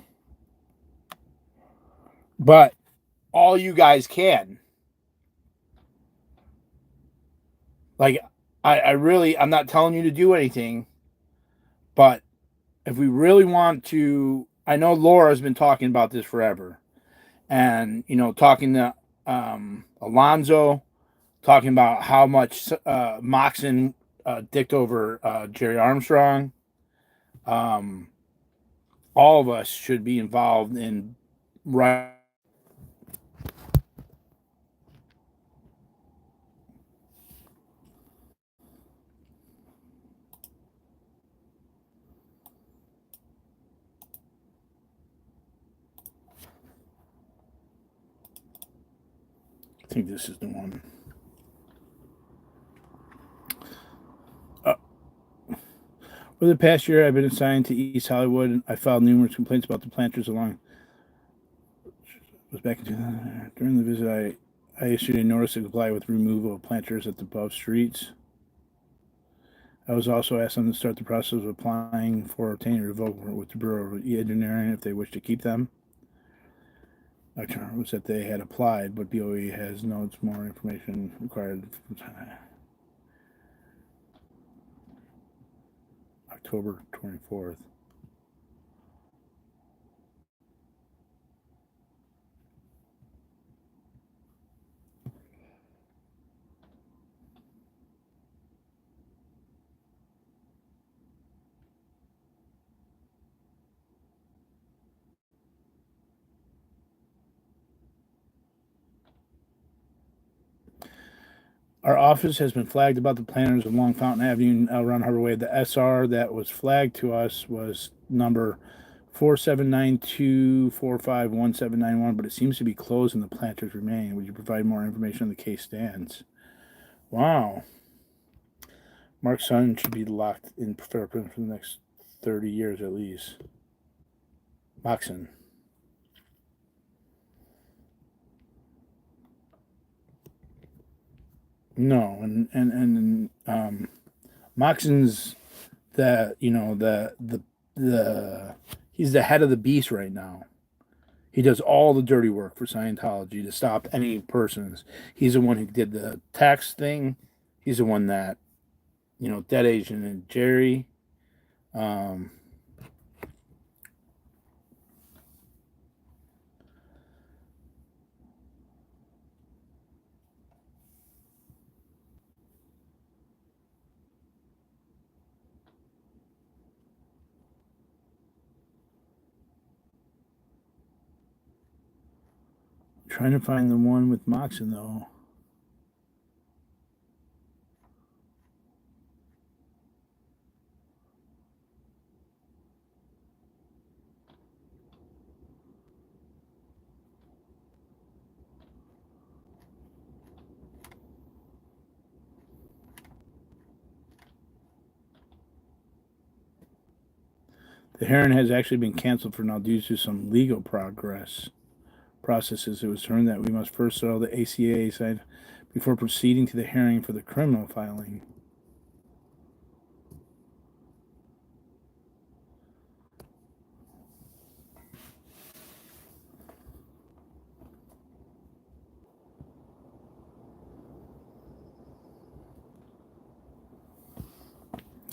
But all you guys can. Like, I really, I'm not telling you to do anything, but if we really want to, I know Laura's been talking about this forever, and talking to Alonzo, talking about how much Moxon dicked over Jerry Armstrong. Um, all of us should be involved in right. I think this is the one. For the past year, I've been assigned to East Hollywood, and I filed numerous complaints about the planters along. It was back in 2000. During the visit, I issued a notice to comply with removal of planters at the above streets. I was also asked them to start the process of applying for obtaining a revoked with the Bureau of Engineering if they wish to keep them. My term was that they had applied, but D.o.A has notes more information required. October 24th. Our office has been flagged about the planters along Fountain Avenue and around Harbor Way. The SR that was flagged to us was number 4792451791, but it seems to be closed and the planters remain. Would you provide more information on the case stands? Wow. Mark's son should be locked in for the next 30 years at least. Moxon. No, and Moxon's the he's the head of the beast right now. He does all the dirty work for Scientology to stop any persons. He's the one who did the tax thing. He's the one that dead Asian and Jerry. Um, trying to find the one with Moxon though. The hearing has actually been canceled for now due to some legal processes. It was determined that we must first settle the ACA side before proceeding to the hearing for the criminal filing.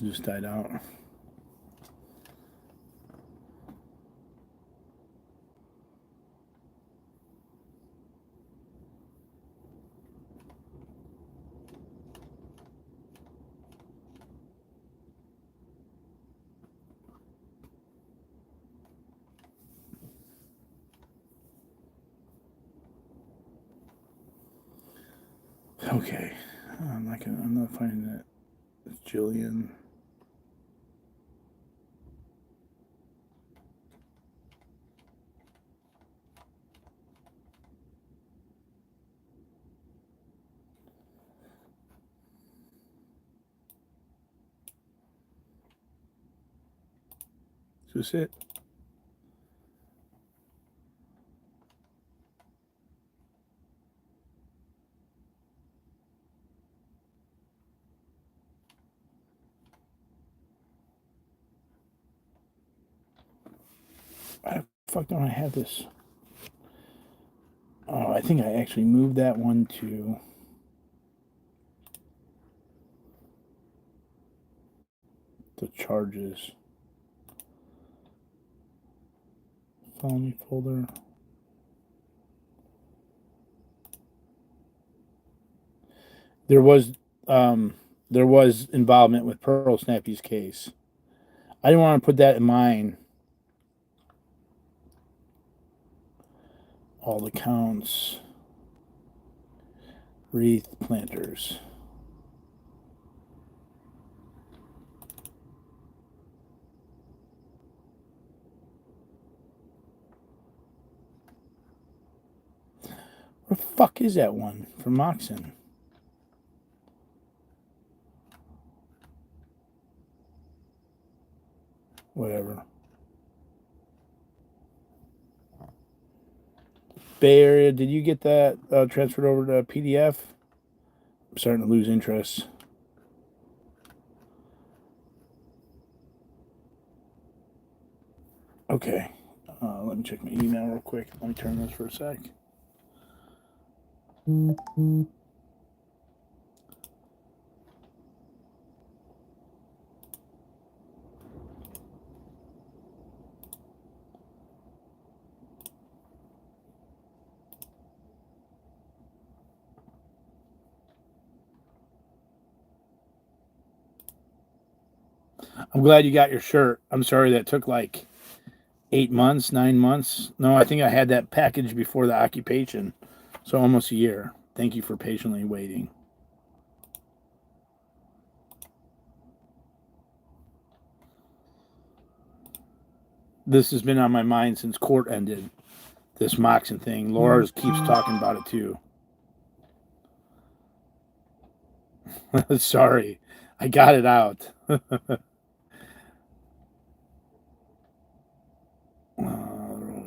It just died out. Okay, I'm not finding it. It's Jillian. Is this it? Why the fuck don't I have this? Oh, I think I actually moved that one to the charges. Felony folder. There was involvement with Pearl Snappy's case. I didn't want to put that in mine. All the counts. Wreath planters. Where the fuck is that one from Moxon? Whatever. Bay Area, did you get that transferred over to PDF? I'm starting to lose interest. Okay. Let me check my email real quick. Let me turn this for a sec. I'm glad you got your shirt. I'm sorry that took like 8 months, 9 months. No, I think I had that package before the occupation. So almost a year. Thank you for patiently waiting. This has been on my mind since court ended. This Moxon thing. Laura keeps talking about it too. Sorry. I got it out.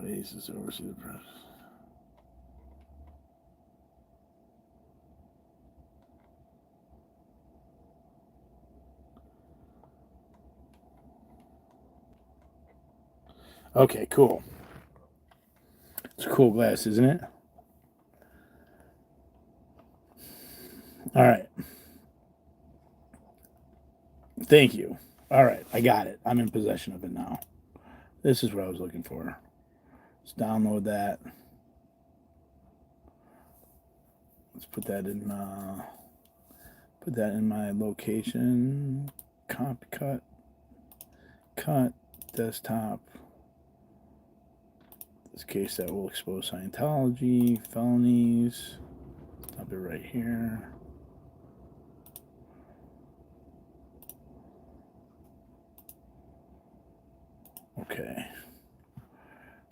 Aces oversee the press. Okay, cool. It's a cool glass, isn't it? All right. Thank you. All right, I got it. I'm in possession of it now. This is what I was looking for. Let's download that. Let's put that in my location. Copy, cut, desktop. In this case, that will expose Scientology, felonies. I'll be right here. Okay.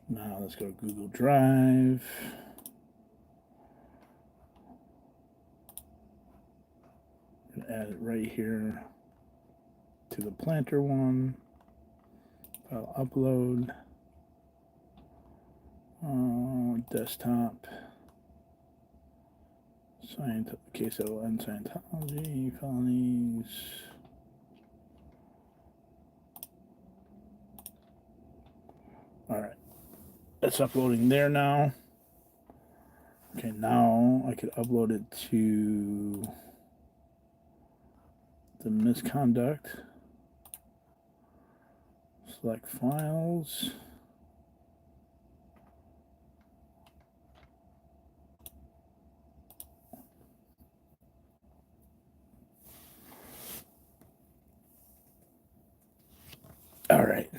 Now let's go to Google Drive. Add it right here to the planter one. File upload. Desktop. Case that will end Scientology, felonies. All right. That's uploading there now. Okay, now I could upload it to the misconduct. Select files. All right.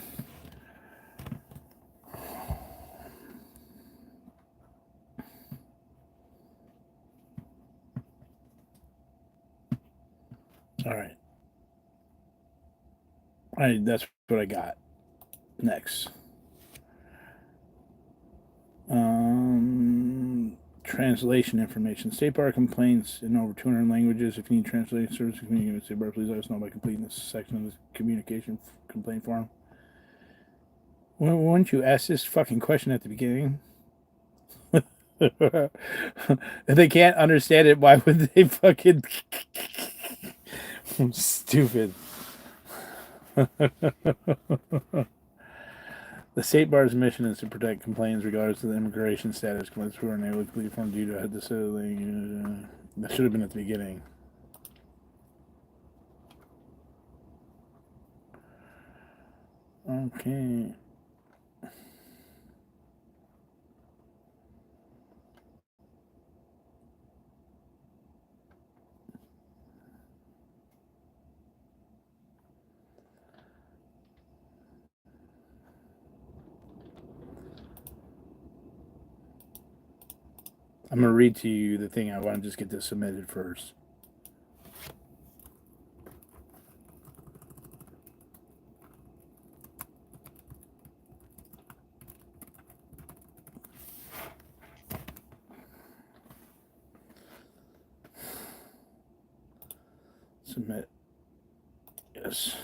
All right. That's what I got. Next. Translation information. State Bar complaints in over 200 languages. If you need translation service to communicate with State Bar, please let us know by completing this section of the communication complaint form. Wouldn't you ask this fucking question at the beginning? If they can't understand it, why would they fucking... Stupid. The state bar's mission is to protect complainants regardless of the immigration status. Complainants who are unable to complete form due to head the that should have been at the beginning. Okay. I'm going to read to you the thing. I want to just get this submitted first. Submit. Yes.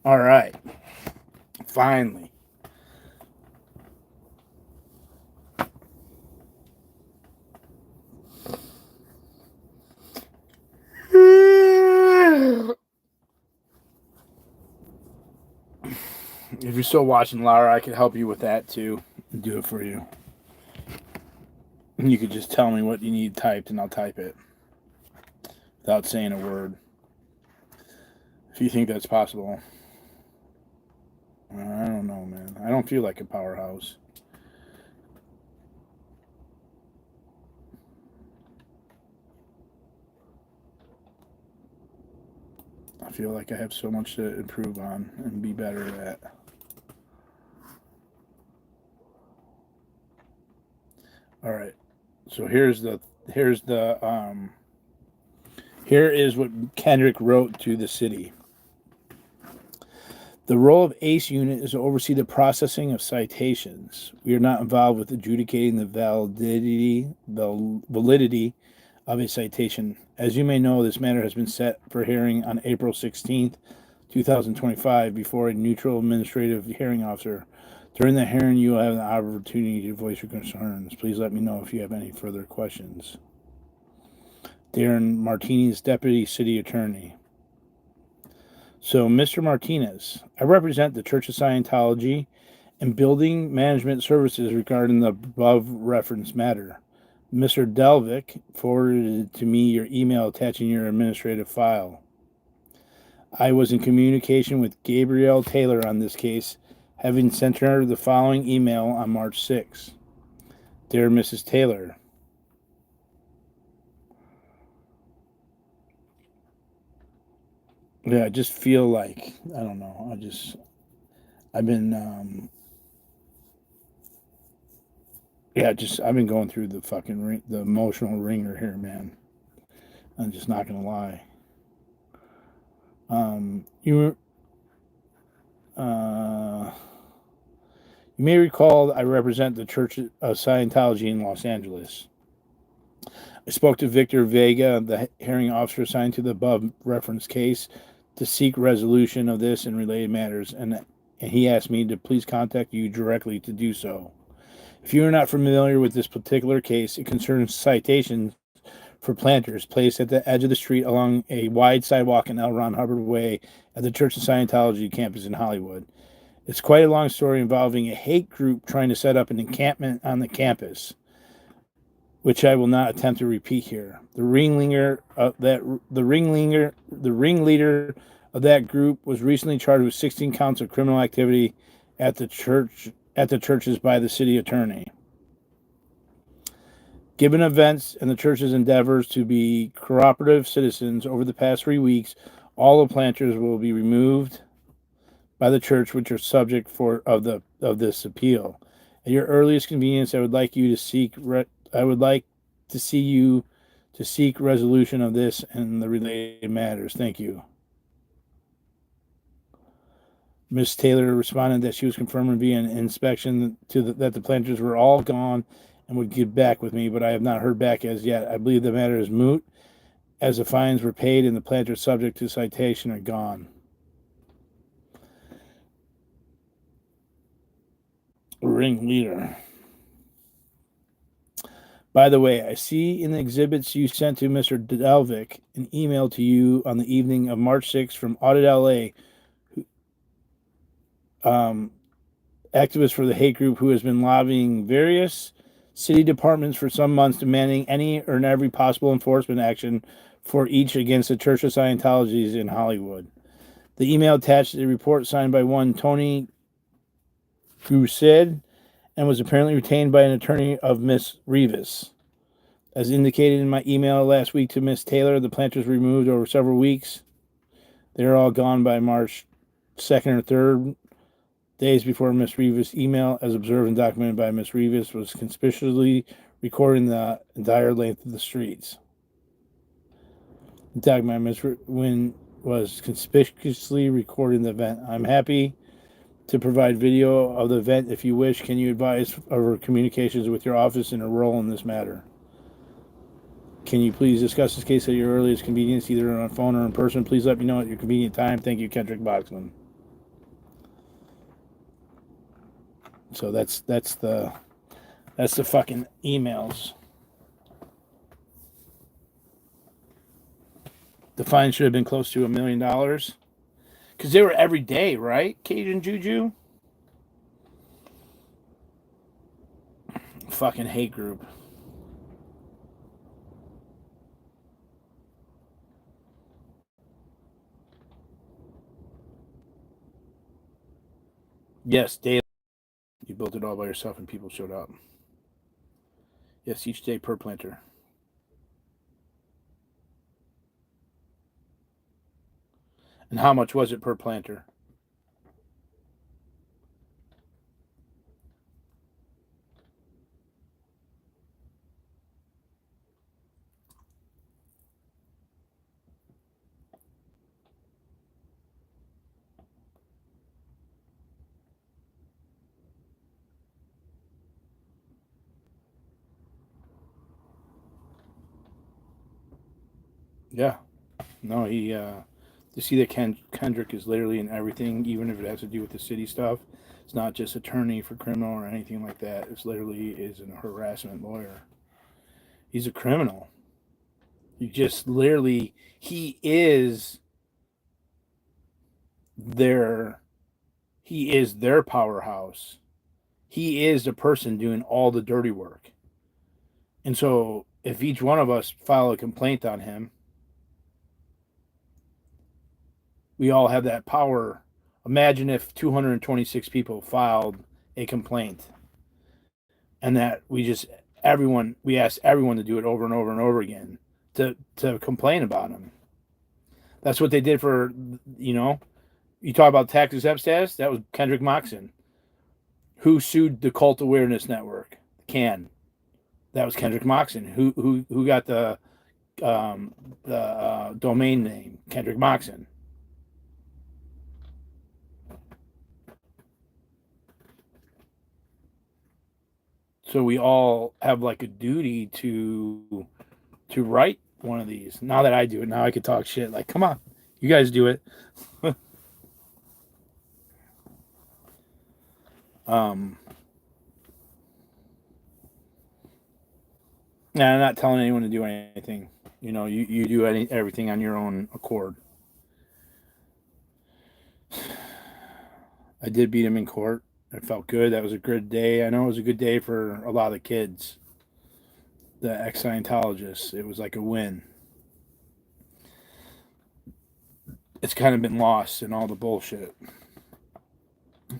All right. Finally. If you're still watching, Laura, I could help you with that too and do it for you. And you could just tell me what you need typed and I'll type it without saying a word. If you think that's possible. I don't know, man. I don't feel like a powerhouse. I feel like I have so much to improve on and be better at. All right. So here is what Kendrick wrote to the city. The role of ACE unit is to oversee the processing of citations. We are not involved with adjudicating the validity of a citation. As you may know, this matter has been set for hearing on April 16th, 2025, before a neutral administrative hearing officer. During the hearing, you will have an opportunity to voice your concerns. Please let me know if you have any further questions. Darren Martinez, Deputy City Attorney. So, Mr. Martinez, I represent the Church of Scientology and Building Management Services regarding the above referenced matter. Mr. Delvick forwarded to me your email attaching your administrative file. I was in communication with Gabrielle Taylor on this case, having sent her the following email on March 6. Dear Mrs. Taylor, yeah, I just feel like, I don't know, I've been, I've been going through the fucking, the emotional ringer here, man. I'm just not going to lie. You may recall I represent the Church of Scientology in Los Angeles. I spoke to Victor Vega, the hearing officer assigned to the above referenced case, to seek resolution of this and related matters, and he asked me to please contact you directly to do so. If you are not familiar with this particular case, it concerns citations for planters placed at the edge of the street along a wide sidewalk in L. Ron Hubbard Way at the Church of Scientology campus in Hollywood. It's quite a long story involving a hate group trying to set up an encampment on the campus, which I will not attempt to repeat here. The ringleader of that group was recently charged with 16 counts of criminal activity at the churches by the city attorney. Given events and the church's endeavors to be cooperative citizens over the past 3 weeks, all the planters will be removed by the church, which are subject of this appeal. At your earliest convenience, I would like you to seek resolution of this and the related matters. Thank you. Ms. Taylor responded that she was confirming via an inspection that the planters were all gone and would get back with me, but I have not heard back as yet. I believe the matter is moot, as the fines were paid and the planters subject to citation are gone. Ringleader. By the way, I see in the exhibits you sent to Mr. Delvick an email to you on the evening of March 6th from Audit LA, activist for the hate group who has been lobbying various city departments for some months demanding any or every possible enforcement action for each against the Church of Scientology in Hollywood. The email attached a report signed by one Tony Grusid and was apparently retained by an attorney of Miss Rivas. As indicated in my email last week to Miss Taylor, the planters were removed over several weeks. They were all gone by March 2nd or 3rd, days before Miss Rivas' email, as observed and documented by Miss Rivas, was conspicuously recording the entire length of the streets. Documented Miss Wynn was conspicuously recording the event. I'm happy to provide video of the event if you wish. Can you advise over communications with your office and a role in this matter? Can you please discuss this case at your earliest convenience, either on phone or in person? Please let me know at your convenient time. Thank you, Kendrick Boxman. So that's the fucking emails. The fine should have been close to $1 million. Because they were every day, right? Cajun Juju? Fucking hate group. Yes, daily. You built it all by yourself and people showed up. Yes, each day per planter. And how much was it per planter? Yeah. No, he, to see that Kendrick is literally in everything, even if it has to do with the city stuff. It's not just attorney for criminal or anything like that. It's literally is a harassment lawyer. He's a criminal. He just literally, he is their powerhouse. He is the person doing all the dirty work. And so if each one of us file a complaint on him, we all have that power. Imagine if 226 people filed a complaint and that we asked everyone to do it over and over and over again to complain about him. That's what they did for, you talk about tax exempt status. That was Kendrick Moxon, who sued the Cult Awareness Network, CAN. That was Kendrick Moxon, who got the domain name Kendrick Moxon. So we all have like a duty to write one of these. Now that I do it, now I can talk shit. Like, come on, you guys do it. Nah, I'm not telling anyone to do anything. You do everything on your own accord. I did beat him in court. It felt good. That was a good day. I know it was a good day for a lot of the kids, the ex-Scientologists. It was like a win. It's kind of been lost in all the bullshit,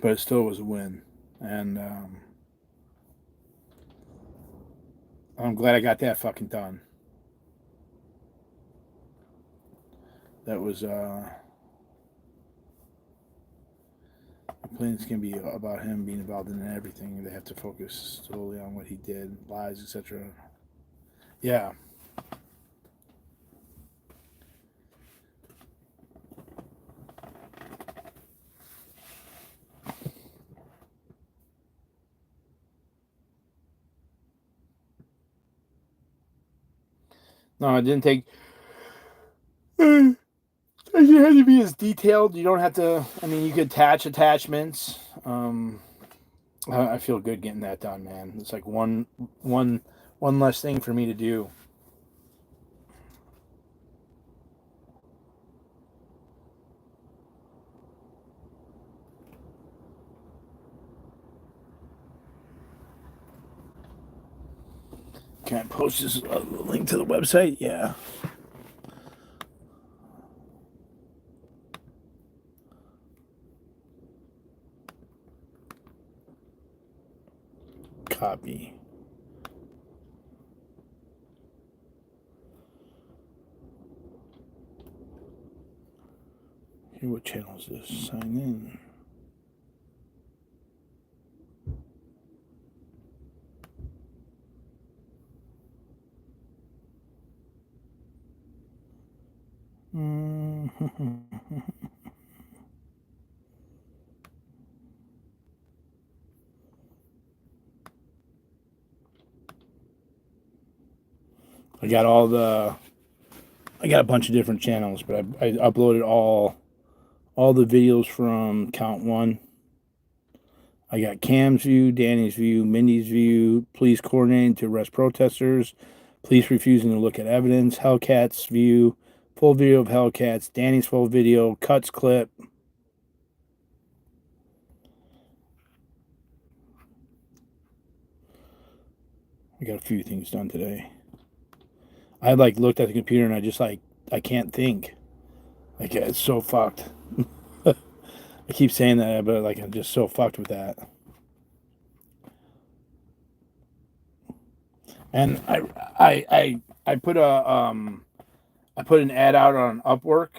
but it still was a win. And I'm glad I got that fucking done. That was complaints can be about him being involved in everything. They have to focus solely on what he did, lies, etc. Yeah. No, it didn't take. It didn't have to be as detailed. You don't have to. I mean, you could attach attachments. I feel good getting that done, man. It's like one one less thing for me to do. Can I post this link to the website? Yeah. Copy. Here, what channel is this? Sign in. I got a bunch of different channels, but I uploaded all the videos from Count One. I got Cam's view, Danny's view, Mindy's view, police coordinating to arrest protesters, police refusing to look at evidence, Hellcat's view, full video of Hellcats, Danny's full video, cuts clip. I got a few things done today. I looked at the computer and I can't think. It's so fucked. I keep saying that, but I'm just so fucked with that. And I put an ad out on Upwork,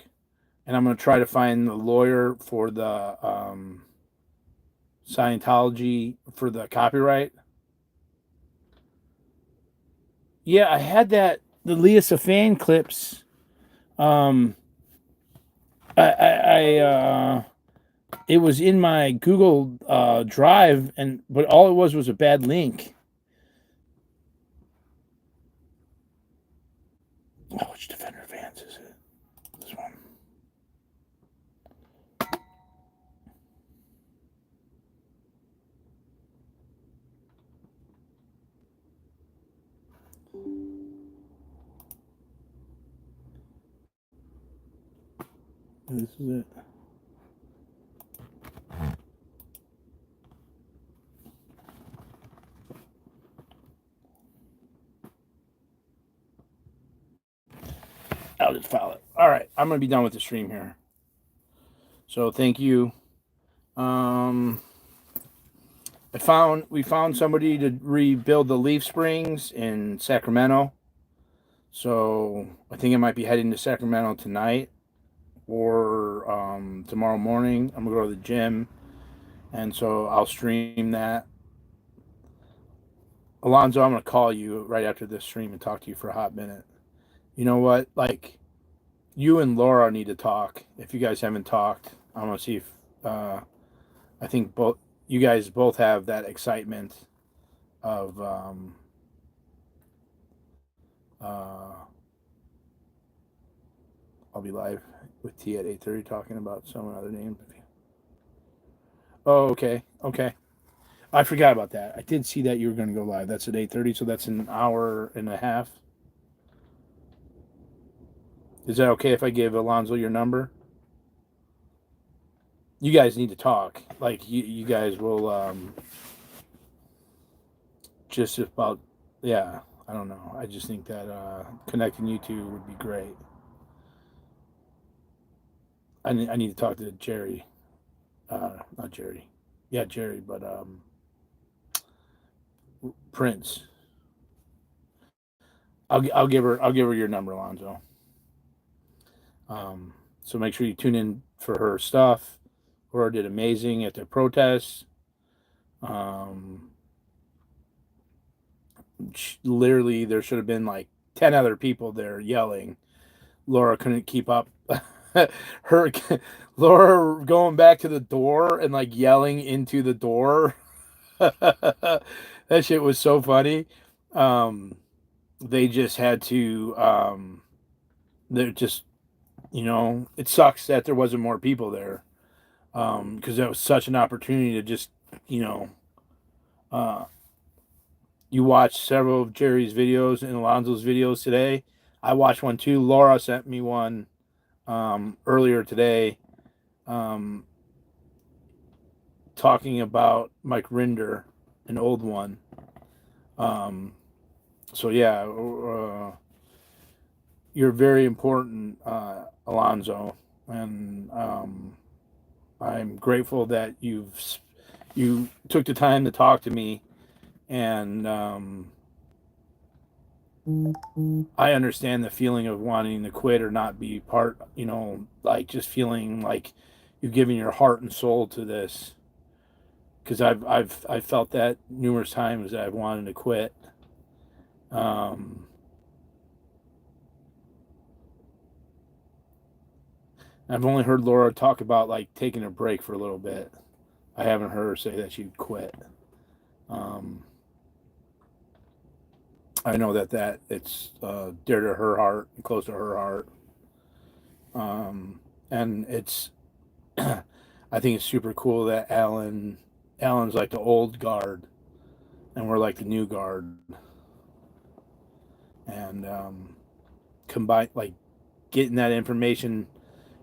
and I'm gonna try to find the lawyer for the Scientology for the copyright. Yeah, I had the Leah Safan clips. It was in my Google Drive, but all it was a bad link. Oh, which Defender Vans is it? This one. This is it. I'll just file it. All right, I'm gonna be done with the stream here. So thank you. We found somebody to rebuild the leaf springs in Sacramento. So I think I might be heading to Sacramento tonight or tomorrow morning. I'm gonna go to the gym, and so I'll stream that. Alonzo, I'm gonna call you right after this stream and talk to you for a hot minute. You know what? You and Laura need to talk. If you guys haven't talked, I'm gonna see if I think you guys both have that excitement of I'll be live with T at 8:30 talking about some other name. Oh, okay. I forgot about that. I did see that you were going to go live. That's at 8:30, so that's an hour and a half. Is that okay if I give Alonzo your number? You guys need to talk. You guys will just about, yeah, I don't know. I just think that connecting you two would be great. I need to talk to Jerry. Not Jerry. Yeah, Jerry, but Prince. I'll give her your number, Alonzo. So make sure you tune in for her stuff. Laura did amazing at the protests. Literally, there should have been 10 other people there yelling. Laura couldn't keep up. Laura going back to the door and yelling into the door. That shit was so funny. They just had to. They're just, it sucks that there wasn't more people there, because that was such an opportunity to just, you watched several of Jerry's videos and Alonzo's videos today. I watched one too. Laura sent me one earlier today, talking about Mike Rinder, an old one. So yeah, you're very important, Alonzo, and I'm grateful that you took the time to talk to me, and I understand the feeling of wanting to quit or not be part, like just feeling like you're giving your heart and soul to this. Because I've felt that numerous times that I've wanted to quit. I've only heard Laura talk about like taking a break for a little bit. I haven't heard her say that she'd quit. I know that it's dear to her heart and close to her heart. And it's I think it's super cool that Alan's like the old guard and we're like the new guard. And combine like getting that information,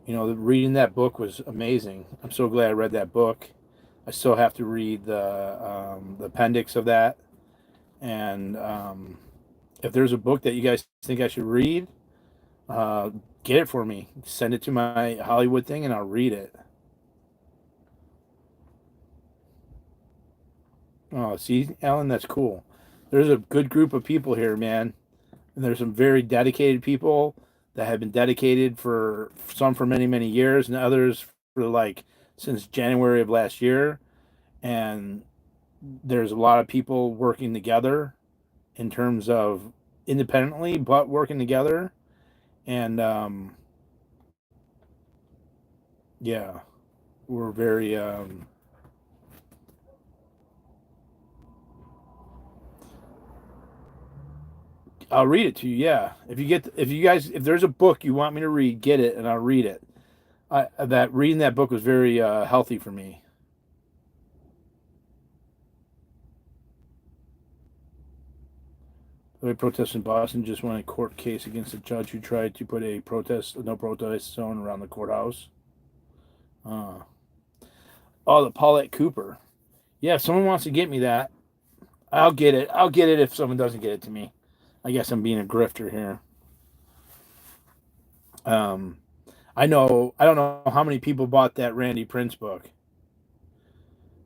reading that book was amazing. I'm so glad I read that book. I still have to read the appendix of that. And if there's a book that you guys think I should read, get it for me. Send it to my Hollywood thing and I'll read it. Oh, see, Alan, that's cool. There's a good group of people here, man. And there's some very dedicated people that have been dedicated for some for many, many years and others for like since January of last year. And there's a lot of people working together in terms of independently, but working together. And yeah, we're very I'll read it to you. Yeah, if there's a book you want me to read, get it and I'll read it. That reading that book was very healthy for me. A protest in Boston just won a court case against a judge who tried to put a no protest zone around the courthouse. Uh, oh, the Paulette Cooper. Yeah, if someone wants to get me that, I'll get it. I'll get it if someone doesn't get it to me. I guess I'm being a grifter here. Um, I know. I don't know how many people bought that Randy Prince book.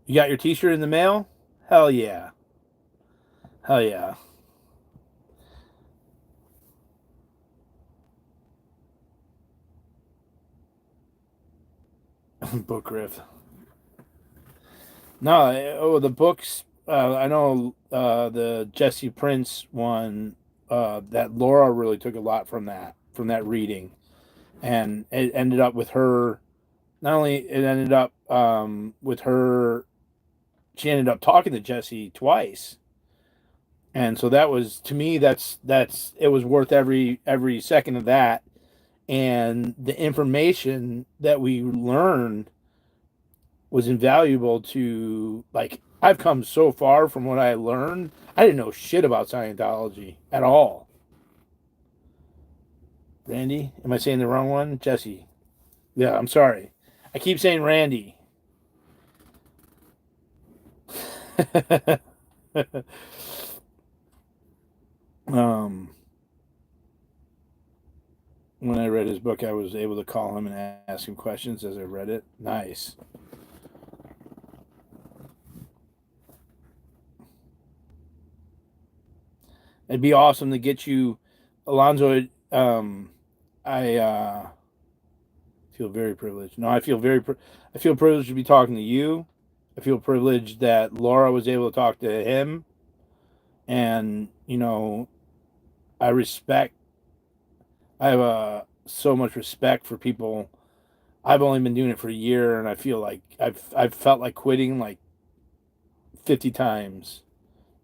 You got your T-shirt in the mail? Hell yeah! Hell yeah! Book grift. No, the books. I know the Jesse Prince one. That Laura really took a lot from that reading, and it ended up with her. Not only it ended up with her, she ended up talking to Jesse twice, and so that was to me that's it was worth every second of that, and the information that we learned was invaluable to like I've come so far from what I learned. I didn't know shit about Scientology at all. Randy, am I saying the wrong one? Jesse. Yeah, I'm sorry. I keep saying Randy. um, when I read his book, I was able to call him and ask him questions as I read it. Nice. It'd be awesome to get you, Alonzo. I feel very privileged. No, I feel privileged to be talking to you. I feel privileged that Laura was able to talk to him, and I respect. I have so much respect for people. I've only been doing it for a year, and I feel like I've felt like quitting like 50 times,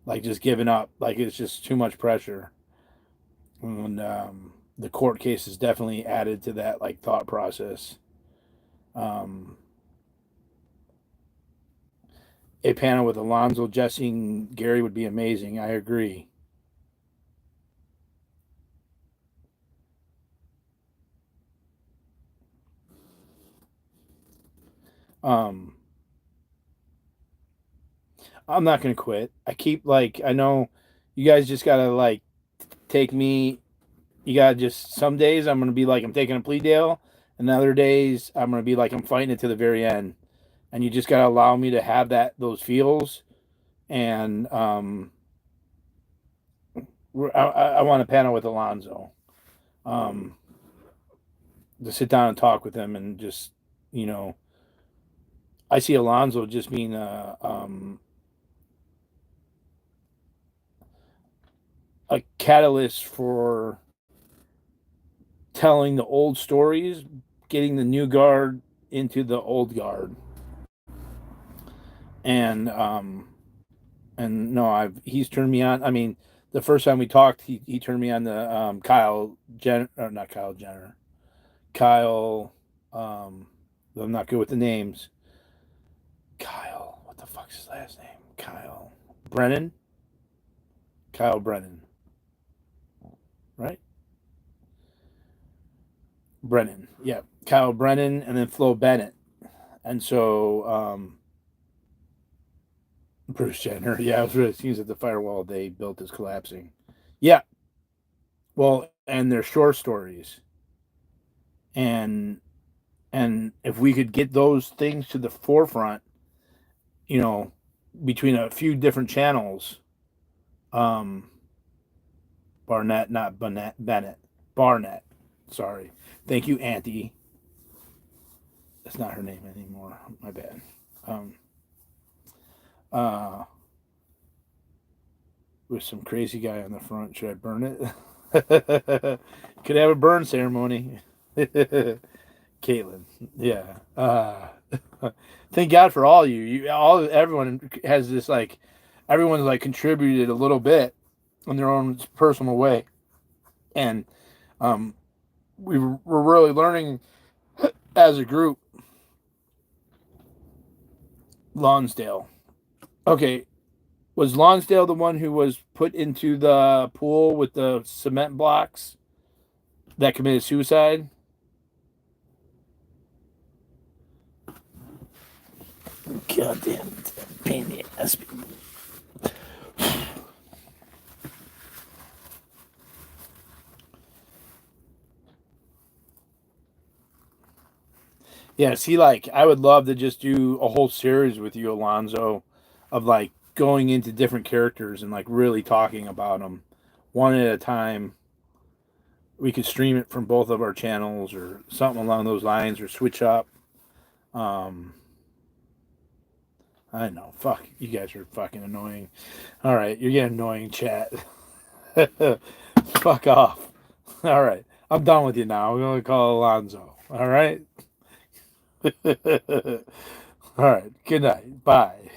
like just giving up. Like it's just too much pressure, and the court case has definitely added to that like thought process. Um, a panel with Alonzo, Jesse, and Gary would be amazing. I agree. Um, I'm not gonna quit. I keep like I know you guys just gotta like take me. You gotta just some days I'm gonna be like I'm taking a plea deal, and other days I'm gonna be like I'm fighting it to the very end. And you just gotta allow me to have those feels. And I want to panel with Alonzo, um, to sit down and talk with him and just you know I see Alonzo just being a catalyst for telling the old stories, getting the new guard into the old guard, and no, I've he's turned me on. I mean, the first time we talked, he turned me on to Kyle Jenner, or not Kyle Jenner, Kyle. Um, I'm not good with the names. Kyle, what the fuck's his last name? Kyle Brennan. Kyle Brennan, right? Brennan, yeah, Kyle Brennan, and then Flo Bennett, and so Bruce Jenner. Yeah, it seems that the firewall they built is collapsing. Yeah, well, and they're short stories, and if we could get those things to the forefront, you know, between a few different channels, um, Barnett, not Bennett, Barnett. Sorry, thank you, Auntie. That's not her name anymore. My bad. Um, uh, with some crazy guy on the front. Should I burn it? Could have a burn ceremony. Caitlin, yeah. Thank God for all you. Everyone has this like, everyone's like contributed a little bit in their own personal way, and um, we're really learning as a group. Lonsdale. Okay, was Lonsdale the one who was put into the pool with the cement blocks that committed suicide? Goddamn pain in the ass. Yeah, see, like I would love to just do a whole series with you, Alonzo, of like going into different characters and like really talking about them one at a time. We could stream it from both of our channels or something along those lines, or switch up. Um, I know, fuck, you guys are fucking annoying. All right, you're getting annoying, chat. Fuck off. All right, I'm done with you now. I'm gonna call Alonzo. All right. All right. Good night. Bye.